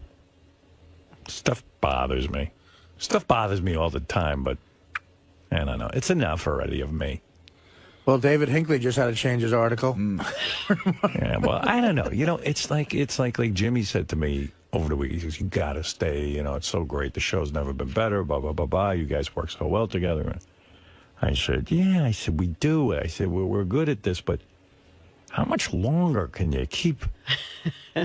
Stuff bothers me. Stuff bothers me all the time, but I don't know. It's enough already of me. Well, David Hinckley just had to change his article. Yeah, well, I don't know. You know, it's like Jimmy said to me over the week. He goes, "You got to stay. You know, it's so great. The show's never been better. Blah, blah, blah, blah. You guys work so well together." I said, "Yeah." I said, "We do." I said, we're good at this, but how much longer can you keep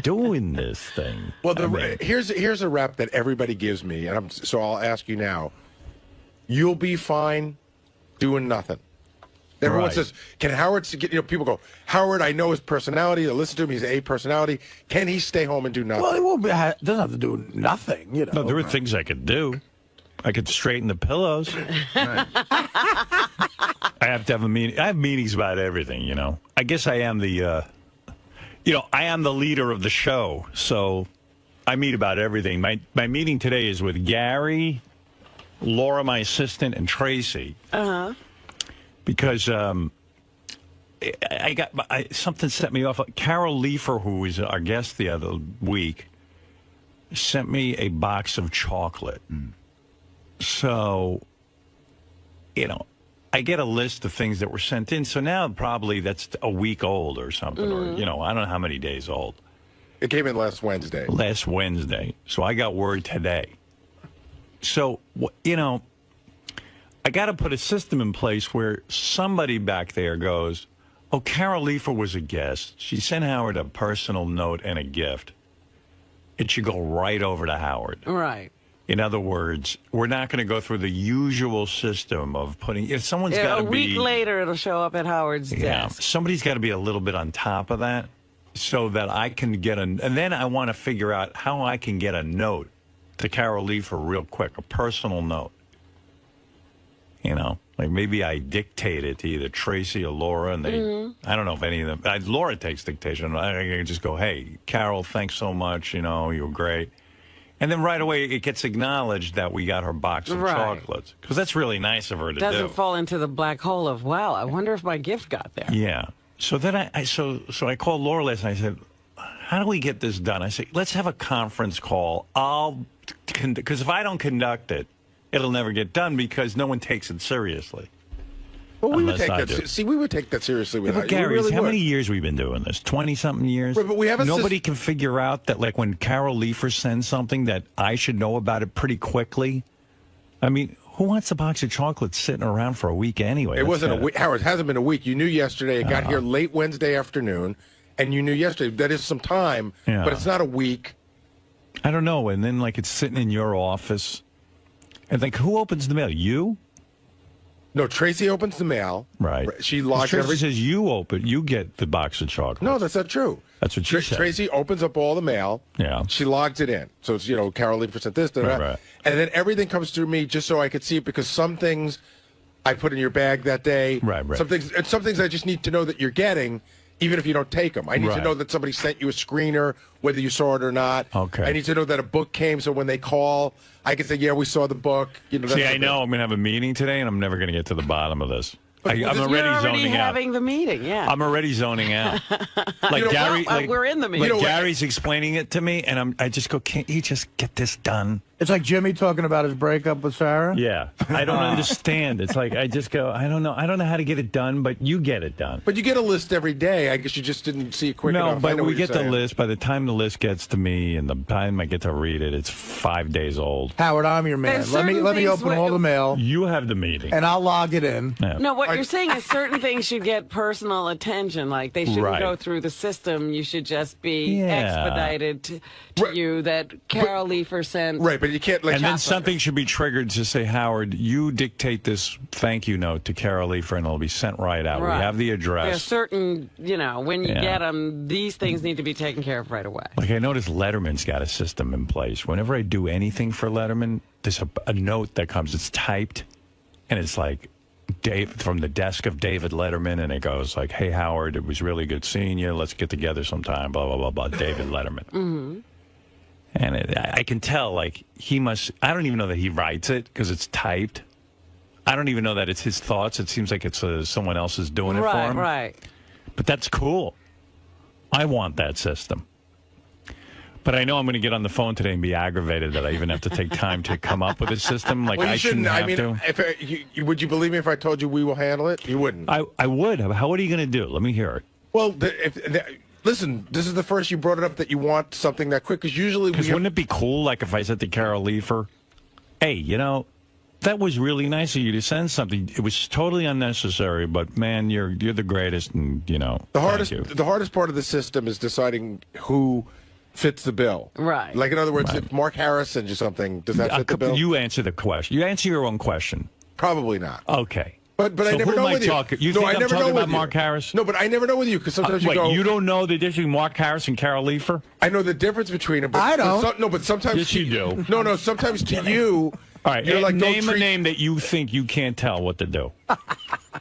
doing this thing?" Well, here's a rep that everybody gives me, and so I'll ask you now. You'll be fine doing nothing. Everyone says, "Can Howard?" You know, people go, "Howard, I know his personality. I listen to him. He's an A personality. Can he stay home and do nothing?" Well, he won't doesn't have to do nothing. You know. No, there are things I could do. I could straighten the pillows. I have to have a meeting. I have meetings about everything, you know. I guess I am the, I am the leader of the show, so I meet about everything. My meeting today is with Gary, Laura, my assistant, and Tracy. Uh-huh. Because something set me off. Carol Leifer, who was our guest the other week, sent me a box of chocolate. So, I get a list of things that were sent in. So now probably that's a week old or something, or, I don't know how many days old. It came in last Wednesday. Last Wednesday. So I got word today. So, I got to put a system in place where somebody back there goes, "Oh, Carol Leifer was a guest. She sent Howard a personal note and a gift." It should go right over to Howard. Right. In other words, we're not going to go through the usual system of putting... If someone's got to be... A week later, it'll show up at Howard's desk. Somebody's got to be a little bit on top of that so that I can get and then I want to figure out how I can get a note to Carol Leifer real quick, a personal note. Like maybe I dictate it to either Tracy or Laura, and they... I don't know if any of them... Laura takes dictation. I can just go, "Hey, Carol, thanks so much. You were great." And then right away, it gets acknowledged that we got her box of chocolates. Because that's really nice of her to do. Doesn't fall into the black hole of, wow, I wonder if my gift got there. Yeah. So then I called Laura last night. I said, "How do we get this done?" I said, "Let's have a conference call. Because if I don't conduct it, it'll never get done because no one takes it seriously." Well, we would take that. See, we would take that seriously without but Gary, how many years we've been doing this? 20-something years. But we have nobody can figure out that, like, when Carol Leifer sends something, that I should know about it pretty quickly. I mean, Who wants a box of chocolates sitting around for a week anyway? It wasn't a week. Howard, it hasn't been a week. You knew yesterday. It got here late Wednesday afternoon, and you knew yesterday. That is some time, but it's not a week. I don't know. And then, like, it's sitting in your office. And, like, who opens the mail? You? No, Tracy opens the mail. Right. She logs Tracy says you get the box of chocolates. No, that's not true. That's what she said. Tracy opens up all the mail. Yeah. She logs it in. So it's, Carol Lee sent this, right. And then everything comes through me just so I could see it, because some things I put in your bag that day. Right. Some things I just need to know that you're getting, even if you don't take them. I need to know that somebody sent you a screener, whether you saw it or not. Okay. I need to know that a book came, so when they call, I can say, yeah, we saw the book. See, I know I'm going to have a meeting today, and I'm never going to get to the bottom of this. I'm already zoning out. having the meeting, yeah. I'm already zoning out. Like Gary, we're in the meeting. Like Gary's explaining it to me, and I just go, can't you just get this done? It's like Jimmy talking about his breakup with Sarah. Yeah, I don't understand. It's like I just go, I don't know how to get it done, but you get it done. But you get a list every day. I guess you just didn't see it quick enough. No, but we get the list. By the time the list gets to me, and the time I get to read it, it's 5 days old. Howard, I'm your man. Let me open all the mail. You have the meeting, and I'll log it in. Yeah. No, what you're saying is certain things should get personal attention. Like they shouldn't go through the system. You should just be expedited to you. That Carol Leifer sent. Right, but you can't. Like, and then something should be triggered to say, Howard, you dictate this thank you note to Carol Leifer, and it'll be sent right out. Right. We have the address. There's certain, when you get them, these things need to be taken care of right away. Like I noticed Letterman's got a system in place. Whenever I do anything for Letterman, there's a note that comes. It's typed, and it's like from the desk of David Letterman, and it goes like, hey, Howard, it was really good seeing you. Let's get together sometime, blah, blah, blah, blah, David Letterman. Mm-hmm. And I can tell, like, he must, I don't even know that he writes it because it's typed. I don't even know that it's his thoughts. It seems like it's someone else is doing it for him. Right. But that's cool. I want that system. But I know I'm going to get on the phone today and be aggravated that I even have to take time to come up with a system. Like, I shouldn't have to. If would you believe me if I told you we will handle it? You wouldn't. I would. What are you going to do? Let me hear it. Well, listen, this is the first you brought it up that you want something that quick, because usually wouldn't it be cool, like, if I said to Carol Leifer, hey, that was really nice of you to send something. It was totally unnecessary, but, man, you're the greatest, and, The hardest part of the system is deciding who fits the bill. Right. Like, in other words, if Mark Harris sends you something, does that fit the bill? You answer the question. You answer your own question. Probably not. Okay. But so I never know with you. You think I'm talking about Mark Harris? No, but I never know with you, because sometimes you don't know the difference between Mark Harris and Carol Leifer? I know the difference between them. But, I don't. But sometimes... Yes, you do. No, sometimes to you... All right, name a name that you think you can't tell what to do.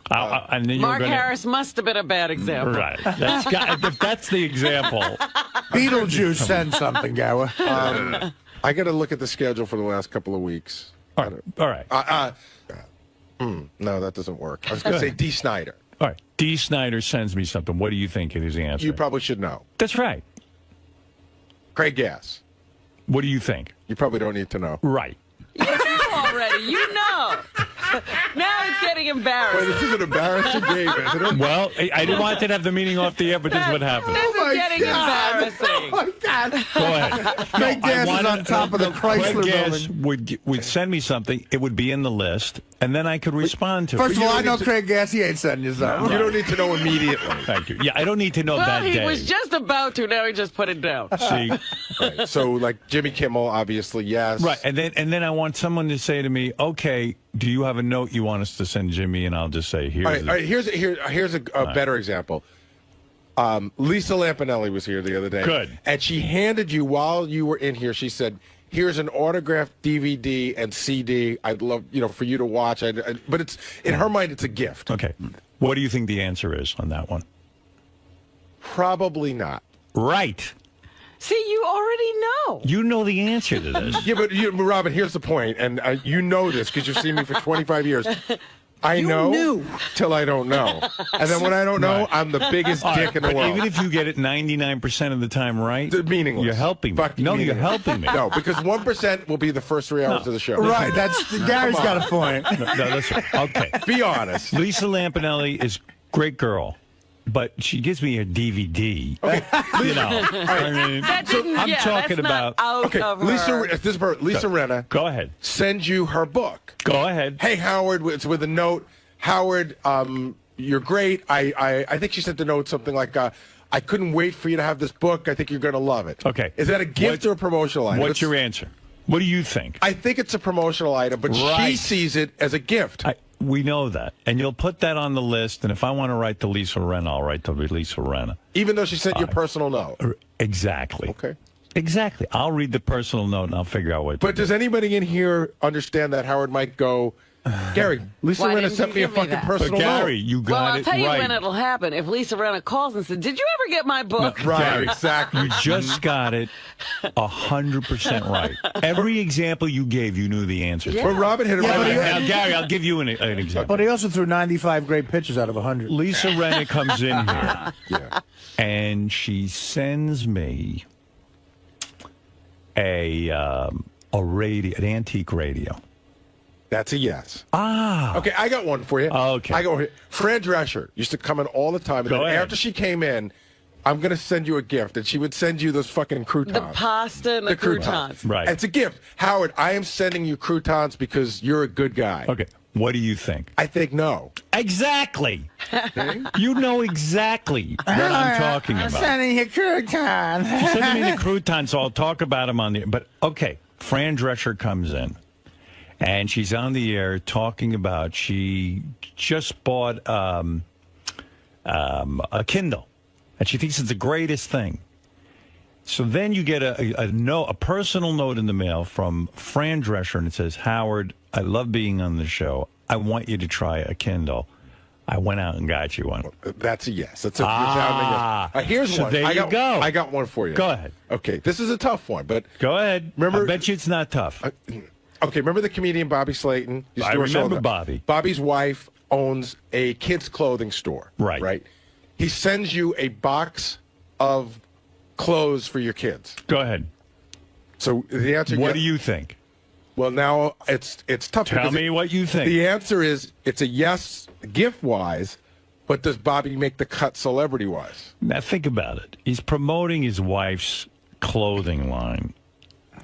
And then Mark Harris must have been a bad example. Right. If that's the example. Beetlejuice send something, Gower. I got to look at the schedule for the last couple of weeks. All right. No, that doesn't work. I was going to say D. Snyder. All right. D. Snyder sends me something. What do you think is the answer? You probably should know. That's right. Craig Gass. What do you think? You probably don't need to know. Right. You know already. You know. Now it's getting embarrassing. Wait, this is an embarrassing game, isn't it? Well, I didn't want to have the meeting off the air, but this is what happened. This is getting embarrassing. Oh, my God. Go ahead. Craig Gass is on top of the Chrysler building. Would send me something. It would be in the list, and then I could respond to it. First of all, I know Craig Gass. He ain't sending you something. You don't need to know immediately. Thank you. Yeah, I don't need to know that day. He was just about to. Now he just put it down. See? Right. So, like, Jimmy Kimmel, obviously, yes. Right, and then I want someone to say to me, okay, do you have a note you want us to send Jimmy? And I'll just say, here's all right, here's a better example. Lisa Lampanelli was here the other day. Good. And she handed you, while you were in here, she said, here's an autographed DVD and CD. I'd love, for you to watch. But it's, in her mind, it's a gift. Okay. What do you think the answer is on that one? Probably not. Right. See, you already know. You know the answer to this. Yeah, but Robin, here's the point, and you know this because you've seen me for 25 years. I know till I don't know. And then when I don't know, I'm the biggest dick in the world. Even if you get it 99% of the time right, meaningless. You're helping me. No, you're helping me. No, because 1% will be the first 3 hours of the show. Right, Gary's got a point. No, that's right. Okay. Be honest. Lisa Lampanelli is a great girl. but she gives me a DVD. Okay. You know, I mean, I'm talking about. Okay, Lisa Rinna. Go ahead. Sends you her book. Go ahead. Hey, Howard, it's with a note. Howard, you're great. I think she sent the note something like, I couldn't wait for you to have this book. I think you're going to love it. Okay. Is that a gift or a promotional item? What's your answer? What do you think? I think it's a promotional item, but she sees it as a gift. We know that. And you'll put that on the list, and if I want to write to Lisa Rinna, I'll write to Lisa Rinna. Even though she sent you a personal note? Exactly. Okay. Exactly. I'll read the personal note, and I'll figure out what to do. But does anybody in here understand that Howard might go, Gary, Lisa Rinna sent me a fucking personal note. Gary, you got Well, I'll it tell you right. when it'll happen. If Lisa Rinna calls and says, "Did you ever get my book?" No, Gary, exactly. You just got it 100% right. Every example you gave, you knew the answer. Yeah. Well, Robin hit it right. Now, Gary, I'll give you an example. But he also threw 95 great pitches out of 100. Lisa Rinna comes in here, and she sends me a radio, an antique radio. That's a yes. Ah. Okay, I got one for you. Okay. I go here. Fran Drescher used to come in all the time. And Go then ahead. after she came in, I'm going to send you a gift. And she would send you those fucking croutons. The pasta and the croutons. Right. And it's a gift. Howard, I am sending you croutons because you're a good guy. Okay. What do you think? I think no. Exactly. You know exactly what I'm talking about. I'm sending you croutons. She's sending me the croutons, so I'll talk about them on the... But, okay, Fran Drescher comes in. And she's on the air talking about she just bought a Kindle, and she thinks it's the greatest thing. So then you get a personal note in the mail from Fran Drescher, and it says, Howard, I love being on the show. I want you to try a Kindle. I went out and got you one. That's a yes. That's a resounding yes. Here's so one. There you go. I got one for you. Go ahead. Okay, this is a tough one, but go ahead. Remember, I bet you it's not tough. Okay, remember the comedian Bobby Slayton? I remember Bobby. Bobby's wife owns a kids' clothing store. Right. Right. He sends you a box of clothes for your kids. Go ahead. So the answer. What do you think? Well, now it's tough. Tell me what you think. The answer is it's a yes, gift-wise, but does Bobby make the cut celebrity-wise? Now think about it. He's promoting his wife's clothing line.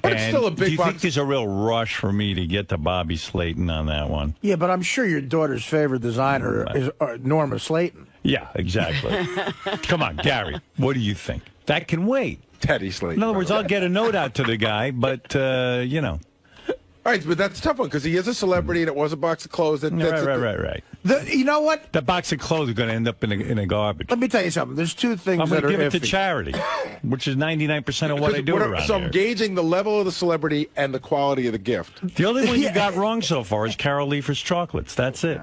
But it's still a big do you box. think there's a real rush for me to get to Bobby Slayton on that one? Yeah, but I'm sure your daughter's favorite designer is Norma Slayton. Yeah, exactly. Come on, Gary. What do you think? That can wait. Teddy Slayton. In other words, I'll get a note out to the guy, but, you know. All right, but that's a tough one because he is a celebrity and it was a box of clothes. Right. You know what? The box of clothes is going to end up in a garbage. Let me tell you something. There's two things I'm that going are to give it iffy. to charity, which is 99% of what I do around So here. I'm gauging the level of the celebrity and the quality of the gift. The only one you got wrong so far is Carol Leifer's chocolates. That's it.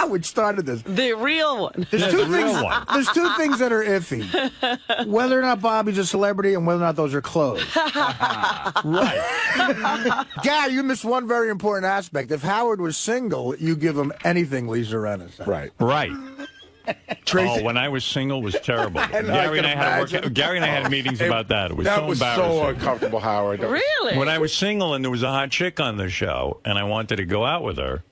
Which started this? The real one. There's two things. There's two things that are iffy: whether or not Bobby's a celebrity and whether or not those are clothes. Right. Gary, you missed one very important aspect. If Howard was single, you give him anything Lisa Rinna said. Right. Tracy. Oh, when I was single, it was terrible. I know, Gary I can and I had meetings about that. It was that so was embarrassing. so uncomfortable, Howard. Really? When I was single and there was a hot chick on the show and I wanted to go out with her,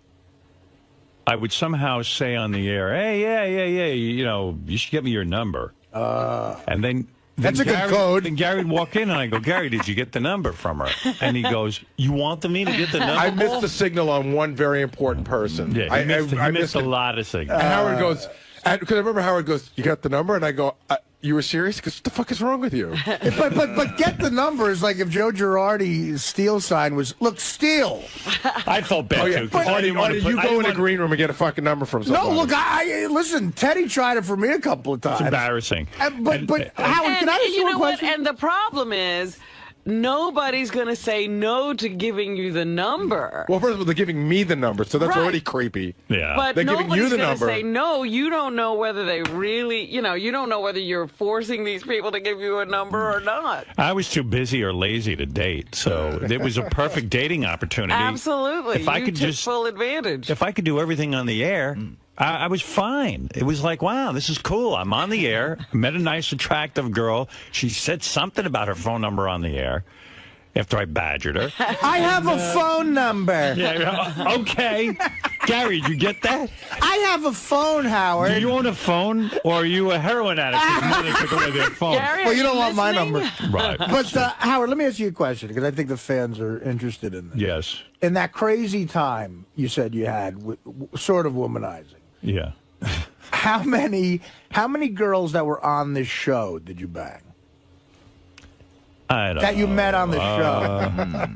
I would somehow say on the air, hey, yeah, you know, you should get me your number. And then that's a Gary, good code. And Gary would walk in and I go, Gary, did you get the number from her? And he goes, you want me to get the number? I missed the signal on one very important person. Yeah, he missed a lot of signals. And Howard goes, because I remember Howard goes, you got the number? And I go, you were serious? Because what the fuck is wrong with you? But get the number is like if Joe Girardi's steal sign was, look, steal. I felt bad, too. Artie, you go in the green room and get a fucking number from somebody. No, look, listen, Teddy tried it for me a couple of times. It's embarrassing. But Howard, can I ask you a question? And the problem is, nobody's going to say no to giving you the number. Well, first of all, they're giving me the number, so that's already creepy. Yeah. But they're giving you the nobody's number. going to say no. You don't know whether they really, you don't know whether you're forcing these people to give you a number or not. I was too busy or lazy to date, so it was a perfect dating opportunity. Absolutely. If I could took full advantage. If I could do everything on the air, I was fine. It was like, wow, this is cool. I'm on the air. Met a nice, attractive girl. She said something about her phone number on the air after I badgered her. I have a phone number. Yeah, okay. Gary, did you get that? I have a phone, Howard. Do you own a phone, or are you a heroin addict? Your mother took away their phone. Gary, Well, you don't listening? want my number. Right. But, Howard, let me ask you a question, because I think the fans are interested in this. Yes. In that crazy time you said you had, sort of womanizing, Yeah. how many girls that were on this show did you bang? I don't That you know. met on the show?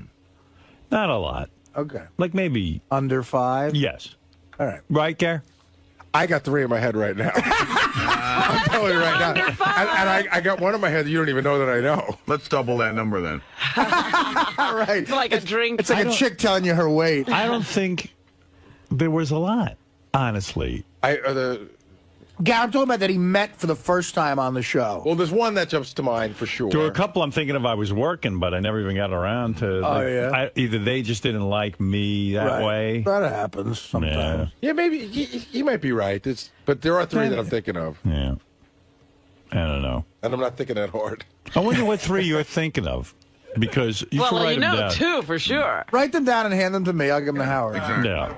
Not a lot. Okay. Like maybe... Under 5? Yes. All right. Right, Gary? I got 3 in my head right now. I'm telling you right now. And I got one in my head that you don't even know that I know. Let's double that number then. All right. It's like a drink. It's like a chick telling you her weight. I don't think there was a lot, honestly. Gary, I'm talking about that he met for the first time on the show. Well, there's one that jumps to mind for sure. There were a couple I'm thinking of I was working, but I never even got around to... yeah? Either they just didn't like me that way. That happens sometimes. Yeah, maybe you might be right. But there are 3 that I'm thinking of. Yeah. I don't know. And I'm not thinking that hard. I wonder what 3 you're thinking of. Because you should Well, write you them know down. 2 for sure. Write them down and hand them to me. I'll give them to Howard. Yeah.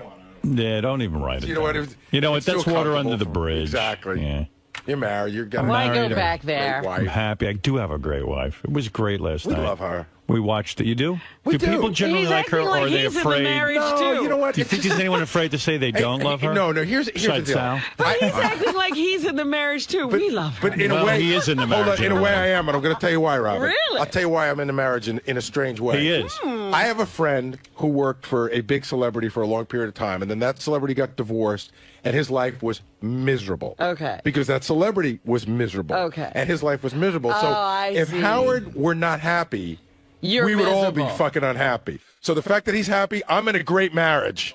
Yeah, don't even write it You know down. what? You know what? It's still That's water comfortable under the for me. bridge. Exactly. Yeah. You're married. You're getting Why married. go back there? Great I'm wife. happy. I do have a great wife. It was great last We night. love her. We watched it. You do? We do do. people generally He's like her, acting or like are they he's in the afraid? marriage, No, too. you know what? Do you think there's anyone afraid to say they don't love her? No. Here's the Besides deal. Sal? But he's acting like he's in the marriage, too. We love her. But in Well, a way, he is in the marriage. Hold on, in a way, I am, and I'm going to tell you why, Robin. Really? I'll tell you why I'm in the marriage in a strange way. He is. I have a friend who worked for a big celebrity for a long period of time, and then that celebrity got divorced, and his life was miserable. Okay. Because that celebrity was miserable. Okay. And his life was miserable. So I if see. Howard were not happy, we would all be miserable. fucking unhappy. So the fact that he's happy, I'm in a great marriage.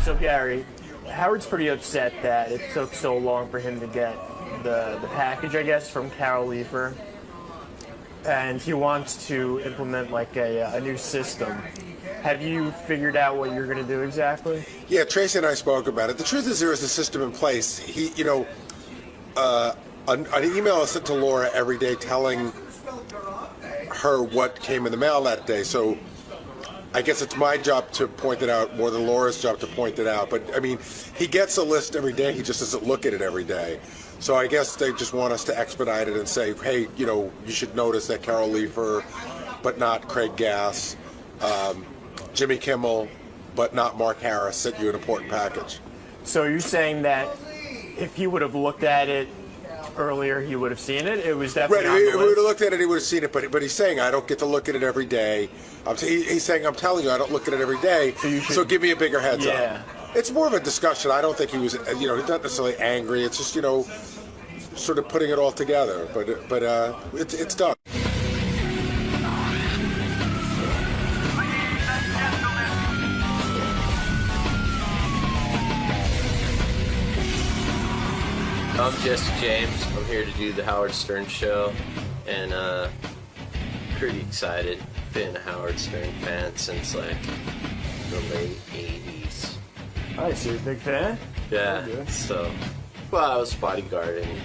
So, Gary, Howard's pretty upset that it took so long for him to get the package, I guess, from 𝗪𝗏. And he wants to implement like a new system. Have you figured out what you're going to do exactly? Yeah, Tracy and I spoke about it. The truth is there is a system in place. He, an email is sent to Laura every day telling her what came in the mail that day. So I guess it's my job to point it out more than Laura's job to point it out. But, I mean, he gets a list every day. He just doesn't look at it every day. So I guess they just want us to expedite it and say, hey, you should notice that 𝗪𝗏, but not Craig Gass, Jimmy Kimmel, but not Mark Harris, sent you an important package. So you're saying that if he would have looked at it earlier, he would have seen it? It was definitely Right, on the if he would list. have looked at it, he would have seen it, but he's saying, I don't get to look at it every day. He's saying, I'm telling you, I don't look at it every day, so give me a bigger heads up. It's more of a discussion. I don't think he was, he's not necessarily angry. It's just, sort of putting it all together. But it's done. I'm Jesse James. I'm here to do the Howard Stern Show, and pretty excited. Been a Howard Stern fan since like the late 80s. I see, big fan. Yeah. Oh, So, I was bodyguard and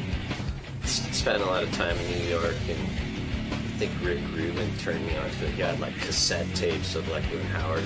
spent a lot of time in New York, and I think Rick Rubin turned me on to it. He had like cassette tapes of like when Howard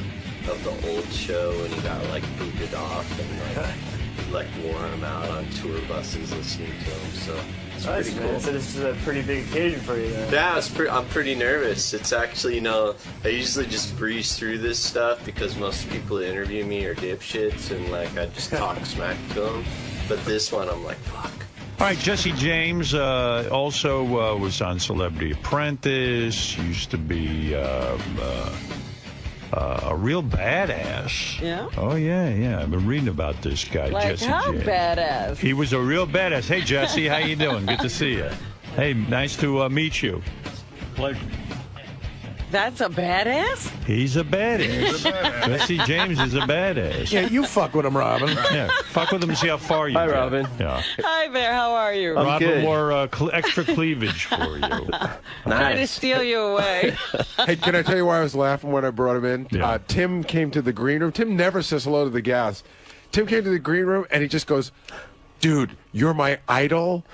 of the old show, and he got like booted off and like wore him out on tour buses listening to him. So it's Nice, pretty man. cool. So this is a pretty big occasion for you then. Yeah, I'm pretty nervous. It's actually, I usually just breeze through this stuff because most people that interview me are dipshits and like I just talk smack to them. But this one, I'm like, fuck. All right, Jesse James also was on Celebrity Apprentice, used to be a real badass. Yeah? Oh, yeah. I've been reading about this guy, Like Jesse how James. badass? He was a real badass. Hey, Jesse, how you doing? Good to see you. Hey, nice to meet you. Pleasure. That's a badass? He's a badass. Jesse James is a badass. Yeah, you fuck with him, Robin. Yeah, fuck with him and see how far you Hi, get. Robin. Yeah. Hi there, how are you? Robin good. wore extra cleavage for you. Trying to steal you away. Hey, can I tell you why I was laughing when I brought him in? Yeah. Tim came to the green room. Tim never says hello to the gas. Tim came to the green room, and he just goes, dude, you're my idol.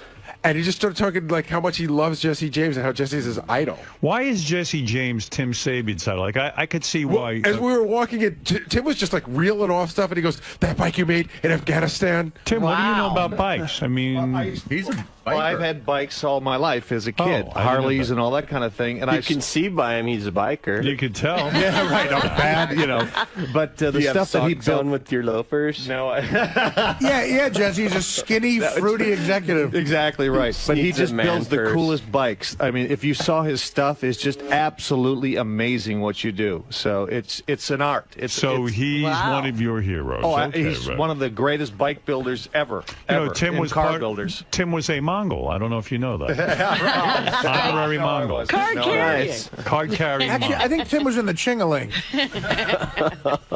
And he just started talking like how much he loves Jesse James and how Jesse's his idol. Why is Jesse James Tim Sabian's idol? Like, I could see why. As we were walking in, Tim was just like reeling off stuff, and he goes, "That bike you made in Afghanistan." Tim, what do you know about bikes? I mean, he's a Well, I've had bikes all my life as a kid, Harleys and all that kind of thing. And you can see by him he's a biker. You could tell. Yeah, right. I'm bad, you know. But the stuff that he built with your loafers. No. yeah, Jesse's a skinny, fruity executive. Exactly right. But he just builds the purse. coolest bikes. I mean, if you saw his stuff, it's just absolutely amazing what you do. So it's an art. He's one of your heroes. Oh, okay, he's one of the greatest bike builders ever. You know, Tim was car builders. Tim was a Mongol. I don't know if you know that. Honorary Mongol. Card carrying. Card carrying. Actually, I think Tim was in the Chingaling.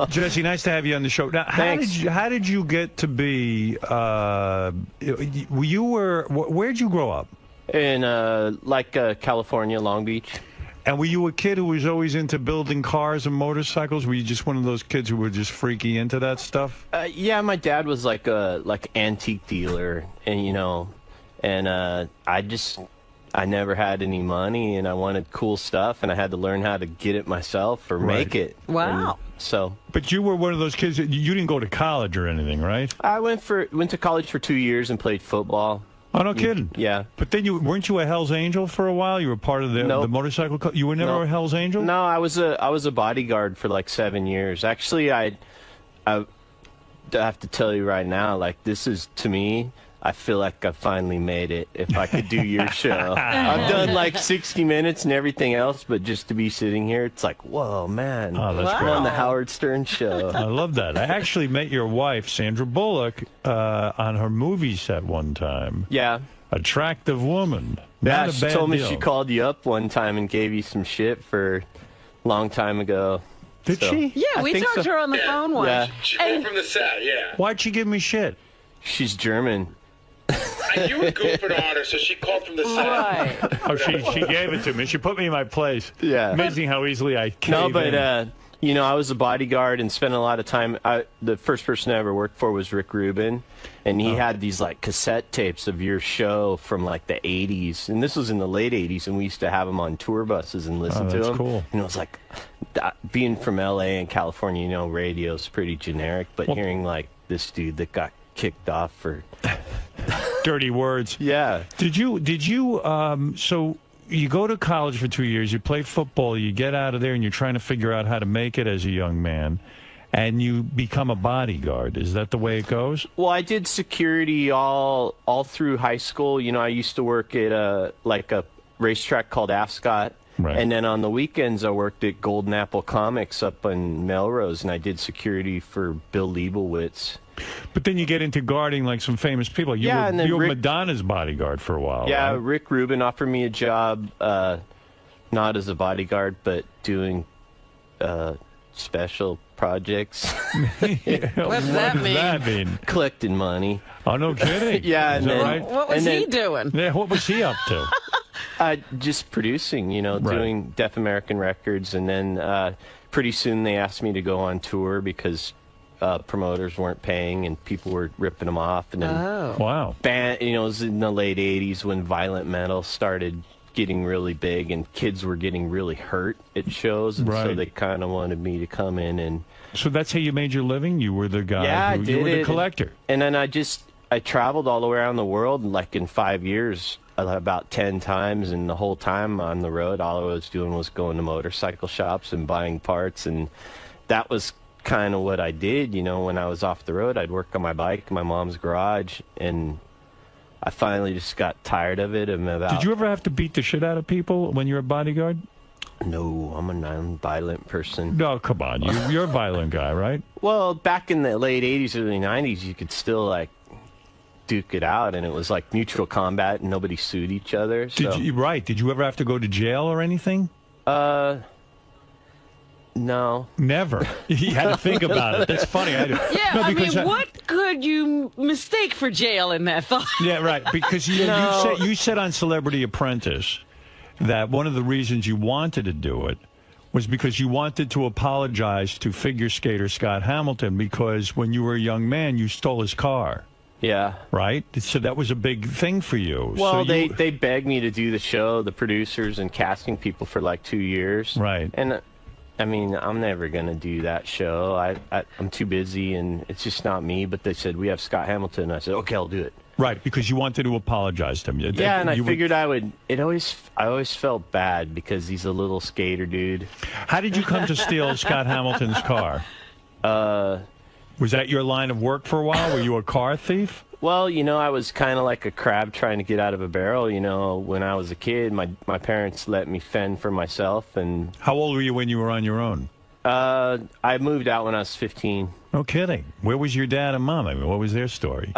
Jesse, nice to have you on the show. Now, how did you get to be? Where'd you grow up? In California, Long Beach. And were you a kid who was always into building cars and motorcycles? Were you just one of those kids who were just freaky into that stuff? Yeah, my dad was like antique dealer, and I never had any money, and I wanted cool stuff, and I had to learn how to get it myself or make it. Wow. But you were one of those kids that you didn't go to college or anything, right? I went to college for 2 years and played football. Oh, no kidding. Yeah. But then weren't you a Hell's Angel for a while? You were part of the motorcycle club? You were never a Hell's Angel? No, I was a bodyguard for like 7 years. Actually, I have to tell you right now, like, this is, to me, I feel like I finally made it. If I could do your show, I've done like 60 Minutes and everything else, but just to be sitting here, it's like, whoa, man! Oh, that's great. On the Howard Stern show. I love that. I actually met your wife, Sandra Bullock, on her movie set one time. Yeah. Attractive woman. Yeah, Not a she bad told me deal. she called you up one time and gave you some shit for a long time ago. Did she? Yeah, we talked to her on the phone once. Yeah. She called from the set, yeah. Why'd she give me shit? She's German. You were goofing on her, so she called from the set. Right. Oh, she gave it to me. She put me in my place. Yeah. Amazing how easily I cave No, but in. I was a bodyguard and spent a lot of time. The first person I ever worked for was Rick Rubin, and he had these like cassette tapes of your show from like the 80s, and this was in the late 80s, and we used to have them on tour buses and listen to them. That's cool. And it was like, being from LA and California, radio's pretty generic, but hearing like this dude that got kicked off for dirty words. Yeah. Did you so you go to college for 2 years, you play football, you get out of there, and you're trying to figure out how to make it as a young man, and you become a bodyguard. Is that the way it goes? Well, I did security all through high school. I used to work at a racetrack called Ascot. Right. And then on the weekends, I worked at Golden Apple Comics up in Melrose, and I did security for Bill Leibowitz. But then you get into guarding like some famous people. You were Madonna's bodyguard for a while. Yeah, right? Rick Rubin offered me a job, not as a bodyguard, but doing special projects. What's that mean? Collecting money. Oh, no kidding. Yeah. Is that right? What was he doing? Yeah, what was he up to? Just producing, doing Deaf American Records. And then pretty soon they asked me to go on tour because promoters weren't paying and people were ripping them off. And then wow. It was in the late 80s when violent metal started getting really big and kids were getting really hurt at shows. And so they kind of wanted me to come in and... So that's how you made your living? You were the guy you were the collector. And then I traveled all the way around the world, like in 5 years, about 10 times, and the whole time on the road, all I was doing was going to motorcycle shops and buying parts, and that was kind of what I did. When I was off the road, I'd work on my bike in my mom's garage, and I finally just got tired of it. Did you ever have to beat the shit out of people when you're a bodyguard? No, I'm a non-violent person. No, come on. You're a violent guy, right? Well, back in the late 80s, early 90s, you could still, like, duke it out, and it was like mutual combat, and nobody sued each other. So. Did you ever have to go to jail or anything? No. Never. You had to think about it. That's funny. Yeah, what could you mistake for jail in that thought? Yeah, right. Because you said on Celebrity Apprentice that one of the reasons you wanted to do it was because you wanted to apologize to figure skater Scott Hamilton because when you were a young man, you stole his car. Yeah. Right? So that was a big thing for you. Well, so they begged me to do the show, the producers and casting people, for like 2 years. Right. And, I mean, I'm never going to do that show. I'm too busy, and it's just not me. But they said, we have Scott Hamilton. And I said, okay, I'll do it. Right, because you wanted to apologize to him. Yeah, and I figured I would. I always felt bad because he's a little skater dude. How did you come to steal Scott Hamilton's car? Was that your line of work for a while? Were you a car thief? Well, you know, I was kind of like a crab trying to get out of a barrel. You know, when I was a kid, my parents let me fend for myself. And how old were you when you were on your own? I moved out when I was 15. No kidding. Where was your dad and mom? I mean, what was their story?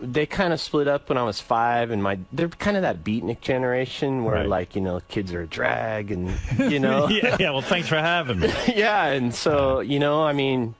They kind of split up when I was 5, and they're kind of that beatnik generation where, like, you know, kids are a drag, and, you know. yeah, well, thanks for having me. Yeah, and so, you know, I mean,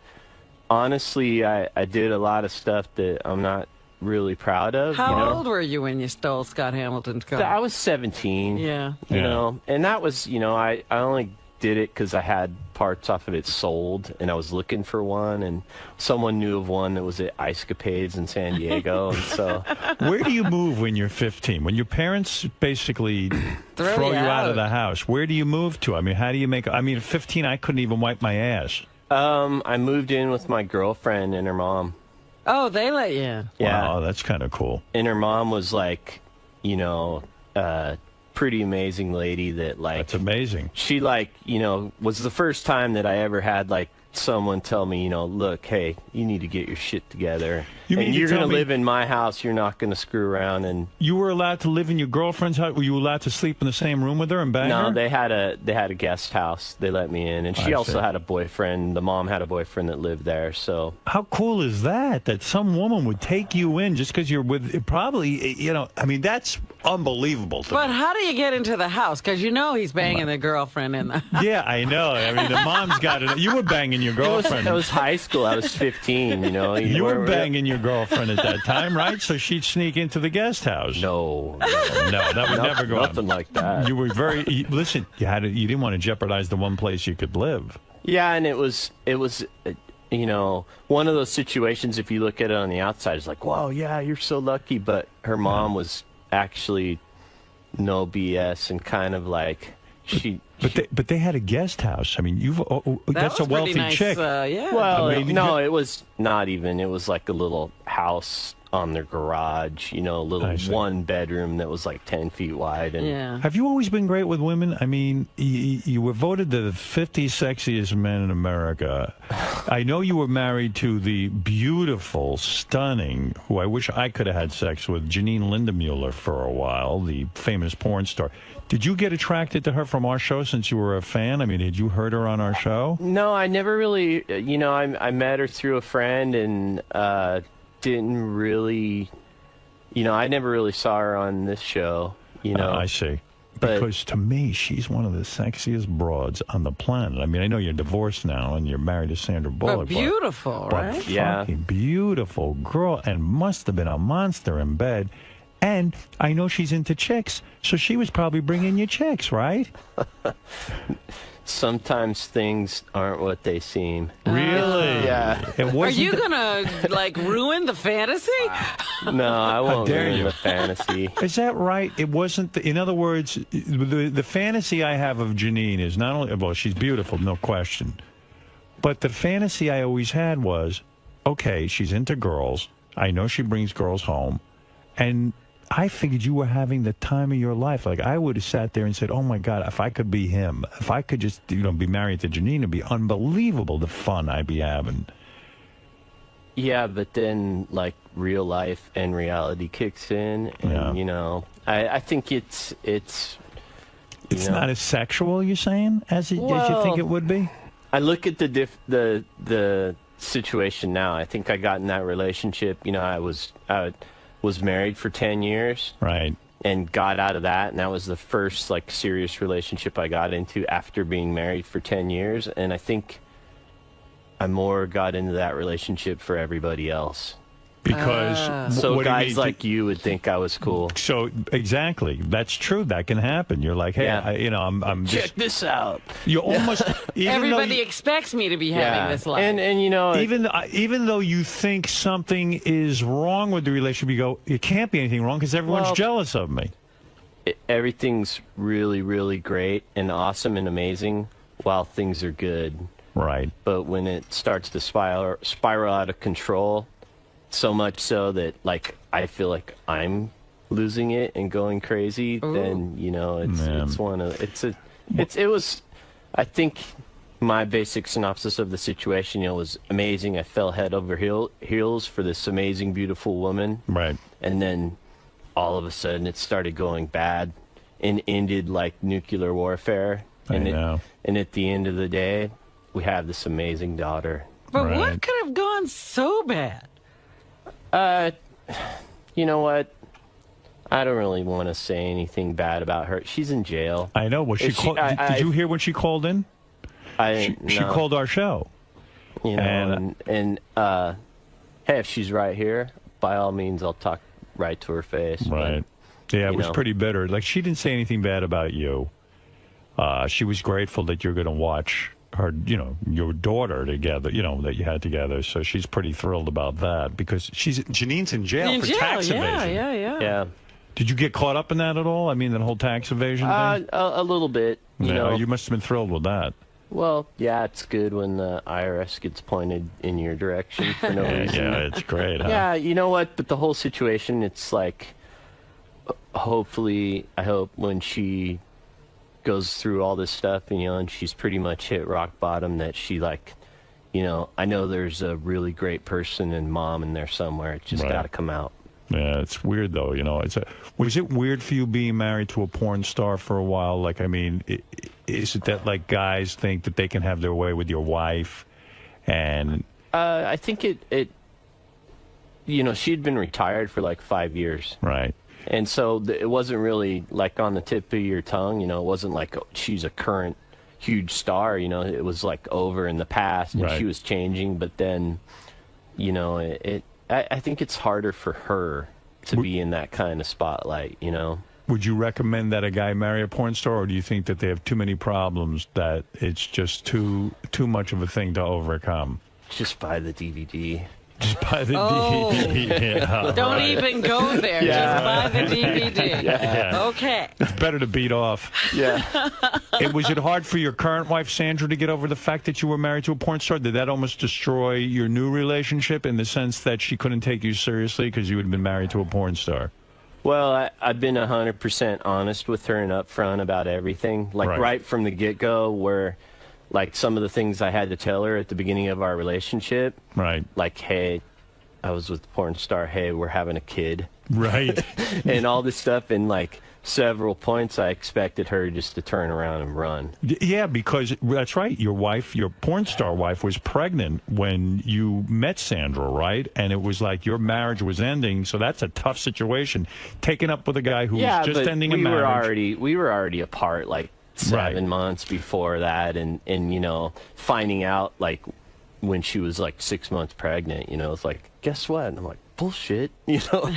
honestly, I did a lot of stuff that I'm not really proud of. How old were you when you stole Scott Hamilton's car? I was 17. Yeah. You know, and that was, you know, I only did it because I had parts off of it sold, and I was looking for one, and someone knew of one that was at 𝗦𝗁𝗄𝗿𝗄𝗄 in San Diego, and so. Where do you move when you're 15? When your parents basically throw you out of the house, where do you move to? I mean, how do you make? I mean, at 15, I couldn't even wipe my ass. I moved in with my girlfriend and her mom. Oh, they let you in. Yeah. Wow, that's kind of cool. And her mom was like, you know, pretty amazing lady that, like... That's amazing. She, like, you know, was the first time that I ever had, like, someone tell me, you know, look, hey, you need to get your shit together. And you're going to live in my house. You're not going to screw around. And you were allowed to live in your girlfriend's house? Were you allowed to sleep in the same room with her and bang her? No, they had a guest house. They let me in. And she also had a boyfriend. The mom had a boyfriend that lived there, so... How cool is that? That some woman would take you in just because you're with... Probably, you know, I mean, that's unbelievable to But me. how do you get into the house? Because you know he's banging the girlfriend in the house. Yeah, I know. I mean, the mom's got it. You were banging your girlfriend. It was high school. I was 15, you know. You were banging your girlfriend at that time, right? So she'd sneak into the guest house. No, that would never go. Nothing like that. You were listen. You didn't want to jeopardize the one place you could live. Yeah, and it was, you know, one of those situations. If you look at it on the outside, it's like, wow, yeah, you're so lucky. But her mom was actually no BS and kind of like But they had a guest house. I mean, that's a wealthy nice, chick. Yeah. Well, I mean, no, it was not even. It was like a little house on their garage, you know, a little 1 bedroom that was like 10 feet wide. And yeah. Have you always been great with women? I mean, you were voted the 50 sexiest men in America. I know you were married to the beautiful, stunning, who I wish I could have had sex with, Janine Lindemuller for a while, the famous porn star. Did you get attracted to her from our show since you were a fan? I mean, had you heard her on our show? No, I never really, you know, I met her through a friend and didn't really, you know, I never really saw her on this show, you know. I see. Because to me, she's one of the sexiest broads on the planet. I mean, I know you're divorced now and you're married to Sandra Bullock. But beautiful, right? But fucking beautiful girl, and must have been a monster in bed. And I know she's into chicks, so she was probably bringing you chicks, right? Sometimes things aren't what they seem. Really? Yeah. Are you going to, like, ruin the fantasy? No, I won't dare ruin you. the fantasy. Is that right? It wasn't... in other words, the fantasy I have of Janine is not only... Well, she's beautiful, no question. But the fantasy I always had was, okay, she's into girls. I know she brings girls home. And I figured you were having the time of your life. Like, I would have sat there and said, oh, my God, if I could be him, if I could just, you know, be married to Janine, it'd be unbelievable the fun I'd be having. Yeah, but then, like, real life and reality kicks in. And, you know, I think it's not as sexual, you're saying, as you think it would be? I look at the situation now. I think I got in that relationship. You know, I was married for 10 years. Right. And got out of that, and that was the first, like, serious relationship I got into after being married for 10 years. And I think I more got into that relationship for everybody else. Because so guys like you would think I was cool. So exactly, that's true. That can happen. You're like, hey, I'm check just, this out. You almost everybody expects me to be having this life, and you know, even though you think something is wrong with the relationship, you go, it can't be anything wrong because everyone's jealous of me. Everything's really, really great and awesome and amazing while things are good. Right. But when it starts to spiral out of control, so much so that like I feel like I'm losing it and going crazy, then you know it was. I think my basic synopsis of the situation, was amazing. I fell head over heels for this amazing, beautiful woman. Right. And then all of a sudden it started going bad and ended like nuclear warfare. And at the end of the day, we have this amazing daughter. But what could have gone so bad? You know what? I don't really want to say anything bad about her. She's in jail. I know. Well, did you hear when she called in? She called our show. You know, and hey, if she's right here, by all means, I'll talk right to her face. Right. But, yeah, it was pretty bitter. Like, she didn't say anything bad about you. She was grateful that you're going to watch her, your daughter together, that you had together. So she's pretty thrilled about that because Janine's in jail for tax evasion. Yeah. Did you get caught up in that at all? I mean, that whole tax evasion thing? A little bit. You must have been thrilled with that. Well, yeah, it's good when the IRS gets pointed in your direction for no reason. Yeah, it's great, huh? Yeah, you know what? But the whole situation, it's like, hopefully, I hope when she goes through all this stuff, and she's pretty much hit rock bottom, that she, like, I know there's a really great person and mom in there somewhere. It's just got to come out. Yeah, it's weird, though. Was it weird for you being married to a porn star for a while? Like, I mean, is it that, like, guys think that they can have their way with your wife? And I think it she'd been retired for, like, 5 years. Right. And so it wasn't really, like, on the tip of your tongue. It wasn't like she's a current huge star. It was, like, over in the past, and she was changing. But then, I think it's harder for her to be in that kind of spotlight, Would you recommend that a guy marry a porn star, or do you think that they have too many problems, that it's just too much of a thing to overcome? Just buy the DVD. Just buy the DVD. Yeah, don't even go there. Just buy the DVD. Yeah. Okay. It's better to beat off. Yeah. Was it hard for your current wife, Sandra, to get over the fact that you were married to a porn star? Did that almost destroy your new relationship in the sense that she couldn't take you seriously because you had been married to a porn star? Well, I've been 100% honest with her and upfront about everything. Like, right from the get-go, where... like, some of the things I had to tell her at the beginning of our relationship. Right. Like, hey, I was with the porn star. Hey, we're having a kid. Right. And all this stuff. And, like, several points I expected her just to turn around and run. Yeah, because that's right. Your wife, your porn star wife, was pregnant when you met Sandra, right? And it was like your marriage was ending. So that's a tough situation. Taking up with a guy who was just ending a marriage. We were already apart, like, 7 months before that, and finding out, like, when she was like 6 months pregnant, it's like, guess what? And I'm like, bullshit,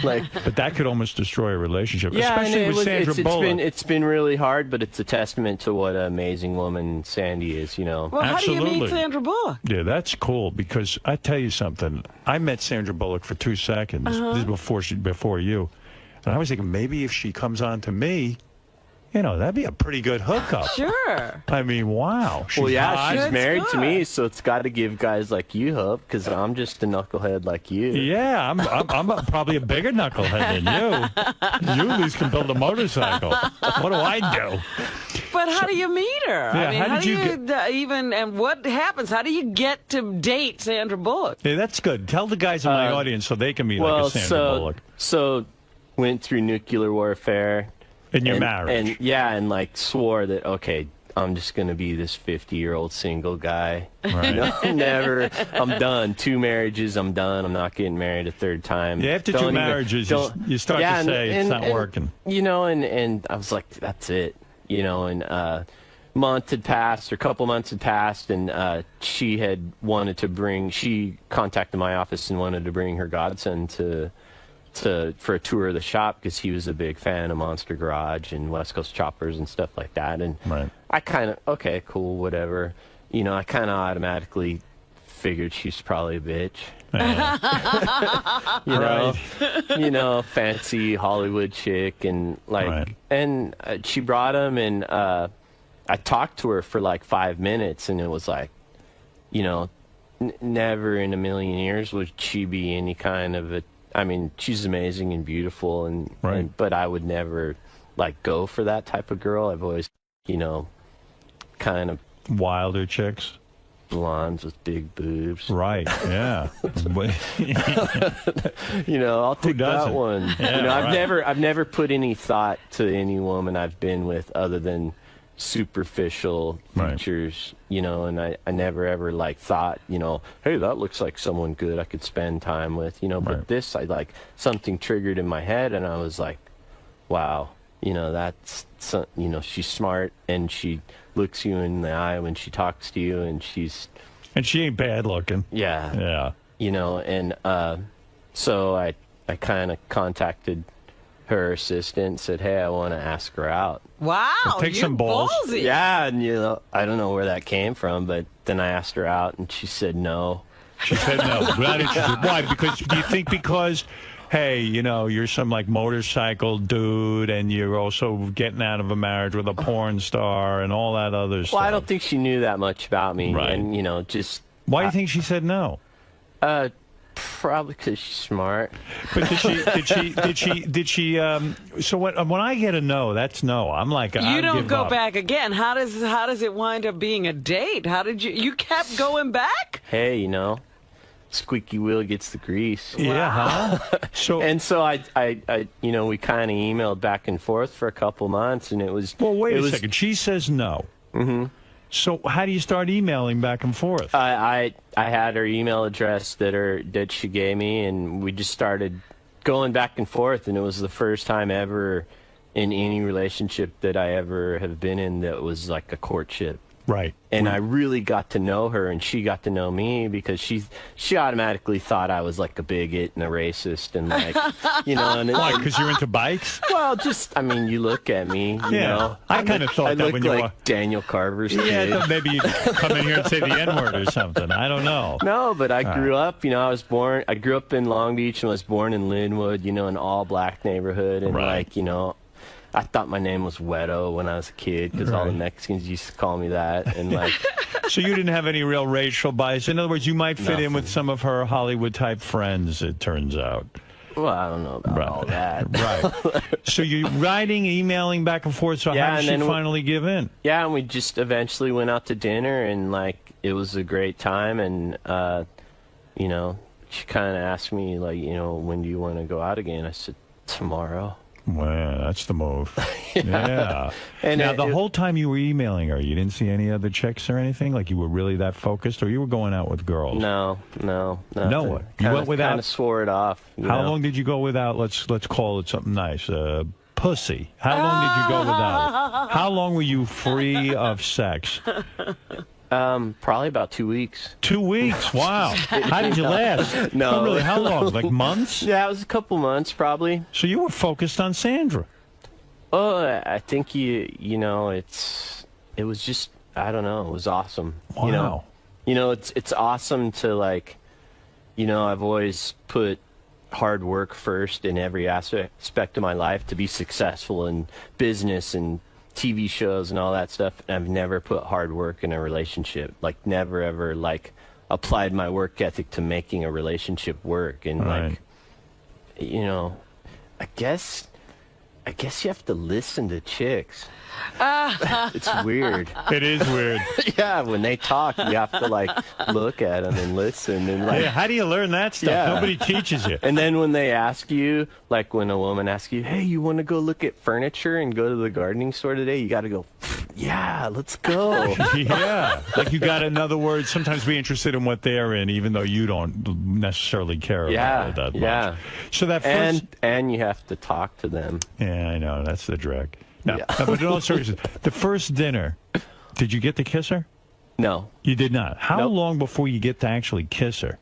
like. But that could almost destroy a relationship, yeah, especially with Sandra Bullock. It's been really hard, but it's a testament to what an amazing woman Sandy is, Well, Absolutely. How do you meet Sandra Bullock? Yeah, that's cool, because I tell you something. I met Sandra Bullock for 2 seconds. This is before you, and I was thinking maybe if she comes on to me, that'd be a pretty good hookup. Sure. I mean, wow. She's she's married to me, so it's got to give guys like you hope, because I'm just a knucklehead like you. Yeah, I'm probably a bigger knucklehead than you. You at least can build a motorcycle. What do I do? But how do you meet her? Yeah, I mean, how do you and what happens? How do you get to date Sandra Bullock? Yeah, that's good. Tell the guys in my audience so they can meet like a Sandra Bullock. So went through nuclear warfare. In your marriage. And like swore that, okay, I'm just going to be this 50-year-old single guy. Right. Never. I'm done. 2 marriages, I'm done. I'm not getting married a 3rd time. Yeah, after 2 marriages, you start to say it's not working. And I was like, that's it. And month had passed, or a couple months had passed, and she contacted my office and wanted to bring her godson for a tour of the shop because he was a big fan of Monster Garage and West Coast Choppers and stuff like that. And I kind of, okay, cool, whatever. You know, I kind of automatically figured she's probably a bitch. You know, fancy Hollywood chick, and and she brought him, and I talked to her for like 5 minutes, and it was like, you know, never in a million years would she be any kind of a. I mean, she's amazing and beautiful, but I would never like go for that type of girl. I've always, you know, kind of wilder chicks, blondes with big boobs. Right? Yeah. You know, I'll take that one. Yeah, you know, I've never put any thought to any woman I've been with other than superficial features, you know, and I never ever like thought, you know, hey, that looks like someone good I could spend time with, you know, but this, I like, something triggered in my head, and I was like, wow, you know, that's, you know, she's smart, and she looks you in the eye when she talks to you, and she ain't bad looking. Yeah. You know, and so I kind of contacted her assistant, said, hey, I want to ask her out. Wow, take some balls. Ballsy. Yeah, and you know, I don't know where that came from, but then I asked her out, and she said no. She said no. Why? Because do you think hey, you know, you're some like motorcycle dude, and you're also getting out of a marriage with a porn star and all that other stuff? Well, I don't think she knew that much about me, and you know, just. Why do you think she said no? Probably because she's smart. But did she? So when I get a no, that's no. I'm like, you don't go back again. How does it wind up being a date? How did you kept going back? Hey, you know, squeaky wheel gets the grease. Yeah. Huh? So I you know, we kind of emailed back and forth for a couple months, and it was. Well, wait a second. She says no. Mm-hmm. So how do you start emailing back and forth? I had her email address that she gave me, and we just started going back and forth, and it was the first time ever in any relationship that I ever have been in that was like a courtship. Right. And I really got to know her, and she got to know me, because she automatically thought I was like a bigot and a racist, and like, you know. And why? Because you're into bikes? Well, just, I mean, you look at me, you know. I kind of thought that when you were Daniel Carver's kid. Yeah, I thought maybe you'd come in here and say the N-word or something. I don't know. No, but I grew up, you know, I grew up in Long Beach and was born in Linwood, you know, an all-black neighborhood, and like, you know, I thought my name was Wedo when I was a kid, because all the Mexicans used to call me that, and like. So you didn't have any real racial bias. In other words, you might fit in with some of her Hollywood-type friends, it turns out. Well, I don't know about all that. Right. So you're writing, emailing back and forth, so how did she finally give in? Yeah, and we just eventually went out to dinner, and like, it was a great time, and, you know, she kind of asked me, like, you know, when do you want to go out again? I said, tomorrow. Well, that's the move. Yeah. And now, the whole time you were emailing her, you didn't see any other chicks or anything? Like, you were really that focused, or you were going out with girls? No. No one. You went without. Kind of swore it off. How long did you go without? Let's call it something nice. Pussy. How long did you go without? How long were you free of sex? Probably about 2 weeks. 2 weeks? Wow. How did you last? No. Really, how long? Like months? Yeah, it was a couple months, probably. So you were focused on Sandra. Oh, I think you know, it was just, I don't know, it was awesome. Wow. You know, it's awesome to, like, you know, I've always put hard work first in every aspect of my life to be successful in business and TV shows and all that stuff. And I've never put hard work in a relationship. Like, never ever like applied my work ethic to making a relationship work. And like, you know, I guess you have to listen to chicks. It's weird. It is weird. Yeah, when they talk, you have to like look at them and listen. And like, how do you learn that stuff? Yeah. Nobody teaches you. And then when they ask you, like when a woman asks you, hey, you want to go look at furniture and go to the gardening store today? You got to go, yeah, let's go. Yeah. Like, you got to, in other words, sometimes be interested in what they're in, even though you don't necessarily care about it that much. Yeah. So that first... And you have to talk to them. Yeah, I know. That's the drag. No, but in all seriousness, the first dinner, Did you get to kiss her? No. You did not? How long before you get to actually kiss her?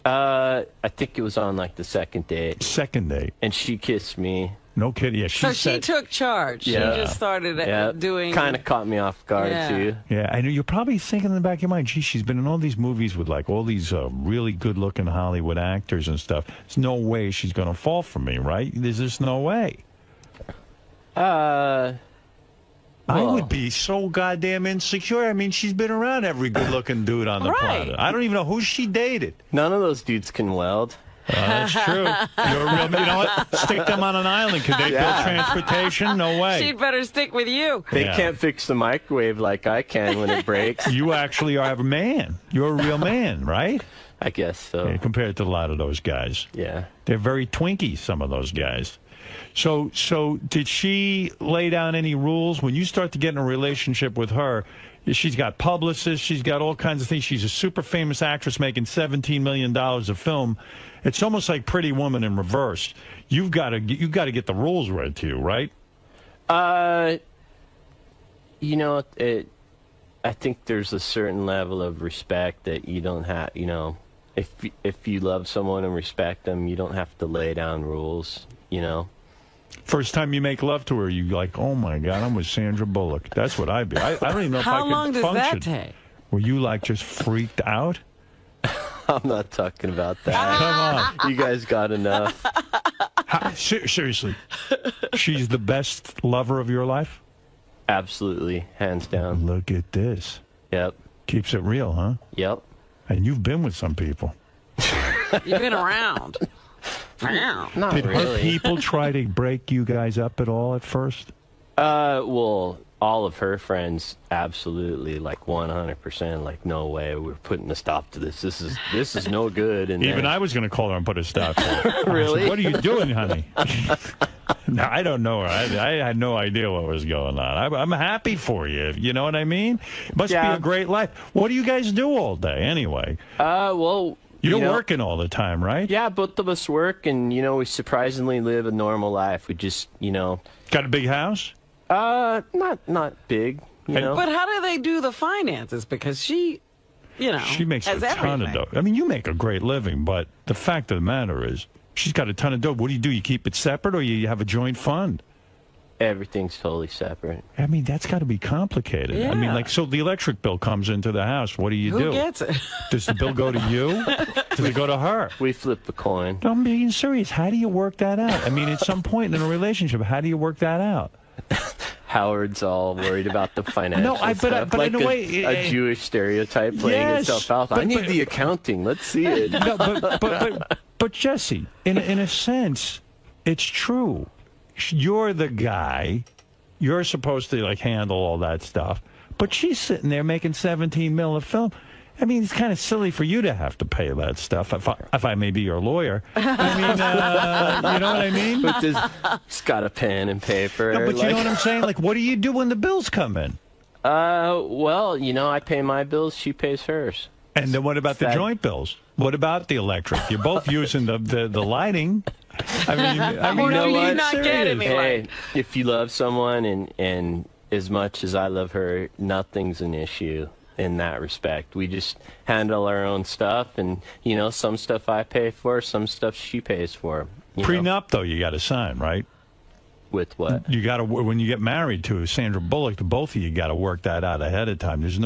I think it was on, like, the second date. Second date. And she kissed me. No kidding. Yeah, she took charge. Yeah. She just started doing... Kind of caught me off guard, too. Yeah, I know you're probably thinking in the back of your mind, gee, she's been in all these movies with, like, all these really good-looking Hollywood actors and stuff. There's no way she's going to fall for me, right? There's just no way. Well, I would be so goddamn insecure. I mean, she's been around every good-looking dude on the planet. I don't even know who she dated. None of those dudes can weld. That's true. You're a real, you know what? Stick them on an island. Could they build transportation? No way. She'd better stick with you. They can't fix the microwave like I can when it breaks. You actually are a man. You're a real man, right? I guess so. Yeah, compared to a lot of those guys. Yeah. They're very twinky, some of those guys. So did she lay down any rules? When you start to get in a relationship with her, she's got publicists, she's got all kinds of things. She's a super famous actress making $17 million a film. It's almost like Pretty Woman in reverse. You've got to get the rules read to you, right? You know, I think there's a certain level of respect that you don't have, you know, if you love someone and respect them, you don't have to lay down rules, you know. First time you make love to her, you like, oh my God, I'm with Sandra Bullock. That's what I'd be. I don't even know if I could function. How long does that take? Were you like just freaked out? I'm not talking about that. Come on. You guys got enough. Seriously. She's the best lover of your life? Absolutely. Hands down. Look at this. Yep. Keeps it real, huh? Yep. And you've been with some people. You've been around. Not Did really. her people try to break you guys up at all at first? Well, all of her friends, absolutely, like 100%, like no way, we're putting a stop to this. This is no good. And even I was going to call her and put a stop to it. Really? Said, what are you doing, honey? No, I don't know her. I had no idea what was going on. I'm happy for you. You know what I mean? It must be a great life. What do you guys do all day anyway? Well, you're working all the time, right? Yeah, both of us work, and, you know, we surprisingly live a normal life. We just, you know. Got a big house? Not big, you know. But how do they do the finances? Because she, you know, she makes has a ton everything. of dough. I mean, you make a great living, but the fact of the matter is, she's got a ton of dough. What do? You keep it separate, or you have a joint fund? Everything's totally separate. I mean, that's got to be complicated. Yeah. I mean, like, so the electric bill comes into the house. What do you do? Who gets it? Does the bill go to you? Does it go to her? We flip the coin. No, I'm being serious. How do you work that out? I mean, at some point in a relationship, how do you work that out? Howard's all worried about the financial stuff. But like in a way, a Jewish stereotype playing itself out. I need the accounting. Let's see it. No, but Jesse, in a sense, it's true. You're the guy. You're supposed to like handle all that stuff. But she's sitting there making $17 million a film. I mean, it's kind of silly for you to have to pay that stuff, if I may be your lawyer. I mean, you know what I mean? But it's got a pen and paper. No, but you know what I'm saying? Like, what do you do when the bills come in? Well, you know, I pay my bills, she pays hers. And then what about the joint bills? What about the electric? You're both using the lighting. I mean, or you know do what? you not get any light? If you love someone and as much as I love her, nothing's an issue in that respect. We just handle our own stuff, and you know, some stuff I pay for, some stuff she pays for. Prenup though, you got to sign, right? With what? You got to, when you get married to Sandra Bullock, the both of you got to work that out ahead of time. There's no